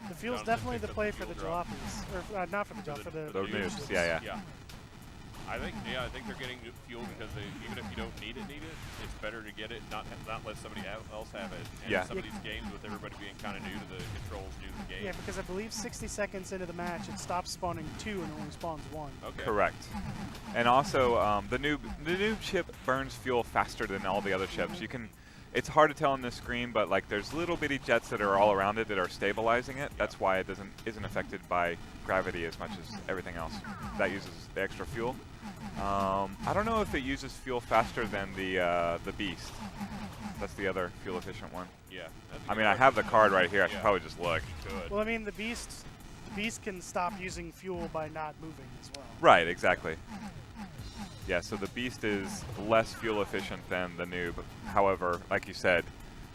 The fuel's Jonathan definitely picked the up play the for the fuel drop. jalopies. Or not for the jalop, for the The noobs. noobs, yeah. Yeah. I think they're getting fuel because even if you don't need it, it's better to get it, not let somebody else have it. And Yeah. some of these games with everybody being kind of new to the controls, new to the game. Yeah, because I believe 60 seconds into the match, it stops spawning 2 and only spawns 1. Okay. Correct. And also, the noob ship burns fuel faster than all the other ships. You can. It's hard to tell on this screen, but like there's little bitty jets that are all around it that are stabilizing it. That's why it isn't affected by gravity as much as everything else. That uses the extra fuel. I don't know if it uses fuel faster than the Beast. That's the other fuel efficient one. Yeah. that's a I good mean, I have the question. card right here. I should Yeah. probably just look. Good. Well, I mean, the beast can stop using fuel by not moving as well. Right, exactly. Yeah, so the Beast is less fuel efficient than the Noob. However, like you said,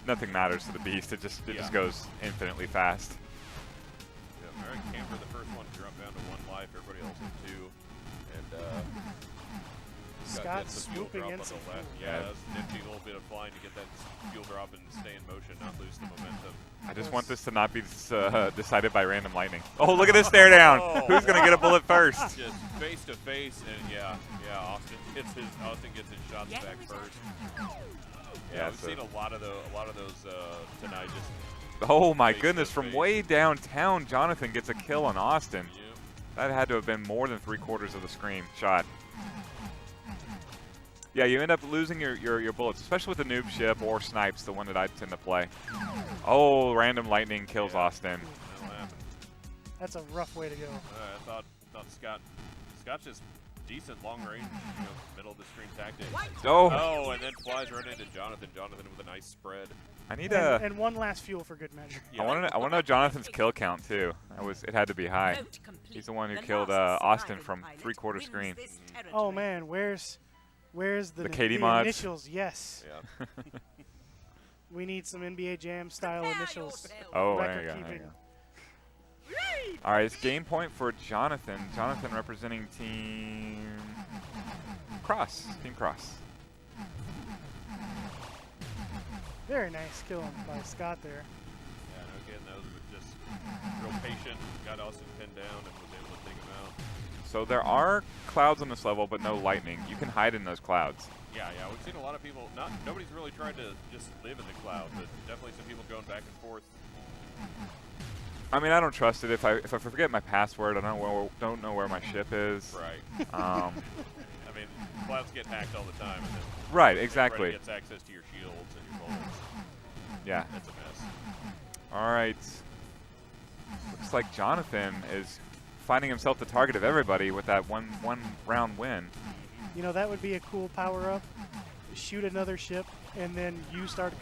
nothing matters to the Beast. It just Yeah. goes infinitely fast. Yeah, all right, Camber, the first one, drop down to 1 life. Everybody else in 2. And Scott gets the fuel swooping drop in on some the left. fuel. Yeah, Yeah. that's nifty little bit of flying to get that fuel drop and stay in motion, not lose the momentum. I just want this to not be decided by random lightning. Oh, look at this stare down. Oh. Who's going to get a bullet first? Just face to face, and Austin gets his shots Yeah, back who's first. Yeah, Yeah, we've so- seen a lot of those tonight. Just Oh, my Face goodness. to From face. way downtown, Jonathan gets a kill on Austin. you know, That had to have been more than 3/4 of the screen shot. Yeah, you end up losing your bullets, especially with the noob ship or snipes, the one that I tend to play. Oh, random lightning kills Yeah. Austin. that'll happen. That's a rough way to go. I thought Scott just decent long range, middle of the screen tactic. Oh, Oh, and then flies right into Jonathan. Jonathan with a nice spread. I need a. And one last fuel for good measure. Yeah. I want to know Jonathan's kill count too. It had to be high. Vote complete. He's the one who The killed last Austin surviving from pilot 3/4 wins screen. this Oh territory. man, where's The Katie mods. initials? Yes, Yeah. we need some NBA Jam style Prepare initials. yourself. Oh, there Record you go. There you keeping. go. All right, it's game point for Jonathan. Jonathan representing Team Cross. Team Cross. Very nice kill by Scott there. Yeah, no kidding. That was just real patient. Got Austin pinned down and was able to take him out. So there are clouds on this level, but no lightning. You can hide in those clouds. Yeah, we've seen a lot of people. Nobody's really tried to just live in the cloud, but definitely some people going back and forth. I mean, I don't trust it. If I forget my password, I don't know where my ship is. Right. Um, I mean, clouds get hacked all the time, and then right, everybody exactly. gets access to your shields and your bullets. Yeah. It's a mess. All right. Looks like Jonathan is finding himself the target of everybody with that one round win. You know, that would be a cool power up. Shoot another ship, and then you start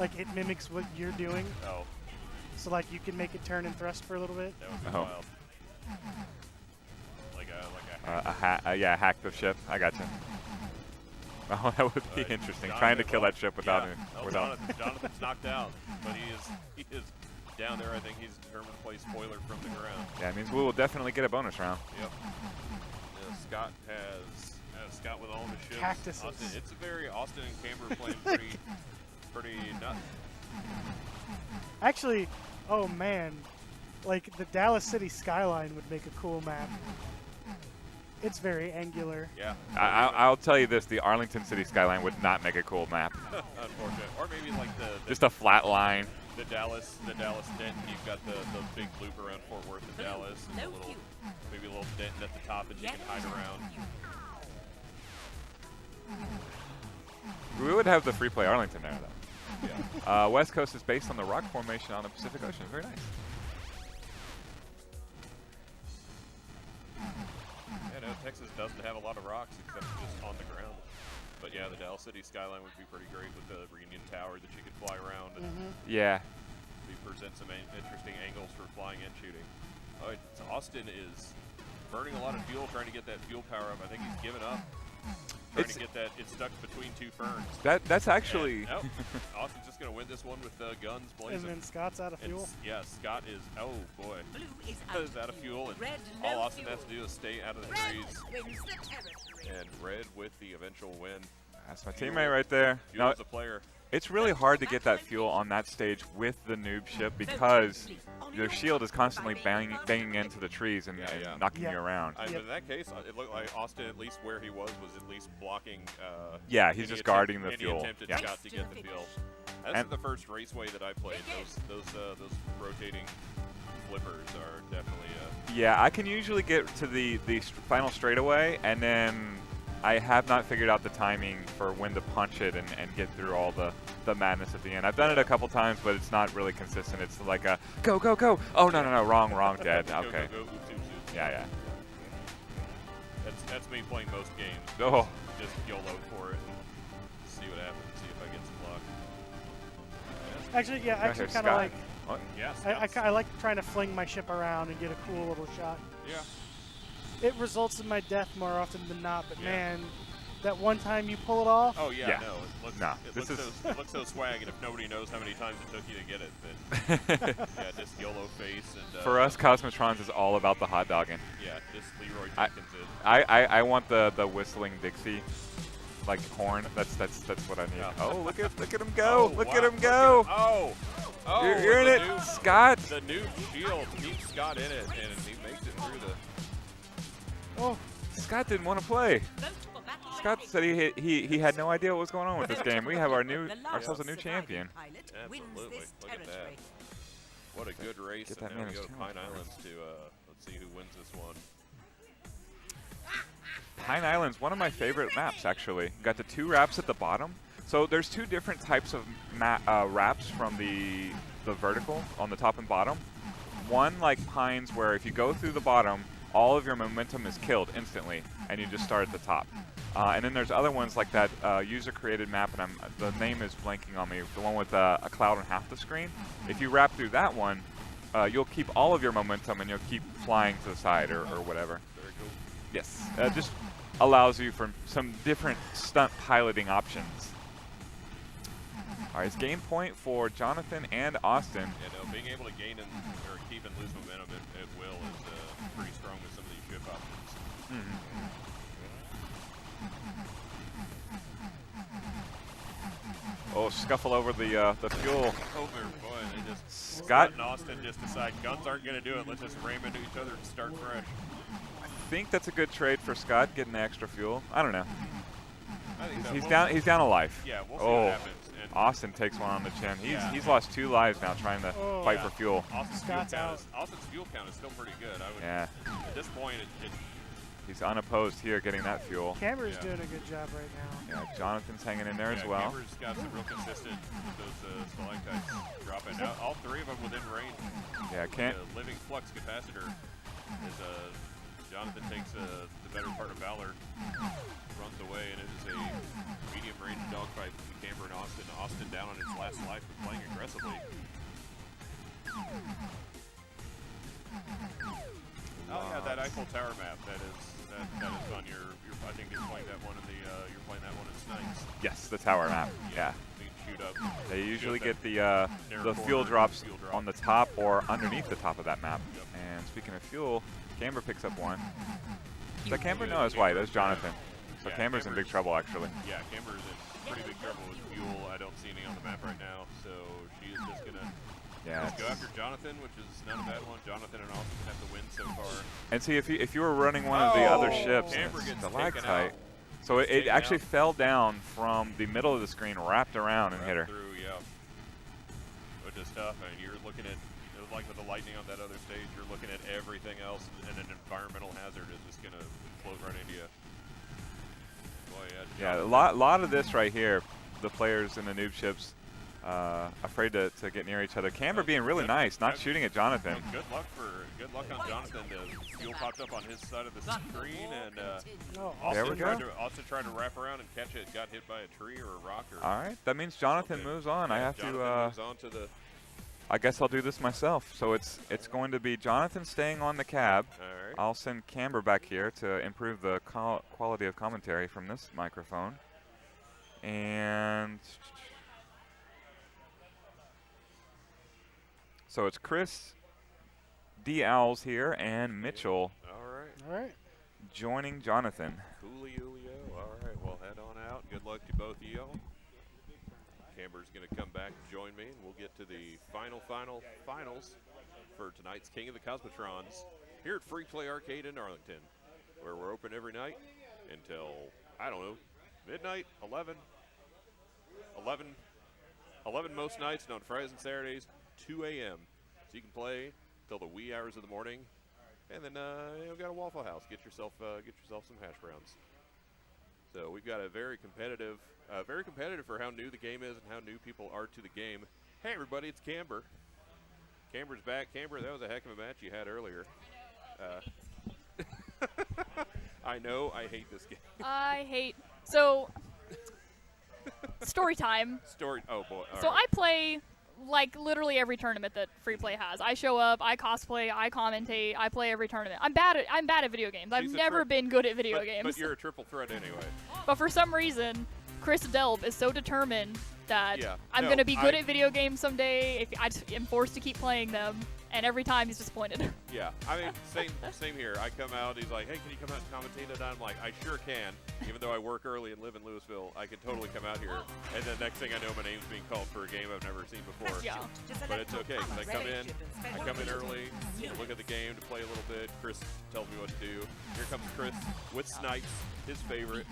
like it mimics what you're doing. Oh, So like you can make it turn and thrust for a little bit. that would be Oh. wild. Like a hack. Yeah, hack the ship. I got you. Oh, that would be interesting. Trying to kill that ship without yeah. it. Oh, Without. Jonathan's knocked out, but he is down there. I think he's determined to play spoiler from the ground. Yeah, it means we will definitely get a bonus round. Yep. Yeah, Scott has Scott with all of his ships. Cactuses. Austin, it's a very Austin and Camber playing pretty nuts. Actually, oh man, like the Dallas City skyline would make a cool map. It's very angular. Yeah. I'll tell you this: the Arlington City skyline would not make a cool map. Unfortunate. Or maybe like the Just a flat line. the Dallas dent. And you've got the big loop around Fort Worth and Dallas, and No a little, fuel. maybe a little dent at the top that you Get can hide around. We would have the free play Arlington there, though. Yeah. West Coast is based on the rock formation on the Pacific Ocean. Very nice. Yeah, no, Texas doesn't have a lot of rocks except just on the ground. But yeah, the Dallas City skyline would be pretty great with the Reunion Tower that you could fly around and Yeah. present some interesting angles for flying and shooting. Oh, Austin is burning a lot of fuel trying to get that fuel power up. I think he's given up. Trying to get that. It's stuck between two ferns. That's actually. And, Austin's just going to win this one with guns blazing. And then Scott's out of And fuel. yeah, Scott is. Oh boy. Blue is Is out of fuel, and Red, all no Austin fuel. has to do is stay out of the Red trees. wins the territory. And Red with the eventual win. That's my Fuel. teammate right there. Fuel Now, as a player. it's really hard to get that fuel on that stage with the noob ship because your shield is constantly banging into the trees and, Yeah, and yeah. knocking Yeah. you around. But Yep. in that case, it looked like Austin, at least where he was at least blocking. Yeah, he's any just attempt- guarding the any fuel. attempted Yeah. shot to get the fuel. That's And- the first raceway that I played. Those rotating flippers are definitely. Yeah, I can usually get to the final straightaway, and then I have not figured out the timing for when to punch it and get through all the madness at the end. I've done it a couple times, but it's not really consistent. It's like a go, go, go. Oh, no, wrong, dead. Go, Okay. Go, go, oops, oops, oops. Yeah. That's me playing most games. Oh, Just YOLO for it. And see what happens. See if I get some luck. Actually, yeah, Right actually here, kind of Scott. like what? Yeah. I like trying to fling my ship around and get a cool little shot. Yeah. It results in my death more often than not, but Yeah. man, that one time you pull it off, Oh yeah. Yeah. No. It looks. No, It this looks, is- so, it looks so swag, and if nobody knows how many times it took you to get it, then yeah, just YOLO face and. For us, Cosmotrons is all about the hot dogging. Yeah, just Leroy I- Jenkins it. I want the whistling Dixie, like horn. That's what I need. Yeah. Oh, look at him go! Oh, look wow, at him go! Oh. You're in the it, new- Scott. The new shield keeps Scott in it, and he makes it through the. oh, Scott didn't want to play. Vote for battle Scott said he had no idea what was going on with this game. We have ourselves a new The last champion. surviving pilot wins Absolutely. this Look at that. territory. What a good race! Get And that now we man go his to challenge Pine first. Islands to let's see who wins this one. Pine Island's one of my favorite maps, actually. Got the 2 wraps at the bottom. So there's 2 different types of wraps from the vertical on the top and bottom. One like Pines, where if you go through the bottom, all of your momentum is killed instantly, and you just start at the top. And then there's other ones like that user-created map, and the name is blanking on me, the one with a cloud on half the screen. If you wrap through that one, you'll keep all of your momentum, and you'll keep flying to the side or whatever. Very cool. Yes, just allows you for some different stunt piloting options. All right, it's game point for Jonathan and Austin. And being able to gain or keep and lose momentum at will is pretty strong with some of these ship options. Oh, scuffle over the fuel. Over, boy, they just Scott and Austin just decide guns aren't going to do it. Let's just ram into each other and start fresh. I think that's a good trade for Scott, getting the extra fuel. I don't know. I think so. He's down a life. Yeah, we'll see what happens. And Austin takes one on the chin. He's lost 2 lives now trying to fight for fuel. Austin's fuel count is still pretty good. Yeah. At this point, He's unopposed here getting that fuel. Camber's doing a good job right now. Yeah, Jonathan's hanging in there as well. Camber's got some real consistent those stalactites dropping. Now, all 3 of them within range. Yeah, can't. The living flux capacitor is Jonathan takes the better part of Valor, runs away, and it is a medium range dogfight between Camber and Austin. Austin down on his last life but playing aggressively. Oh yeah, that Eiffel Tower map. That is fun. I think you're playing that one in you're playing that one in Snipes. Yes, the tower map. Yeah. So you shoot up. They usually get the fuel drops on the top or underneath the top of that map. Yep. And speaking of fuel, Camber picks up one. Is that Camber? No, it's White. That's Jonathan. So Yeah, Camber's in big trouble, actually. Yeah, Camber's in pretty big trouble with fuel. I don't see any on the map right now, so she is just gonna just go after Jonathan, which is not a bad one. Jonathan and Austin have the win so far. And see, if you were running one of the other ships, Camber gets the lag taken tight. out. So it Taken actually out. fell down from the middle of the screen, wrapped around, and hit her. Through, yeah. Which is tough. I mean, you're looking at, like with the lightning on that other stage, you're looking at everything else, and an environmental hazard is just going to float right into you. Boy, Yeah, a lot of this right here, the players in the noob ships afraid to get near each other. Camber being really nice, not shooting at Jonathan. Good luck on Jonathan. The fuel popped up on his side of the screen, and There we go. Austin tried to wrap around and catch it. Got hit by a tree or a rock. All right, that means Jonathan something. moves on. I have Jonathan to. moves on to the. I guess I'll do this myself. So it's going to be Jonathan staying on the cab. All right. I'll send Camber back here to improve the quality of commentary from this microphone. And so it's Chris, D. Owls here, and Mitchell All All right. joining Jonathan. Coolio. All right. Well, head on out. Good luck to both of y'all. Camber's going to come back and join me, and we'll get to the finals for tonight's King of the Cosmotrons here at Free Play Arcade in Arlington, where we're open every night until, I don't know, midnight, 11 most nights, and on Fridays and Saturdays, 2 a.m. So you can play till the wee hours of the morning, and then got a Waffle House. Get yourself some hash browns. So we've got a very competitive for how new the game is and how new people are to the game. Hey everybody, it's Camber. Camber's back. Camber, that was a heck of a match you had earlier. I know, I hate this game. So, story time. Oh boy. All So right. I play like literally every tournament that Free Play has. I show up, I cosplay, I commentate, I play every tournament. I'm bad at video games. I've She's a never been good at video games. But you're a triple threat anyway. But for some reason, Chris Delp is so determined that I'm No, going to be good at video games someday if I just am forced to keep playing them. And every time he's disappointed. Yeah, I mean, same here. I come out, he's like, hey, can you come out and commentate it? I'm like, I sure can. Even though I work early and live in Louisville, I can totally come out here. And then next thing I know, my name's being called for a game I've never seen before. Yeah. But it's okay, because I come in early, to look at the game, to play a little bit. Chris tells me what to do. Here comes Chris with Snipes, his favorite.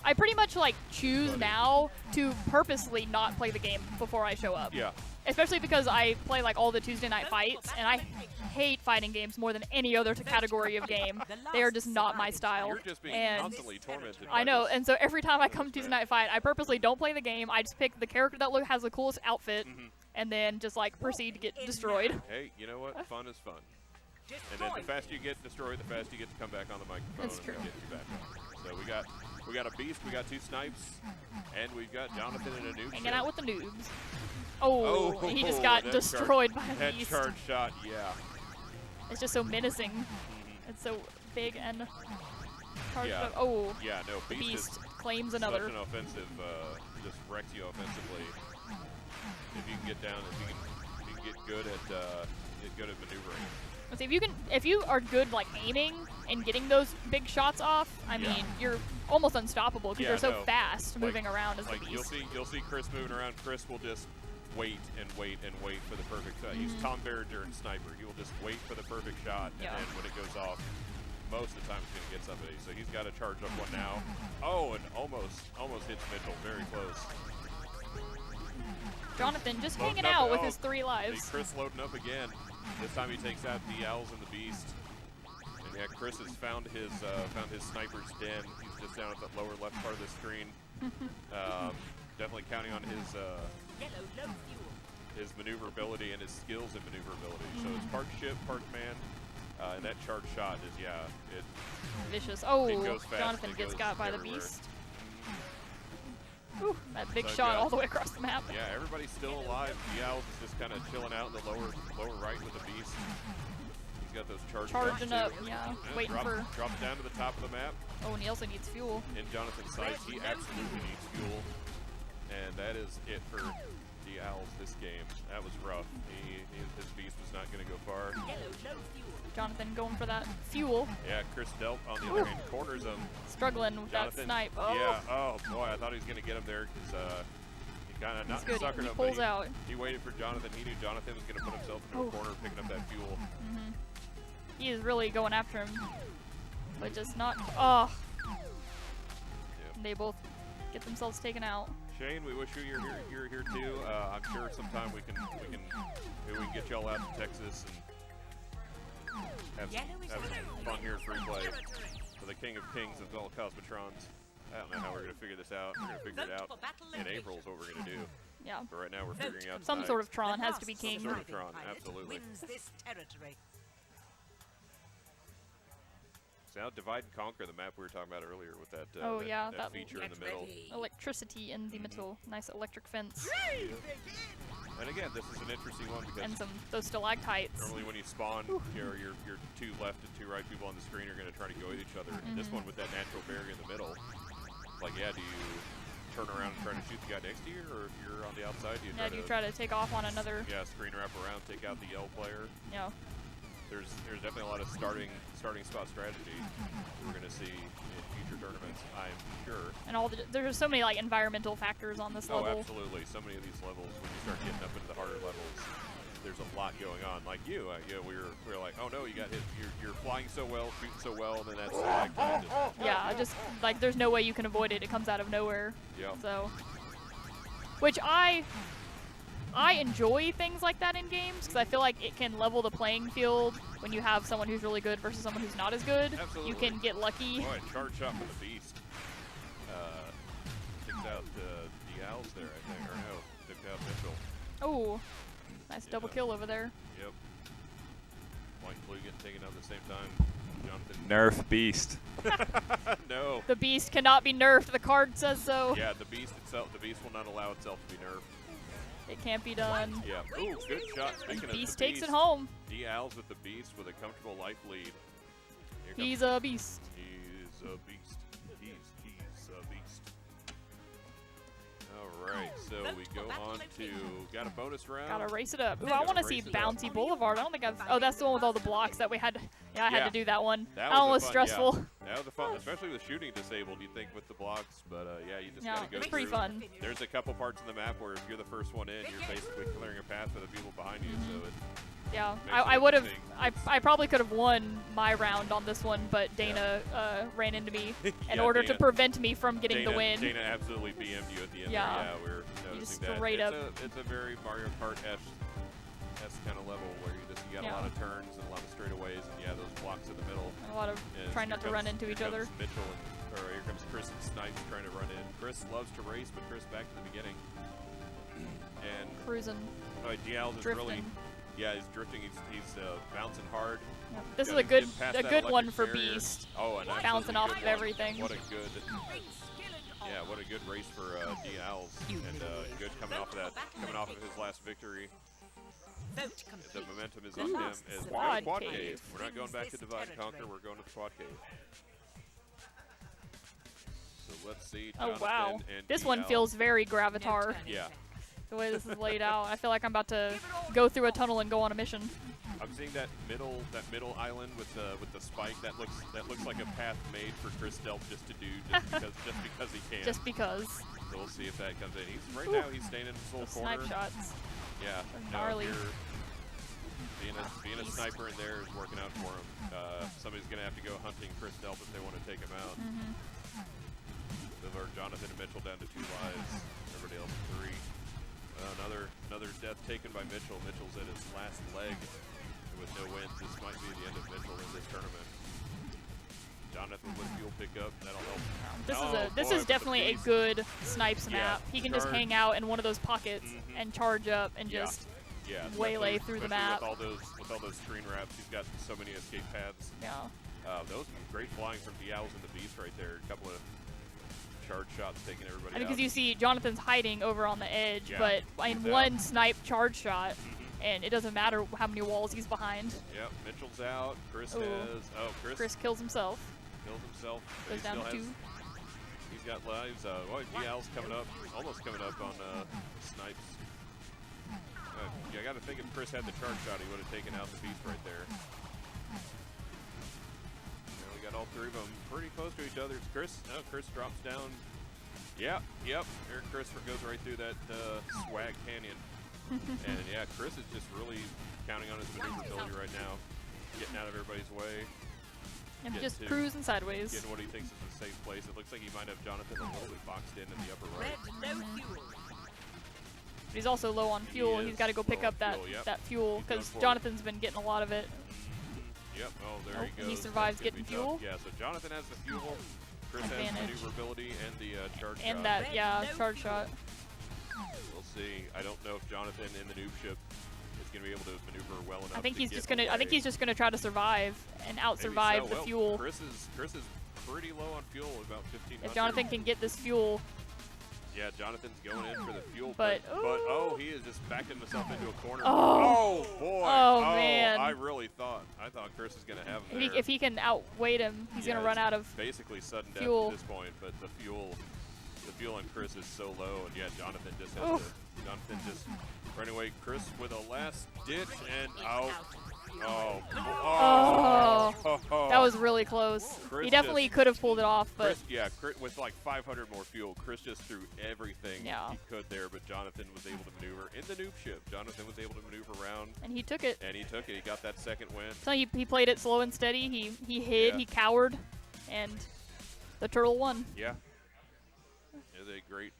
I pretty much like choose now to purposely not play the game before I show up. Yeah. Especially because I play like all the Tuesday night fights, and I hate fighting games more than any other category of game. They are just not my style. You're just being And constantly tormented. I know, by and so every time I come to Tuesday night fight, I purposely don't play the game. I just pick the character that has the coolest outfit, and then just like proceed to get destroyed. Hey, you know what? Fun is fun. And then the faster you get destroyed, the faster you get to come back on the microphone. That's true. And get you back on. So we got a beast, we got 2 snipes, and we've got Jonathan in a noob Hanging ship. out with the noobs. Oh, he just got that destroyed by a That beast. charge shot, yeah. It's just so menacing. It's so big and charged Yeah. up. Oh, Yeah, no, the beast, beast is claims such another. an offensive, just wrecks you offensively. If you can get down, if you can get good at maneuvering. Let's see, if you are good like aiming and getting those big shots off, I Yeah. mean, you're almost unstoppable because Yeah, you're so no. fast Like- moving around as Like the you'll beast. see Chris moving around. Chris will just wait and wait and wait for the perfect shot. He's Tom Berger and sniper. He will just wait for the perfect shot, Yeah. and then when it goes off, most of the time he's going to get somebody. So he's got to charge up one now. Oh, and almost hits Mitchell. Very close. Jonathan just Loading hanging up- out with oh, his 3 See lives. Chris loading up again. This time he takes out the Owls and the Beast. And yeah, Chris has found his sniper's den. He's just down at the lower left part of the screen. Definitely counting on his Yellow low fuel. his maneuverability and his skills in maneuverability. So it's part ship, part man. And that charge shot is, it Vicious. Oh, goes fast, Jonathan it gets goes got by the everywhere. beast. Ooh, that big So shot yeah. all the way across the map. Yeah, everybody's still alive. The Owls is just kind of chilling out in the lower right with the Beast. He's got those charges Charging up, too. yeah, And waiting drop for. down to the top of the map. Oh, and he also needs fuel. In Jonathan's sights, he absolutely needs fuel. And that is it for the Owls this game. That was rough. His Beast was not going to go far. Yellow low fuel. Jonathan going for that fuel. Yeah, Chris Delp on the other hand corners him. Struggling with Jonathan, that snipe. Oh, yeah, oh boy, I thought he was going to get him there because he kind of not he's good. suckered He him, pulls but out. he waited for Jonathan. He knew Jonathan was going to put himself into a corner picking up that fuel. He is really going after him, but just not. Oh, Yep. they both get themselves taken out. Shane, we wish you're here too. I'm sure sometime we can get y'all out to Texas and have some fun here at Free Play for the King of Kings of all Cosmotrons. I don't know how we're gonna figure this out. We're gonna figure it out in April is what we're gonna do. Yeah. But right now we're figuring out Some tonight. sort of Tron has to be king. Sort of Tron, absolutely. Wins this territory. So now divide and conquer, the map we were talking about earlier with that, Oh, that, yeah, that that feature in the middle. Electricity in the middle. Nice electric fence. And again, this is an interesting one because And those stalactites. normally when you spawn, your 2 left and 2 right people on the screen are going to try to go at each other. And this one with that natural barrier in the middle, like, yeah, do you turn around and try to shoot the guy next to you, or if you're on the outside, do you Yeah, do you try to take off on another? yeah, screen wrap around, take out the L player? Yeah. There's definitely a lot of starting spot strategy we're going to see in future tournaments, I'm sure. And there's so many like environmental factors on this Oh, level. absolutely. So many of these levels, when you start getting up into the harder levels, there's a lot going on. Like you, we were like, oh no, you got hit. You're flying so well, shooting so well, and then that's like, Yeah, just like there's no way you can avoid it. It comes out of nowhere. yeah. So, which I enjoy things like that in games because I feel like it can level the playing field when you have someone who's really good versus someone who's not as good. Absolutely. You can get lucky. Boy, charge shot from the Beast. Takes out the Owls there, I think, or no, took out Mitchell. Oh, nice double kill over there. Yep. White and blue getting taken out at the same time. Jonathan. Nerf Beast. No. The beast cannot be nerfed. The card says so. Yeah, the Beast itself, the Beast will not allow itself to be nerfed. It can't be done. Yeah. Ooh, good shot. Speaking of Beast the takes Beast, it home. D Owls with the Beast with a comfortable life lead. Here comes- He's a beast. He's a beast. He's a beast. All right, so we go on to got a bonus round. Gotta race it up. Ooh, I Gotta want to race see it up. Bouncy Boulevard. I don't think I've. Oh, that's the one with all the blocks that we had. Yeah, I had Yeah. to do that one. That one a was fun- stressful. Yeah. That was a fun, especially with shooting disabled. You'd think with the blocks, but yeah, you just Yeah, gotta go it's through. pretty fun. There's a couple parts in the map where if you're the first one in, you're basically clearing a path for the people behind you. So it Yeah, makes I it would have. interesting. I probably could have won my round on this one, but Dana ran into me in Yeah, order to Dana- prevent me from getting Dana, the win. Dana absolutely BM'd you at the end. Yeah. There. Yeah, we're noticing that. straight up- It's a very Mario Kart-esque kind of level where you got a Yeah. lot of turns and a lot of straightaways, and yeah, those blocks in the middle. And a lot of And trying not here to run comes- into each here other. comes Mitchell or here comes Chris and Snipes trying to run in. Chris loves to race, but Chris back to the beginning. And Cruising, DLs is drifting. Yeah, he's drifting. He's bouncing hard. Yep. This is Gotta a good get past that one electric for barrier. Beast. Oh, and Bouncing off of one. everything. What a good. Yeah, what a good race for D-Owls, and good coming off of that, coming off of his last victory. Vote The complete. momentum is The on him last as we go Quad to Quad Cave. Cave. We're not going back to Wins this Divide and Conquer. territory. We're going to the Quad Cave. So let's see. Oh Jonathan wow, and this one DL. feels very Gravatar. Yeah. The way this is laid out, I feel like I'm about to go through a tunnel and go on a mission. I'm seeing that middle island with the spike. That looks like a path made for Chris Delp just to do just because he can. Just because. So we'll see if that comes in. Right now he's staying in his little corner. Snipe shots. Yeah. Gnarly. Being a sniper in there is working out for him. Somebody's gonna have to go hunting Chris Delp if they want to take him out. Those are Jonathan and Mitchell down to 2 lives. Everybody else 3. Another death taken by Mitchell. Mitchell's at his last leg with no wins. This might be the end of Mitchell in this tournament. Jonathan with fuel pickup, that'll help. This is definitely a good snipes map. He can just hang out in one of those pockets and charge up and just waylay through the map. With all those screen wraps, he's got so many escape paths. Yeah. Those great flying from the Owls and the Beast right there. A couple of charge shots taking everybody out. Because you see Jonathan's hiding over on the edge, Yeah, but in he's one out. snipe charge shot, and it doesn't matter how many walls he's behind. Yep, Mitchell's out. Chris Ooh. has. Oh, Chris kills himself. kills himself. Goes He down still to has, 2. He's got lives. DL's coming up, almost coming up on snipes. I got to think if Chris had the charge shot, he would have taken out the Beast right there. We got all 3 of them pretty close to each other. It's Chris. No, Chris drops down. Yep. There Chris goes right through that swag canyon. And yeah, Chris is just really counting on his maneuverability right now, getting out of everybody's way. And Get just to- cruising sideways. Getting what he thinks is a safe place. It looks like he might have Jonathan a little bit boxed in the upper right. Red, no fuel. But he's also low on fuel. He's got to go pick low up on that fuel, yep. that fuel He's going because for it. Jonathan's been getting a lot of it. Yep. Oh, there Oh, he and he goes. survives That's gonna getting be tough. fuel? Yeah. So Jonathan has the fuel. Chris Advantage. has maneuverability and the charge And shot. that, yeah, charge shot. We'll see. I don't know if Jonathan in the noob ship is going to be able to maneuver well enough. I think to he's get just gonna. I think away. he's just gonna try to survive and out Maybe survive so. the Well, fuel. Chris is pretty low on fuel, about 1,500. If Jonathan can get this fuel, Yeah, Jonathan's going in for the fuel, But- oh, he is just backing himself into a corner. Oh. Boy! Oh, man. I thought Chris was going to have him there. if he can outweight him, he's gonna run it's out of. basically sudden death fuel. at this point. But the fuel on Chris is so low, and yeah, Jonathan just has Oof. Jonathan just running away. Chris with a last ditch and out. Oh. Oh. That was really close. Chris He definitely just- could have pulled it off, but Chris, with like 500 more fuel, Chris just threw everything Yeah. he could there, but Jonathan was able to maneuver in the noob ship. Jonathan was able to maneuver around, and he took it. and he took it. He got that second win. So he played it slow and steady. He hid, Yeah. he cowered, and the turtle won. Yeah. It was a great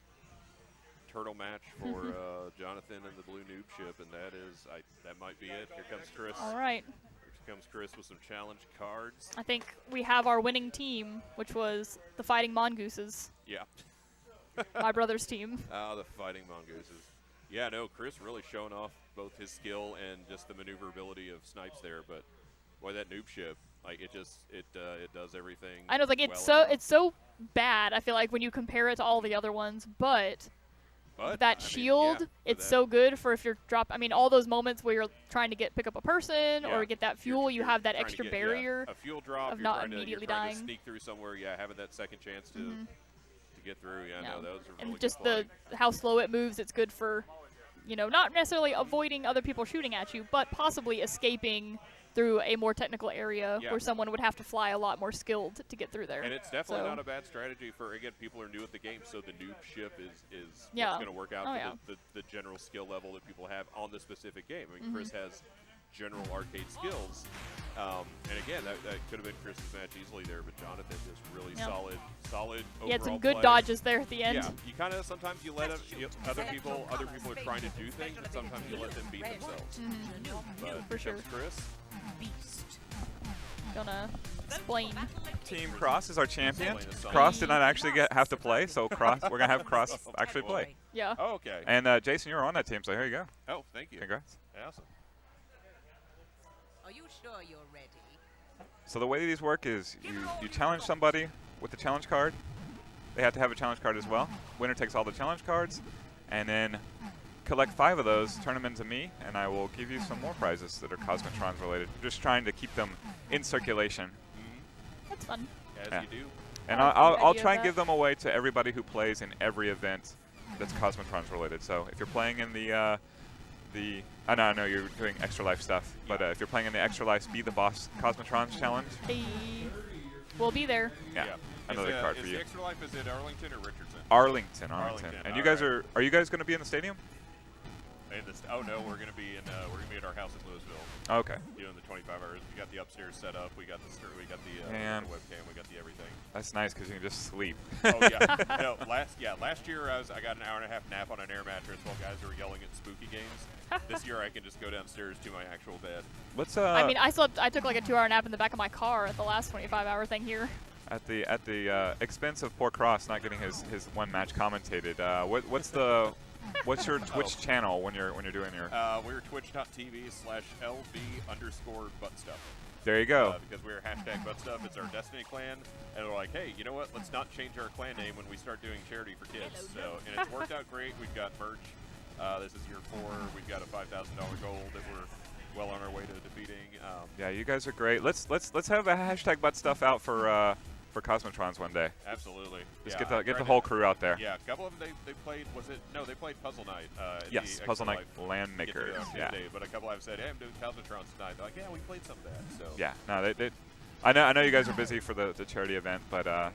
turtle match for Jonathan and the blue noob ship, and that might be it. Here comes Chris. All right. Here comes Chris with some challenge cards. I think we have our winning team, which was the Fighting Mongooses, Yeah. my brother's team. The fighting mongooses. Yeah, no, Chris really showing off both his skill and just the maneuverability of snipes there, but boy, that noob ship, like it does everything. I know, like well enough. it's so bad. I feel like when you compare it to all the other ones, but But, that I mean, shield, yeah, for it's that. so good for if you're I mean, all those moments where you're trying to pick up a person Yeah. or get that You're- fuel, you you're have that trying to extra get, barrier. a fuel drop, of you're not trying immediately to, you're trying dying. to sneak through somewhere, having that second chance to get through. Yeah, no, that was a really And good just play. how slow it moves, it's good for, not necessarily avoiding other people shooting at you, but possibly escaping through a more technical area Yeah. where someone would have to fly a lot more skilled to get through there. And it's definitely So- not a bad strategy for, again, people are new at the game, so the noob ship is Yeah. what's going to work out Oh, for yeah. the general skill level that people have on the specific game. I mean, Mm-hmm. Chris has general arcade skills. And again, that could have been Chris's match easily there, but Jonathan just really Yeah. solid He had some overall good play. dodges there at the end. Yeah, you kind of sometimes you let other people are trying to do things, and sometimes you let them beat themselves. But For here sure. comes Chris. Beast. Gonna explain. Team Cross is our champion. Playing a song. Cross did not actually have to play, so we're gonna have Cross actually play. Yeah. Oh, okay. And Jason, you're on that team, so here you go. Oh, thank you. Congrats. Awesome. Are you sure you're ready? So the way these work is you challenge somebody with the challenge card. They have to have a challenge card as well. Winner takes all the challenge cards, and then collect 5 of those, turn them into me, and I will give you some more prizes that are Cosmotrons related. Just trying to keep them in circulation. That's fun. As Yeah. you do. And I like the I'll idea try of and give that. them away to everybody who plays in every event that's Cosmotrons related. So if you're playing in the I know you're doing Extra Life stuff, but if you're playing in the Extra Life's Be the Boss Cosmotrons challenge, Hey, we'll be there. yeah, another card for Is you. the Extra Life, is it Arlington or Richardson? Arlington. Arlington, And you all guys are you guys going to be in the stadium? Oh no, we're gonna be at our house in Louisville Okay. doing the 25 hours. We got the upstairs set up. We got the Man. webcam. We got the everything. That's nice because you can just sleep. Oh yeah. No, last year I got an hour and a half nap on an air mattress while guys were yelling at spooky games. This year I can just go downstairs to my actual bed. Let's I mean, I took like a 2-hour nap in the back of my car at the last 25-hour thing here. at the expense of poor Cross not getting his one match commentated. What's your Twitch channel when you're doing your? We're twitch.tv/LB_buttstuff. There you go. Because we're #buttstuff. It's our Destiny clan, and we're like, hey, you know what? Let's not change our clan name when we start doing charity for kids. And it's worked out great. We've got merch. This is year 4. We've got a $5,000 goal that we're well on our way to defeating. Yeah, you guys are great. Let's have a #buttstuff out for Cosmotrons one day. Absolutely. Just Yeah, get the whole crew out there. Yeah, a couple of them they played. They played Puzzle Night. At Yes, the Puzzle Extra Night Life Land Makers. get-together Yeah. Tuesday, but a couple have said, hey, I'm doing Cosmotrons tonight. They're like, yeah, we played some of that. So Yeah. No, they I know you guys are busy for the charity event, but yeah.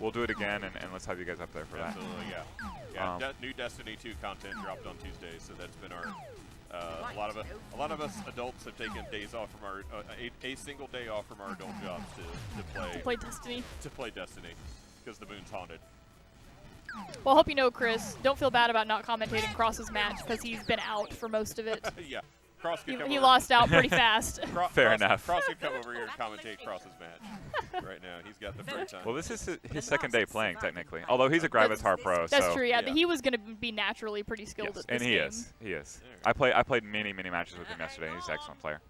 we'll do it again and let's have you guys up there for that. Absolutely, yeah. New Destiny 2 content dropped on Tuesday, so that's been our. A lot of us adults have taken days off from our a single day off from our adult jobs to Play Destiny. play Destiny because the moon's haunted. Well, I hope you know, Chris, don't feel bad about not commentating Cross's match because he's been out for most of it. Yeah, Cross could come He over. lost out pretty fast. Fair enough. Cross could come over here and commentate Cross's match right now. He's got the free time. Well, this is his second day playing technically. Although he's a Gravatar pro, That's so true, yeah. yeah. He was going to be naturally pretty skilled yes, at this and he game. is. He is. I played many matches with him yesterday. He's an excellent player.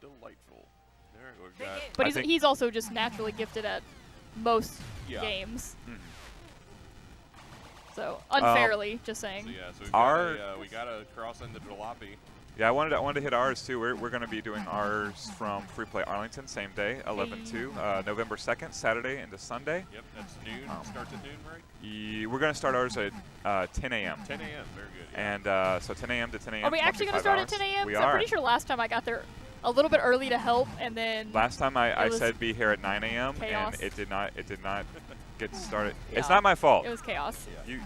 Delightful. All right, we've got. But I think- he's also just naturally gifted at most Yeah. games. Mhm. So, unfairly, just saying. So yeah, so we got a Cross in the jalopy. Yeah, I wanted to hit ours too. We're going to be doing ours from Free Play Arlington, same day, 11/2, November 2nd, Saturday into Sunday. Yep, that's noon. Starts at noon, right? We're going to start ours at 10 a.m. 10 a.m. Very good. Yeah. And so 10 a.m. to 10 a.m. Are we actually going to start at 10 a.m.? We I'm are. pretty sure last time I got there a little bit early to help, and then Last time I was said be here at 9 a.m. chaos. and it did not get started. It's Yeah. not my fault. it was chaos. You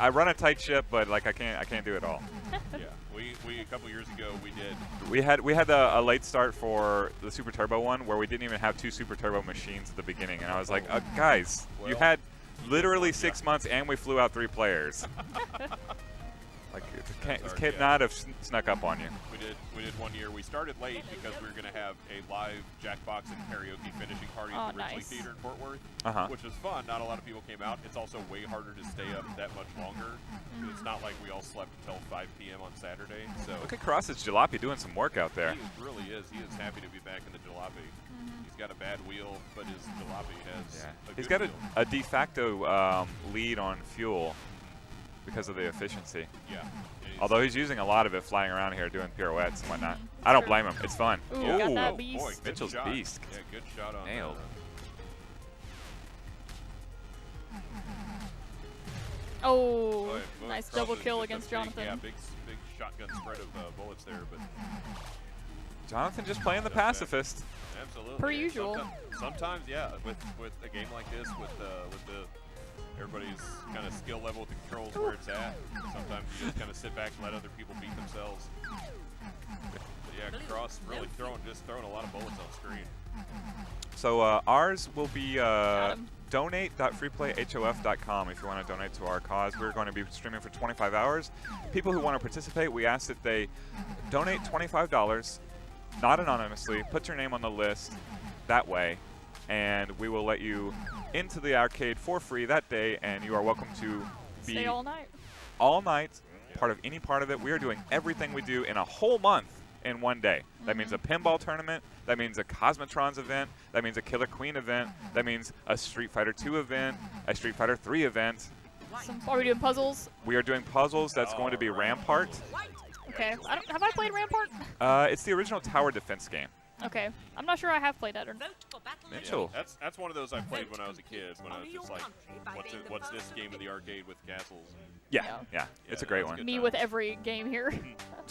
I run a tight ship, but like I can't do it all. Yeah. We a couple years ago we did. We had a late start for the Super Turbo one where we didn't even have 2 Super Turbo machines at the beginning, and I was like, guys, you Well, had literally 6 months and we flew out 3 players. Like it That's can't our- not have snuck up on you. We did one year. We started late because we were going to have a live Jackbox and karaoke finishing party Oh, at the Ridgely nice. Theater in Fort Worth, Uh-huh. which was fun. Not a lot of people came out. It's also way harder to stay up that much longer. It's not like we all slept until 5 p.m. on Saturday. So Look at Cross's Jalopy doing some work out there. he really is. He is happy to be back in the jalopy. He's got a bad wheel, but his jalopy has a He's good got wheel. a de facto lead on fuel because of the efficiency. Yeah. And Although he's using a lot of it flying around here doing pirouettes and whatnot. I don't blame him. It's fun. Ooh, Yeah. got that Oh, beast. boy, good Mitchell's shot. beast. Yeah, good shot on Nailed. Oh, Boy, nice Cross double is kill just a against big- Jonathan. Yeah, big shotgun spread of bullets there, but Jonathan just playing the That's bad. pacifist. absolutely. Per And usual. Sometimes, yeah, with a game like this, with the everybody's kind of skill level with the controls where it's at. Sometimes you just kind of sit back and let other people beat themselves. But yeah, Cross really throwing a lot of bullets on screen. So ours will be Got him. donate.freeplayhof.com if you want to donate to our cause. We're going to be streaming for 25 hours. People who want to participate, we ask that they donate $25, not anonymously, put your name on the list that way, and we will let you into the arcade for free that day, and you are welcome to be Stay all night. all night, part of any part of it. We are doing everything we do in a whole month in one day. That means a pinball tournament. That means a Cosmotrons event. That means a Killer Queen event. That means a Street Fighter 2 event, a Street Fighter 3 event. Are we doing puzzles? We are doing puzzles. That's going to be Rampart. Okay. Have I played Rampart? It's the original tower defense game. Okay. I'm not sure I have played that. Or Vote for battle. Mitchell. That's one of those I played when I was a kid. When I was just like, what's this game in the arcade with castles? Yeah, it's a great that's one. good. me times. with every game here.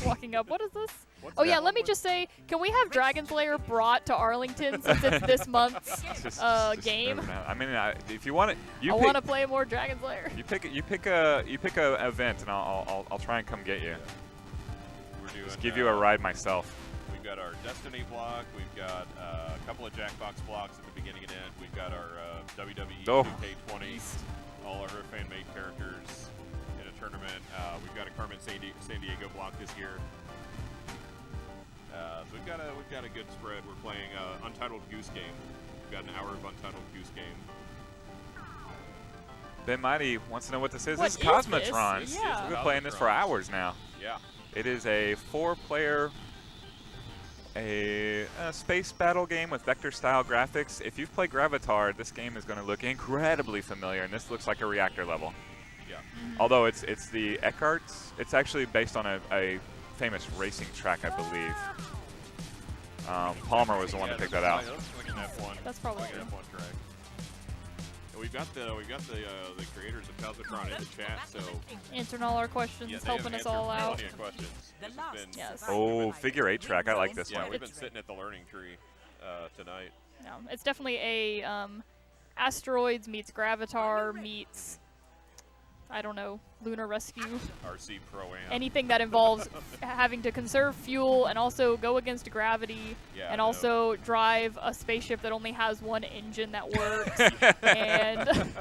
Walking up. What is this? What's Oh yeah, that? let me just say, can we have Dragon Slayer brought to Arlington since it's this month's Just game? moving out. I mean, if you want it, I want to play more Dragon Slayer. You pick a event, and I'll try and come get you. We're doing, Just give you a ride myself. We've got our Destiny block. We've got a couple of Jackbox blocks at the beginning and end. We've got our WWE Oh. 2K20, all of our fan-made characters in a tournament. We've got a Carmen San Diego block this year. So we've got a good spread. We're playing Untitled Goose Game. We've got an hour of Untitled Goose Game. Ben Mighty wants to know what this is. What This is is this? Cosmotrons. Yeah. We've been playing this for hours now. Yeah. It is a 4-player a space battle game with vector-style graphics. If you've played Gravatar, this game is going to look incredibly familiar, and this looks like a reactor level. Yeah. Although it's the Eckhart's, it's actually based on a famous racing track, I believe. Palmer was the one to pick that out. That looks like an F1. That's probably like an true. F1 track. And we've got the creators of Cosmotron in the chat, so Answering all our questions, yeah, they helping have us all answered out. plenty of questions. The This has last been- Yes. Oh, figure 8 track. I like this Yeah, one. we've been sitting at the learning tree tonight. No, it's definitely a asteroids meets Gravatar meets, I don't know, Lunar Rescue. RC Pro-Am. Anything that involves having to conserve fuel and also go against gravity Yeah, and no. also drive a spaceship that only has one engine that works and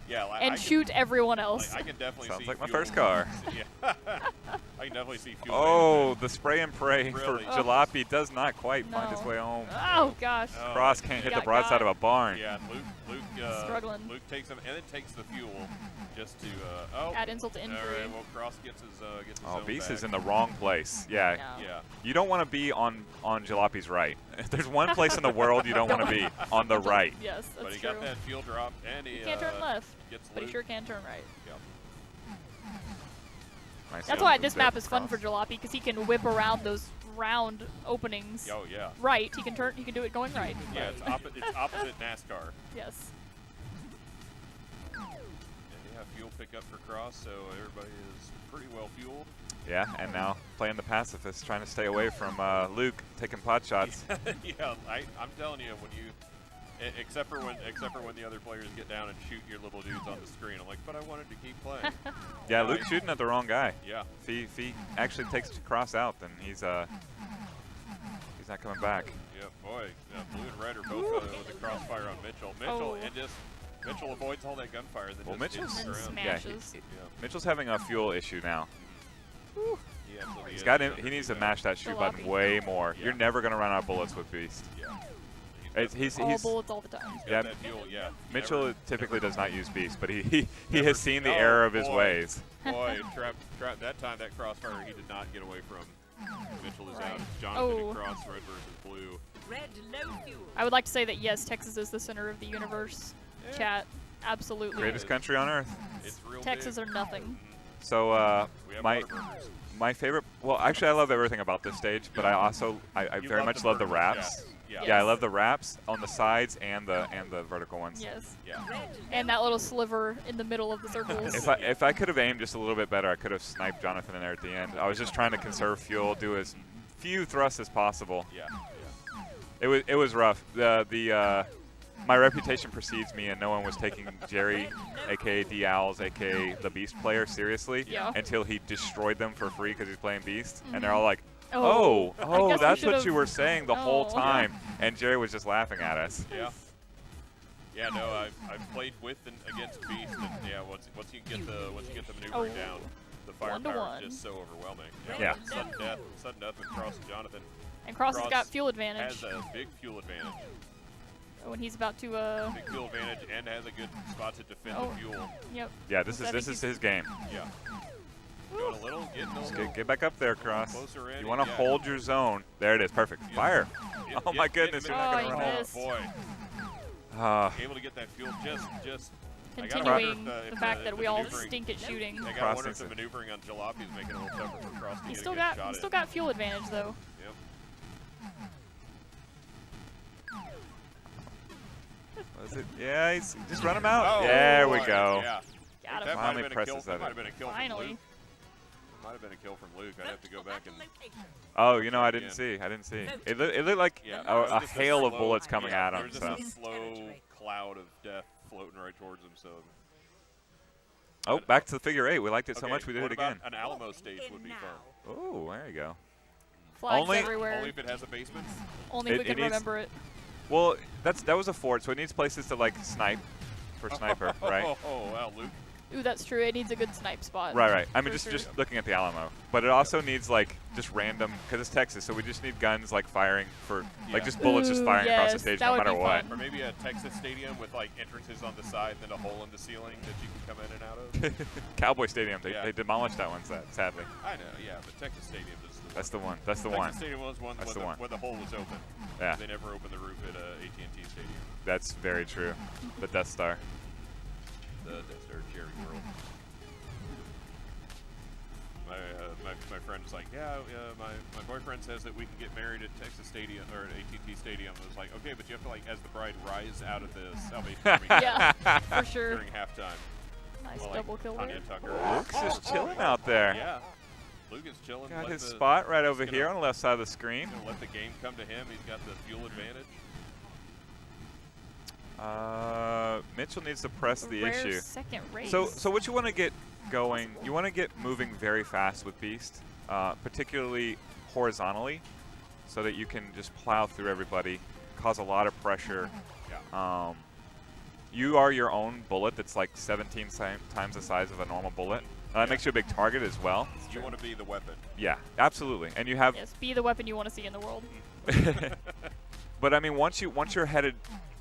Yeah, I and can- shoot everyone else. I can definitely Sounds see like my fuel. first car. Yeah. I can definitely see fuel. Oh, the spray and pray for Really? Jalopy does not quite find its No. way home. Oh gosh. Oh, Cross can't hit the got broadside of a barn. Yeah, Luke Struggling. Luke takes him and then takes the fuel just to Add insult to injury. All right, well, Cross gets his Oh, own Beast back. is in the wrong place. Yeah. Yeah. You don't want to be on Jalopy's right. If there's one place in the world you don't want to be, on the right. Yes, that's But he true. got that fuel drop and he He can't turn left, gets but he Luke. sure can turn right. Yep. Nice That's young why this zip map is fun across. for Jalopy because he can whip around those round openings. Oh yeah. Right, he can turn. He can do it going right. Yeah, it's opposite NASCAR. Yes. And yeah, fuel pickup for Cross, so everybody is pretty well fueled. Yeah, and now playing the pacifist, trying to stay away from Luke taking pot shots. Yeah, I'm telling you, when you, except for when the other players get down and shoot your little dudes on the screen, I'm like, but I wanted to keep playing. Yeah, Luke's shooting at the wrong guy. Yeah. If he actually takes Cross out, then he's not coming back. Yeah, boy, blue and red are both with a crossfire on Mitchell. Oh. Mitchell avoids all that gunfire. Then Well, just Mitchell's- hits the ground. Yeah, Smashes. Mitchell's having a fuel issue now. He absolutely He's is. got him. He needs to mash that shoot button Jalopy. way more. Yeah. You're never gonna run out of bullets with Beast. Yeah. He's All bullets all the time. He's got yeah, that fuel, yeah. Mitchell Never- typically never- does not use Beast, but he never- has seen the oh, error of his boy. ways. Boy, trap that time, that crossfire he did not get away from. Mitchell is out. Right. Jonathan Oh. and Cross, red versus blue. Red low fuel. I would like to say that yes, Texas is the center of the universe. Yeah. Chat, absolutely. Greatest country on earth. It's real Texas big. are nothing. So We have my Whataburgers. my favorite. Well, actually, I love everything about this stage, but I also I You very much love the burgers, wraps. Yeah. Yeah, I Yes. love the wraps on the sides and the vertical ones. Yes. Yeah. Red And that little sliver in the middle of the circles. If I could have aimed just a little bit better, I could have sniped Jonathan in there at the end. I was just trying to conserve fuel, do as few thrusts as possible. Yeah. It was rough. My reputation precedes me, and no one was taking Jerry, aka D Owls, aka the Beast player, seriously Yeah. until he destroyed them for free because he's playing Beast, and Mhm. they're all like, Oh, I "Oh, guess we that's what should've- you were saying the whole Oh. time," and Jerry was just laughing at us. Yeah. Yeah, no, I've played with and against Beast, and yeah, once you get the maneuvering Oh. down, the 1 to firepower 1. is just so overwhelming. Yeah. Sudden death with Cross and Jonathan And Cross has Cross got fuel advantage has a big fuel advantage, when he's about to big fuel advantage, and has a good spot to defend Oh. the fuel. Yep. Yeah, this I is think his game. Yeah. Going a little, getting a little. Get back up there, Cross. Closer in. You want to yeah. hold your zone. There it is. Perfect. Yep. Fire. Yep, Oh, my yep, goodness. yep, You're not going Oh, to he run home. missed. Boy, Ah, able to get that fuel just. Continuing the fact that we all stink at shooting. I gotta wonder if Process the it. maneuvering on Jalopy is making it a little tougher for Cross to He's get still a good got shot he's still in. got fuel advantage though. Yep. was it? Yeah, just run him out. Oh, there we boy, go. Yeah. Got That him. might Finally have been a kill. presses That that might in. have been a kill from Finally. Luke. Might have been a kill from Luke. I'd have to go back and. Oh, you know, I didn't Yeah. see. I didn't see. It looked like Yeah, a, it was a just hail of slow- bullets coming yeah, at there him. was So. just a slow cloud of death floating right towards him. So. Oh, back to the figure 8. We liked it so Okay, much we did what it about again. An Alamo stage would be fun. Oh, there you go. Flags Only- everywhere. Only if it has a basement. Only if we it can needs- remember it. Well, that was a fort, so it needs places to like snipe for sniper, right? Oh, wow, Luke. Ooh, that's true. It needs a good snipe spot. Right. I mean, For just sure. looking at the Alamo, but it also needs like just random because it's Texas, so we just need guns like firing for like Yeah. just bullets just Ooh, firing across the yes, stage that no would matter be what. fun. Or maybe a Texas stadium with like entrances on the side and then a hole in the ceiling that you can come in and out of. Cowboy Stadium, they Yeah. demolished that one, sadly. I know, yeah, but Texas Stadium is the That's the one. That's the Texas one. Stadium was one That's where the the, one. where the hole was open. Yeah, They never opened the roof at AT&T Stadium. that's very true. The Death Star. The Death Star Cherry World. My friend was like, my boyfriend says that we can get married at Texas Stadium or at AT&T Stadium. I was like, okay, but you have to like as the bride rise out of the Salvation Army Yeah, for sure. during halftime. Nice Well, double like kill Tanya there. Tucker. Luke's just chilling out there. Yeah, Luke is chilling. Got let his the- spot right he's over gonna- here on the left side of the screen. Gonna let the game come to him. He's got the fuel advantage. Mitchell needs to press the Rare issue. second race. So what you want to get going, you want to get moving very fast with Beast, particularly horizontally, so that you can just plow through everybody, cause a lot of pressure. Yeah. You are your own bullet that's like 17 times the size of a normal bullet. That makes you a big target as well. You want to be the weapon. Yeah, absolutely. And you have, Yes, be the weapon you want to see in the world. but I mean, once you're headed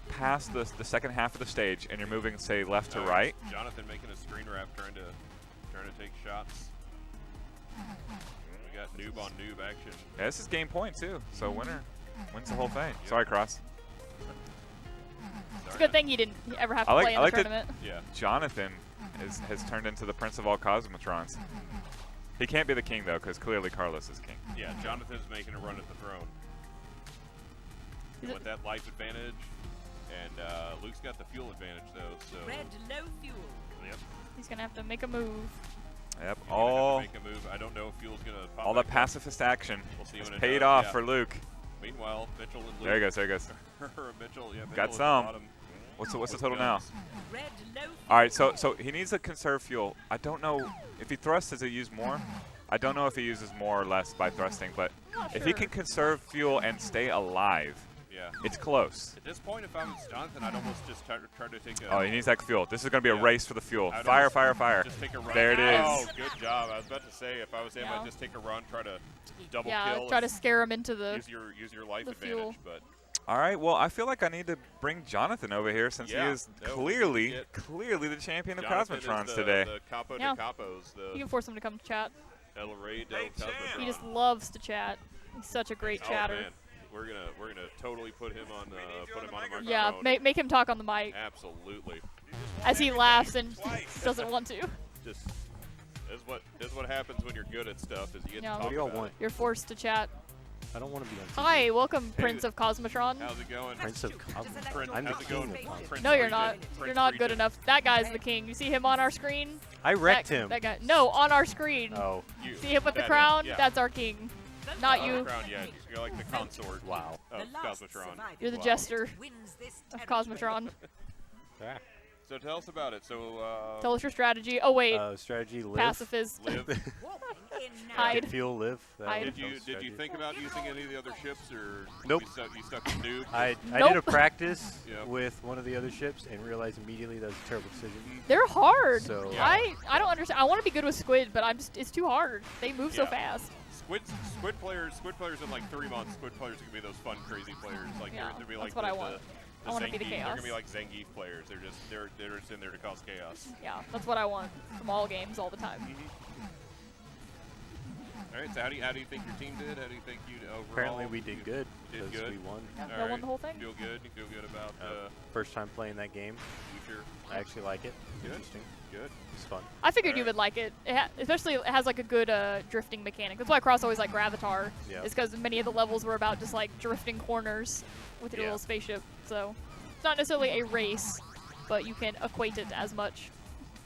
past the second half of the stage and you're moving, say, left to right. Jonathan making a screen wrap, trying to take shots. We got noob on noob action. Yeah, this is game point too. So winner wins the whole thing. Sorry, Cross. It's a good thing you didn't ever have to I like- play in I the like that- tournament. Yeah. Jonathan has turned into the prince of all Cosmotrons. He can't be the king though, because clearly Carlos is king. Yeah, Jonathan's making a run at the throne. Is it- With that life advantage, and Luke's got the fuel advantage though. So Red low fuel. yep, He's gonna have to make a move. Yep. he's gonna All have to make a move. I don't know if fuel's gonna pop. all the back up. pacifist action We'll see has when it paid does, off yeah. for Luke. Meanwhile, Mitchell and Luke. There he goes. There he goes. Mitchell, yeah, Mitchell Got at the some. bottom What's the with total now? guns. Red low fuel. All right. So he needs to conserve fuel. I don't know if he thrusts. Does he use more? I don't know if he uses more or less by thrusting, but Not if he sure. can conserve fuel and stay alive, Yeah. it's close. At this point, if I was Jonathan, I'd almost just try to take a. Oh, he needs that fuel. This is going to be a Yeah. race for the fuel. I'd Fire, almost fire, fire. Just take a run. There it is. Oh, good job. I was about to say, if I was him, Yeah. I'd just take a run, try to double Yeah, kill. try to and scare him into the. use your life the advantage. fuel. But All right. Well, I feel like I need to bring Jonathan over here since Yeah, he is that would clearly get- the champion of Jonathan is Cosmotrons the, today. The capo Yeah. de capos, You the can force him to come chat. El Rey del Cosmotron. He just loves to chat. He's such a great Oh, chatter. man. We're gonna totally put him on a microphone. Yeah, make him talk on the mic Absolutely. as he laughs and doesn't want to. Just this is what happens when you're good at stuff is you get Yeah. to What talk do y'all about want? You're forced to chat. I don't want to be on TV. Hi, welcome, Hey, Prince of Cosmotron. it. How's it going? Prince of Cosmo. Prince, I'm the how's it king going? of Cosmo. Prince No, you're Regent. not. Prince You're not good Regent. enough. That guy's the king. You see him on our screen? I wrecked That- him. That guy. No, on our screen. Oh, You. See him with the That crown? is, yeah. That's our king. Not Oh, you. Crown, yeah. You're like the consort wow. of The last Cosmotron. surviving You're the Wow. jester wins this of territory. Cosmotron. Ah. So tell us about it. So Tell us your strategy. Oh, wait. Strategy live. Pacifist. live. Walking in now. Hide. Get fuel live. That Hide. was Did you strategy. think about using any of the other ships or Nope. you stuck with noob? I did a Nope. practice Yep. with one of the other ships and realized immediately that was a terrible decision. They're hard. So Yeah. I don't understand. I want to be good with squid, but it's too hard. They move so Yeah. fast. Squid players in like 3 months. Squid players are gonna be those fun, crazy players. Like Yeah, they're be that's like what the, I want. The I wanna be the Zangief- They're chaos. gonna be like Zangief players. They're just in there to cause chaos. Yeah, that's what I want from all games all the time. All right. So how do you think your team did? How do you think you overall? Apparently we did good. Did 'cause good. We won. Y'all won the whole thing? Feel good. You feel good about First time playing that game. future? I actually like it. Good. Interesting. Good. It's fun. I figured you Alright. would like it. Especially it has like a good drifting mechanic. That's why Cross always like Gravatar. Yeah. Is because many of the levels were about just like drifting corners with your Yeah. little spaceship. So it's not necessarily a race, but you can equate it as much.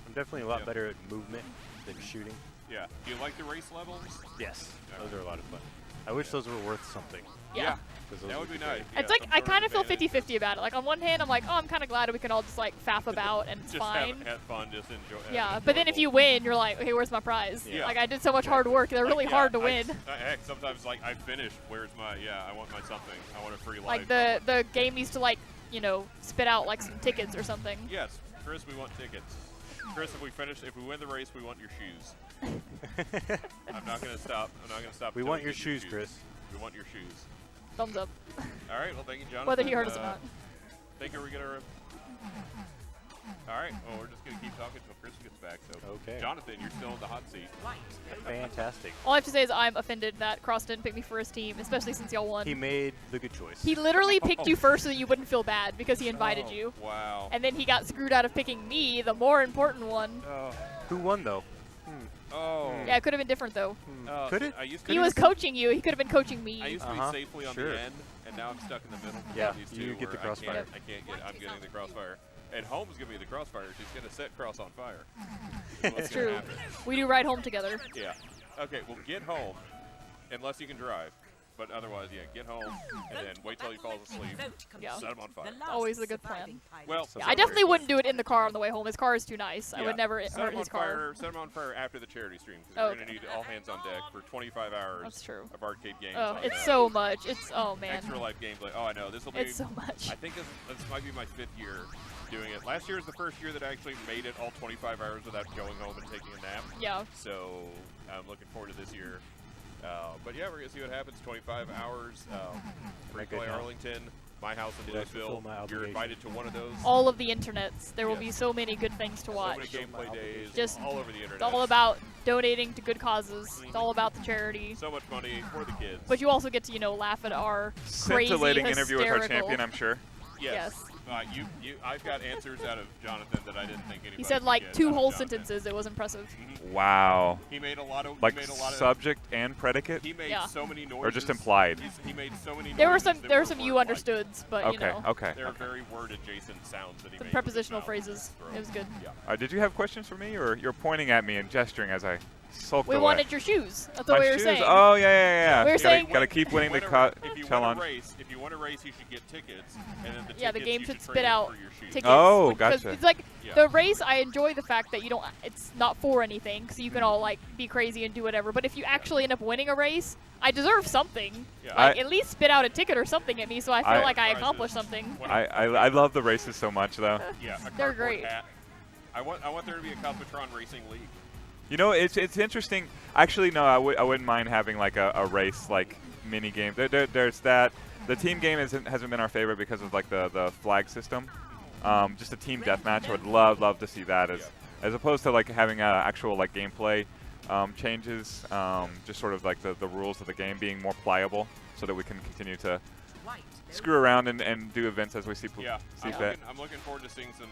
I'm definitely a lot Yep. better at movement than shooting. Yeah. Do you like the race levels? Yes. Yeah. Those are a lot of fun. I wish those were worth something. Yeah. 'cause those That would be nice. great. It's Yeah, like some I sort of kind of feel advantage. 50-50 about it. Like on one hand, I'm like, oh, I'm kind of glad we can all just like faff about and it's Just fine. have fun. Just enjoy. Yeah, but then if you win, you're like, okay, where's my prize? Yeah. Like I did so much hard work. They're really hard to win. Heck, sometimes like I finished. Where's my? Yeah, I want my something. I want a free life. Like the game needs to like, you know, spit out like some tickets or something. Yes, Chris, we want tickets. Chris, if we win the race, we want your shoes. I'm not gonna stop. I'm not gonna stop. We until want your get shoes, Chris. We want your shoes. Thumbs up. All right. Well, thank you, Jonathan. Whether he heard us or not. Think are we gonna? All right. Well, we're just gonna keep talking until Chris gets back. So, Okay. Jonathan, you're still in the hot seat. White. Fantastic. All I have to say is I'm offended that Cross didn't pick me for his team, especially since y'all won. He made the good choice. He literally picked you first so that you wouldn't feel bad because he invited Oh, you. Wow. And then he got screwed out of picking me, the more important one. Oh. Who won though? Oh. Yeah, it could have been different though. Could it? I used to He was coaching you. He could have been coaching me. I used to Uh-huh. be safely on Sure. the end, and now I'm stuck in the middle. Yeah, of these two you get the where crossfire. I can't get. I'm getting the crossfire. And Holmes giving me the crossfire. She's gonna set Cross on fire. It's true. We do ride home together. Yeah. Okay. Well, get home, unless you can drive. But otherwise, yeah, get home and then wait till he falls asleep. Yeah. Set him on fire. Always a good plan. Well, Yeah, I definitely wouldn't do it in the car on the way home. His car is too nice. I yeah, would never set hurt him on his car. fire. Set him on fire after the charity stream because Oh, we're gonna need all hands on deck for 25 hours That's true. of arcade games. Oh, on it's that. so much. It's oh man. Extra life gameplay. Oh, I know. This will be. It's so much. I think this might be my 5th year doing it. Last year is the first year that I actually made it all 25 hours without going home and taking a nap. Yeah. So I'm looking forward to this year. But yeah, we're gonna see what happens. 25 hours. Free That good play now. Arlington, my house in Did I fulfill Louisville. my You're obligation? invited to one of those. All of the internets. There will Yes. be so many good things to So watch. many gameplay days. Just all over the internet. It's all about donating to good causes. It's all about the charity. so much money for the kids. But you also get to, you know, laugh at our crazy, Scintillating interview with our hysterical- champion, I'm sure. yes. I've got answers out of Jonathan that I didn't think anybody. He said could like get 2 out of whole Jonathan. sentences. It was impressive. Wow. He made a lot of. Like he made a lot subject and predicate? He made Yeah. so many noises. Or just implied? He made so many. There were noises some that there were some you word-like. understoods, but you Okay, know, okay. They're very word adjacent sounds that he some made. with his prepositional mouth. phrases. It was good. Yeah. Did you have questions for me, or you're pointing at me and gesturing as I sulked We away? wanted your shoes. That's My what we were shoes? saying. Oh, yeah. We were Gotta- saying- gotta keep winning the If you win challenge. a race, you should get tickets, and then the Yeah, the tickets game you should trade spit out for your shoes. tickets. Oh, because gotcha. It's like Yeah. the race. I enjoy the fact that you don't. It's not for anything, so you can all like be crazy and do whatever. But if you actually end up winning a race, I deserve something. Yeah. Like I- at least spit out a ticket or something at me, so I feel like I Prizes. accomplished something. When I love the races so much, though. Yeah, a They're cardboard great. Hat. I want there to be a Cosmotron Racing League. You know, it's interesting. Actually, no, I wouldn't mind having like a race like mini game. There's that. The team game hasn't been our favorite because of like the flag system. Just a team deathmatch. I would love to see that as opposed to like having actual like gameplay changes. Just sort of like the rules of the game being more pliable, so that we can continue to White. screw around and do events as we see Yeah, see fit. I'm looking forward to seeing some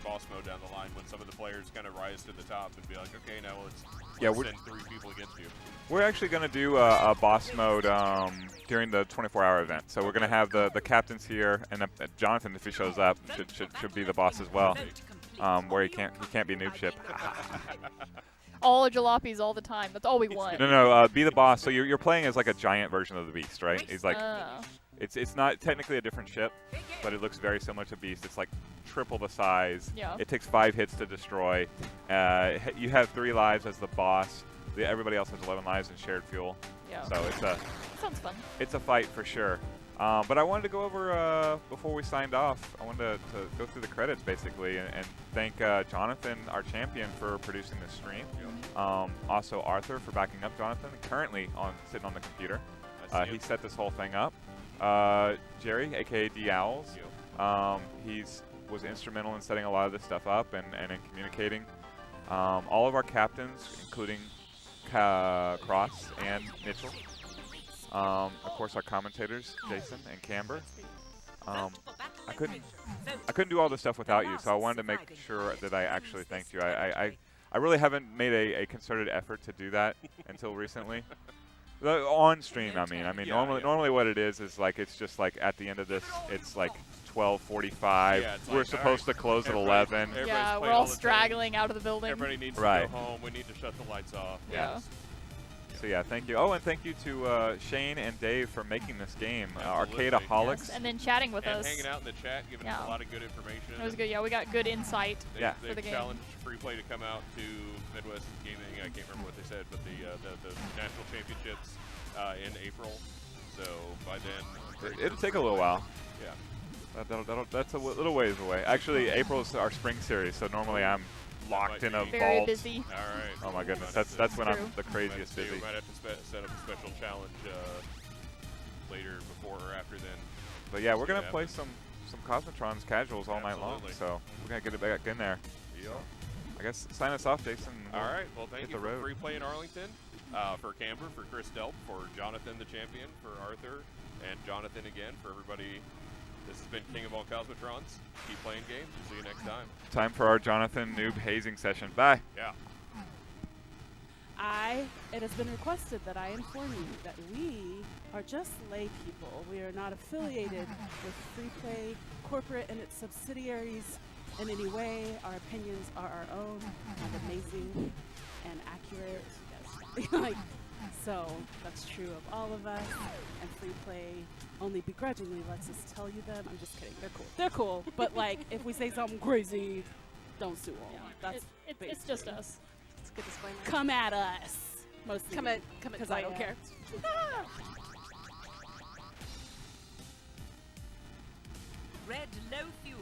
boss mode down the line when some of the players kind of rise to the top and be like, okay, now let's send 3 people against you. We're actually going to do a boss mode during the 24-hour event. So we're going to have the captains here, and Jonathan, if he shows up, should be the boss as well. Where he can't be noob ship. All jalopies all the time. That's all we want. No, be the boss. So you're playing as like a giant version of the Beast, right? He's like, Oh. it's not technically a different ship, but it looks very similar to Beast. It's like triple the size. Yeah. It takes 5 hits to destroy. You have 3 lives as the boss. Everybody else has 11 lives and shared fuel. Yeah. So Sounds fun. it's a fight for sure. But I wanted to go over, before we signed off, I wanted to go through the credits basically and thank Jonathan, our champion, for producing this stream. Also Arthur for backing up Jonathan, currently sitting on the computer. He set this whole thing up. Jerry, aka D Owls, was instrumental in setting a lot of this stuff up and in communicating. All of our captains, including Cross and Mitchell. Of course, our commentators, Jason and Camber. I couldn't do all this stuff without you, so I wanted to make sure that I actually thanked you. I really haven't made a concerted effort to do that until recently. On stream, I mean. Normally what it is like it's just like at the end of this, it's like 12:45. Yeah, it's We're like, supposed to close at 11. Yeah, we're playing all all the straggling out of the building. Everybody needs Right. to go home. We need to shut the lights off. Yeah. So yeah, thank you. Oh, and thank you to Shane and Dave for making this game. Absolutely. Arcadeaholics. Yes, and then chatting with And us. hanging out in the chat, giving us Yeah. a lot of good information. It was good. Yeah, we got good insight. Yeah. For the They've game. challenged Free Play to come out to Midwest Gaming. I can't remember what they said, but the national championships in April. So by then, It'll take a little while. Yeah. That's a little ways away. Actually, April's our spring series, so normally I'm locked in a Very vault. busy. All right. Oh my goodness, Might have that's to- when True. I'm the craziest So busy. we might have to set up a special challenge later, before or after then. But yeah, we're See gonna what play happens. some Cosmotrons casuals all night long, Absolutely. so we're gonna get it back in there. Yeah. I guess sign us off, Jason. and All we'll right. Well, thank hit you the for road. Free Play in Arlington, for Camber, for Chris Delp, for Jonathan the champion, for Arthur, and Jonathan again, for everybody. This has been King of All Cosmotrons. Keep playing games. We'll see you next time. Time for our Jonathan noob hazing session. Bye. Yeah. It has been requested that I inform you that we are just lay people. We are not affiliated with Free Play Corporate and its subsidiaries in any way. Our opinions are our own and amazing and accurate. Yes. So that's true of all of us. And Free Play only begrudgingly lets us tell you them. I'm just kidding. They're cool. They're cool. But if we say something crazy, don't sue them. That's It's just us. It's a good disclaimer. come at us. Mostly Come at because I don't care. Red low fuel.